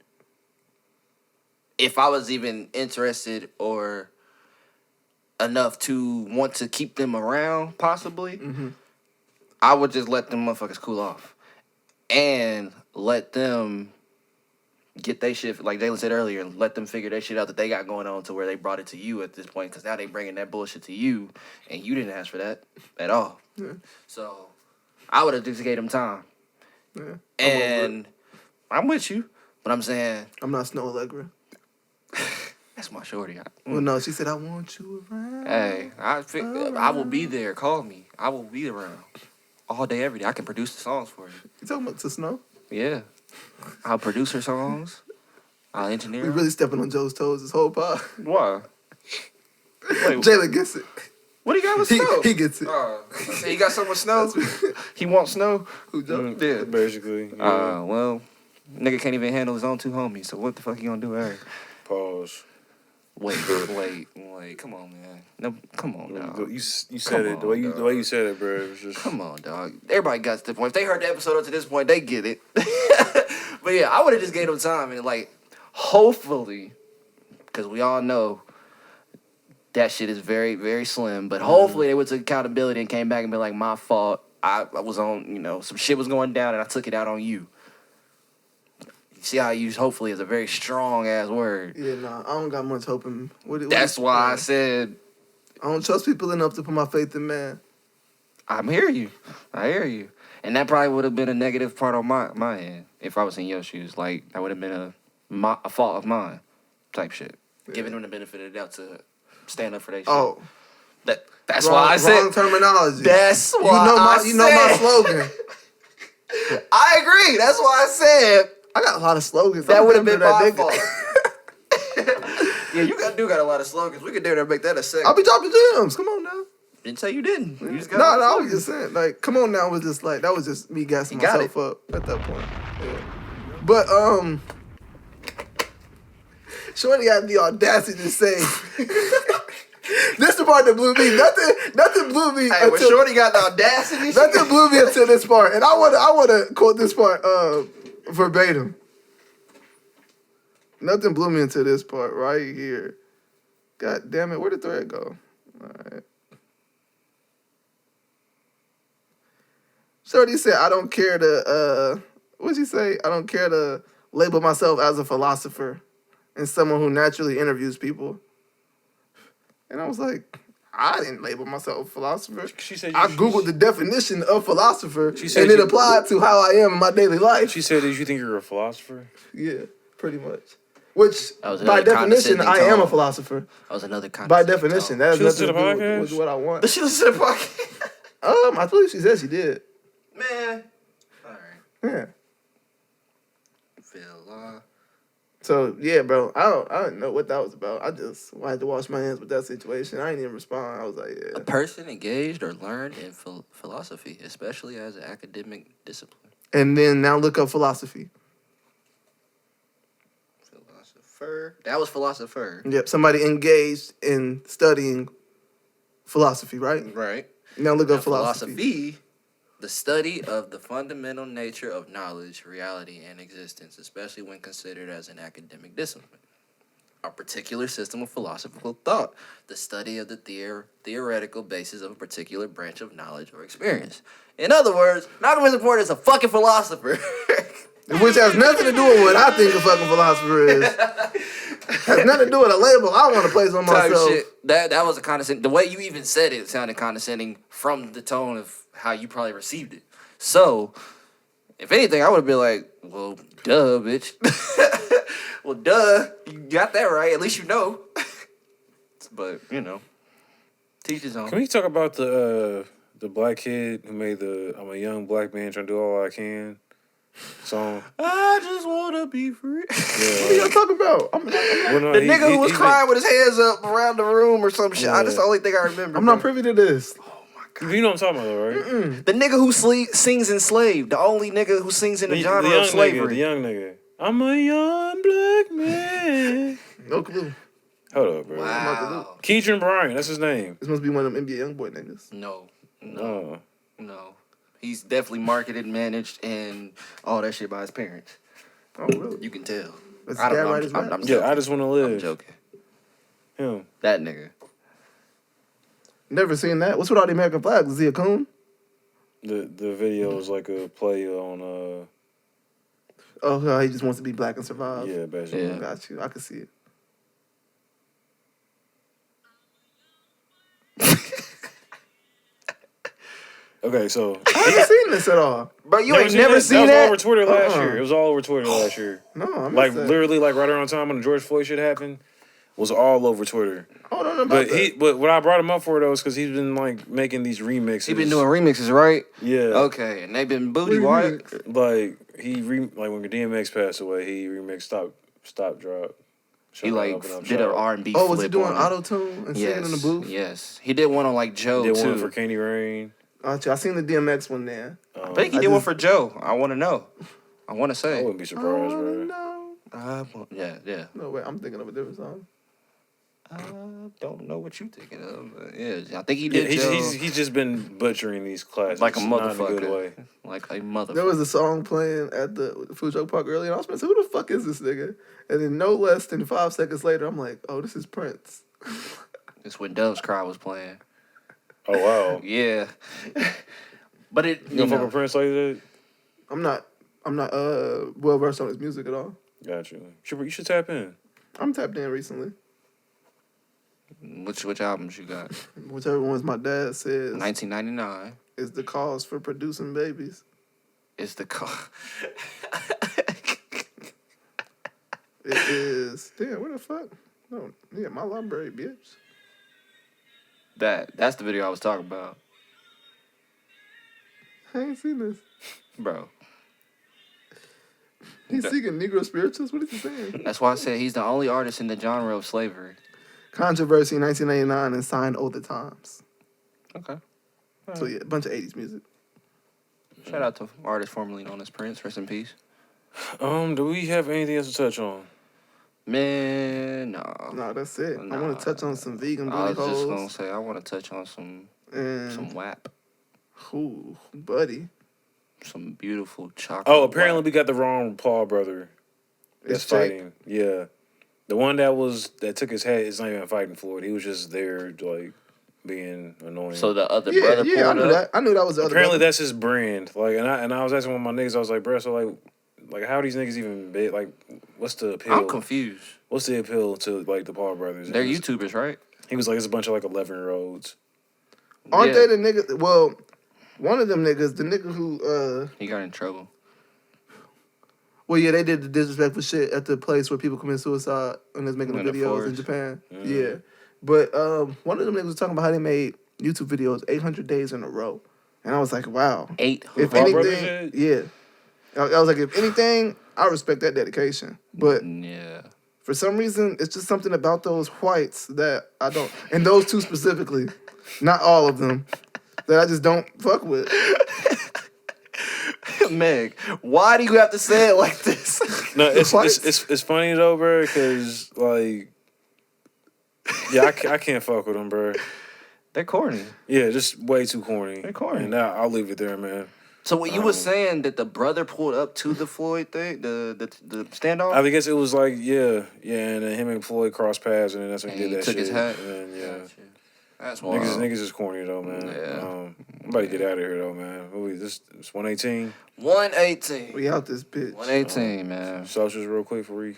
if I was even interested or enough to want to keep them around, possibly, I would just let them motherfuckers cool off and let them get their shit, like Jalen said earlier, let them figure their shit out that they got going on to where they brought it to you at this point, because now they bringing that bullshit to you, and you didn't ask for that at all. Yeah. So I would have just gave them time. Yeah. And I'm with you, but I'm saying I'm not Snow Allegra. that's my shorty. Well, no, she said I want you around. Hey, I will be there. Call me. I will be around all day, every day. I can produce the songs for you. You talking about to Snow? Yeah, I'll produce her songs. I'll engineer. We them. really stepping on Joe's toes this whole pod. Why? Wait, Jalen gets it. what do you got with Snow? He gets it. He got something with Snow. He wants Snow. Who Joe? Yeah. Basically. Yeah. Well, nigga can't even handle his own two homies. So what the fuck you gonna do with her? Pause. Wait. Come on, man. No, come on, dog. You said Come it. on, The way dog. you said it, bro. It was just. Come on, dog. Everybody got to the point. If they heard the episode up to this point, they get it. But yeah, I would have just gave them time and like, hopefully, because we all know that shit is very, very slim. But hopefully they went to accountability and came back and be like, my fault. I was on, some shit was going down and I took it out on you. You see how I use hopefully is a very strong ass word. Yeah, nah, I don't got much hope in. That's why I said I don't trust people enough to put my faith in man. I hear you. And that probably would have been a negative part on my end if I was in your shoes. Like, that would have been a fault of mine type shit. Yeah. Giving them the benefit of the doubt to stand up for their shit. Oh, That's wrong, why I said. wrong terminology. That's why you know my slogan. I agree. That's why I said. I got a lot of slogans. That I'm would have better been than my that nigga. fault. Yeah, you got a lot of slogans. We could dare to make that a second. I'll be dropping gems. Come on now. Didn't say you didn't. You just got No, a lot of I was slogans. just saying, like, come on now was just like that was just me gassing You got myself up at that point. Yeah. But Shorty had the audacity to say this the part that blew me. Nothing blew me Hey, when until Shorty got the audacity. nothing blew me until this part. And I wanna quote this part verbatim. Nothing blew me until this part right here. God damn it, where did the thread go? Alright. Shorty said, I don't care to what'd she say? I don't care to label myself as a philosopher and someone who naturally interviews people. And I was like, I didn't label myself a philosopher. She said I Googled the definition of philosopher She said and it you- applied to how I am in my daily life. She said, "Did you think you're a philosopher?" Yeah, pretty much. Which, That was by another definition, I condescending am a tone. philosopher. That was another By condescending definition, tone. that has She listen nothing to to the do podcast? with what I want. Does she listen to the podcast? I believe she said she did. Man. All right. Yeah. Phil, So yeah, bro, I don't know what that was about. I just wanted to wash my hands with that situation. I didn't even respond. I was like, a yeah. person engaged or learned in philosophy, especially as an academic discipline. And then now look up philosophy. Philosopher. That was philosopher. Yep, somebody engaged in studying philosophy, right? Right. Now look Now, up philosophy. the study of the fundamental nature of knowledge, reality, and existence, especially when considered as an academic discipline. A particular system of philosophical thought, the study of the theoretical basis of a particular branch of knowledge or experience. In other words, Malcolm is important as a fucking philosopher. Which has nothing to do with what I think a fucking philosopher is. Has nothing to do with a label I want to place on Type myself. shit. That was a condescending. The way you even said it sounded condescending from the tone of how you probably received it. So, if anything, I would have been like, "Well, duh, bitch." Well, duh, you got that right. At least you know. But teach his own. Can we talk about the black kid who made the "I'm a young black man trying to do all I can" song? I just wanna be free. What are y'all talking about? Well, no, The nigga who was crying with his hands up around the room or some shit. Yeah. That's the only thing I remember. I'm not privy to this. You know what I'm talking about, though, right? The nigga who sings enslaved. The only nigga who sings in the genre young of slavery. Nigga, the young nigga. I'm a young black man. No clue. Hold up, bro. Wow. Keatron Bryant, that's his name. This must be one of them NBA YoungBoy niggas. No. No. He's definitely marketed, managed, and all that shit by his parents. Oh, really? You can tell. Does his I don't dad know. write his I'm raps? joking. Yeah, I just want to live. I'm joking. Him. That nigga. Never seen that. What's with all the American flags? Is he a coon? The video is like a play on Oh, he just wants to be black and survive. yeah, basically. Yeah. Got you. I can see it. Okay, so I haven't seen this at all. Bro, you ain't never that? seen That was all that? over Twitter last Uh-uh. year. It was all over Twitter last year. No, I missed Like that. literally, like right around the time when the George Floyd shit happened, was all over Twitter. Oh, no, about that. But what I brought him up for though is because he's been like making these remixes. He been doing remixes, right? Yeah. Okay, and they been booty What do you white. mean? Like like when DMX passed away, he remixed Stop Drop. He Shut like Up and Up did an Shop. R&B Oh, flip was he doing on it. auto-tune and singing in the booth? Yes. He did one on like Joe Did too. one for Candy Rain. I seen the DMX one there. I think he I did one just- for Joe. I want to know. I want to I say. wouldn't be surprised, bro. No. Yeah. No, wait, I'm thinking of a different song. I don't know what you thinking of. But yeah, I think he Yeah, did Joe he's just been butchering these classics like a not in a good motherfucker. way. Like a motherfucker. There was a song playing at the food truck park earlier, and I was like, who the fuck is this nigga? And then no less than 5 seconds later, I'm like, oh, this is Prince. It's when Dove's Cry was playing. Oh wow. Yeah. But it, You don't fuck with Prince like that? I'm not well versed on his music at all. Got you. You should tap in. I'm tapped in recently. which albums you got? Whichever ones my dad says 1999 is the cause for producing babies. is the call. It is damn, what the fuck? No, yeah, my library, bitch. That's the video I was talking about, I ain't seen this. bro. He's singing Negro spirituals. What is he saying? That's why I said he's the only artist in the genre of slavery. Controversy in 1999 and signed Older Times. Okay. So yeah, a bunch of 80s music. Shout out to artists formerly known as Prince. Rest in peace. Do we have anything else to touch on? Man, no. No, that's it. I Nah. want to touch on some vegan I booty was just gonna holes. say I want to touch on some And WAP, ooh, buddy, some beautiful chocolate. Oh, apparently WAP. we got the wrong Paul brother. That's it's Jake. fighting. Yeah. The one that took his hat is not even fighting for it. He was just there like being annoying. So the other Yeah, brother yeah, I pulled knew up. that. I knew that was the other. apparently brother. that's his brand. Like and I was asking one of my niggas, I was like, bro, so like how are these niggas even big? Like what's the appeal? I'm confused. What's the appeal to like the Paul brothers? They're He was- YouTubers, right? He was like, it's a bunch of like 11-year-olds. Aren't Yeah. they the nigga? Well, one of them niggas, the nigga who He got in trouble. Well, yeah, they did the disrespectful shit at the place where people commit suicide and was making the In the videos in forest. Japan. Yeah. But one of them niggas was talking about how they made YouTube videos 800 days in a row. And I was like, wow. 800. If Paul Brothers anything, did? yeah. I was like, if anything, I respect that dedication. But Yeah. for some reason, it's just something about those whites that I don't, and those two specifically, not all of them, that I just don't fuck with. Meg, why do you have to say it like this? No, it's What? it's funny though, bro, because like, yeah, I can't fuck with them, bro. They're corny. Yeah, just way too corny. They're corny. And I'll leave it there, man. So what you was saying that the brother pulled up to the Floyd thing, the standoff? I guess it was like, yeah, and then him and Floyd crossed paths, and then that's when he And did he that took shit. his hat? And then, yeah. That's wild. Niggas is corny though, man. Yeah. I'm about to get out of here though, man. What we this 118. 118. We out this bitch. 118, man. Socials real quick for we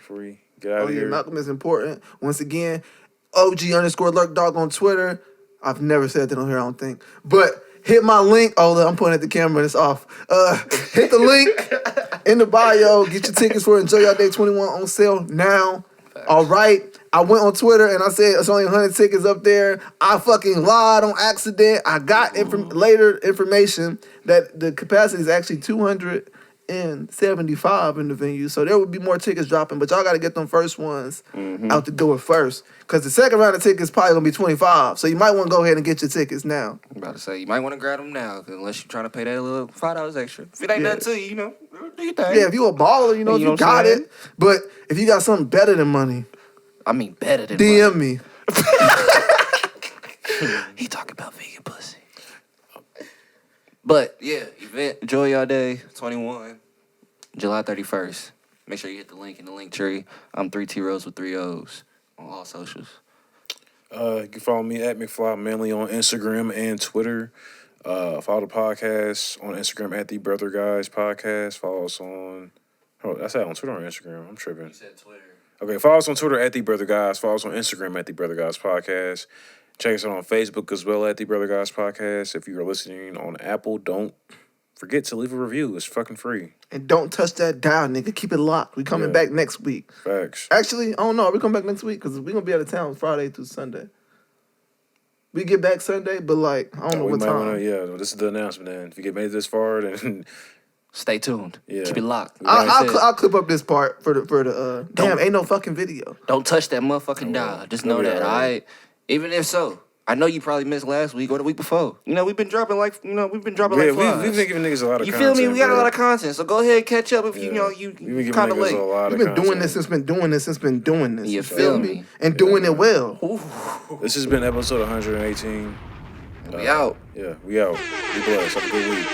get out Oh of yeah, here. Malcolm is important. Once again, OG_lurkdog on Twitter. I've never said that on here, I don't think. But hit my link. Oh, look, I'm pointing at the camera and it's off. Hit the link in the bio. Get your tickets for Enjoy Your Day 21 on sale now. All right. I went on Twitter and I said it's only 100 tickets up there. I fucking lied on accident. I got later information that the capacity is actually 275 in the venue. So there would be more tickets dropping, but y'all got to get them first ones out the door first. Because the second round of tickets probably going to be 25. So you might want to go ahead and get your tickets now. I'm about to say, you might want to grab them now, 'cause unless you're trying to pay that little $5 extra. If it ain't nothing to you, you know, do your thing. Yeah, if you a baller, you know, You know you what I'm got saying? it. But if you got something better than money, I mean, better than DM me. He talking about vegan pussy. But yeah, event Enjoy Your Day 21, July 31st. Make sure you hit the link in the link tree. I'm 3T Rose with 3 O's on all socials. You can follow me at McFlyManly on Instagram and Twitter. Follow the podcast on Instagram at TheBrotherGuys podcast. Follow us on. Oh, I said on Twitter or Instagram. I'm tripping. said Twitter. Okay, follow us on Twitter at TheBrotherGuys. Follow us on Instagram at TheBrotherGuys podcast. Check us out on Facebook as well at TheBrotherGuys podcast. If you are listening on Apple, don't forget to leave a review. It's fucking free. And don't touch that dial, nigga. Keep it locked. We coming Yeah. back next week. Facts. Actually, I don't know. We come back next week because we going to be out of town Friday through Sunday. We get back Sunday, but like, I don't know We what might time. wanna, yeah, this is the announcement then. If you get made this far, then Stay tuned. Yeah. Keep it locked. I'll, Like I I'll, said, I'll clip up this part for the damn, ain't no fucking video. don't touch that motherfucking dial. Just know Yeah, that, right. all right? Even if so, I know you probably missed last week or the week before. You know, we've been dropping like flies. we've been giving niggas a lot of You content. feel me? We got a bro. lot of content, so go ahead and catch up if you Yeah. know We've you been giving kind of niggas late. a lot of We've been doing content. this since been doing this. You feel feel me? me? And doing it well. This has been episode 118. We out. Yeah, we out. Be blessed. Have a good week.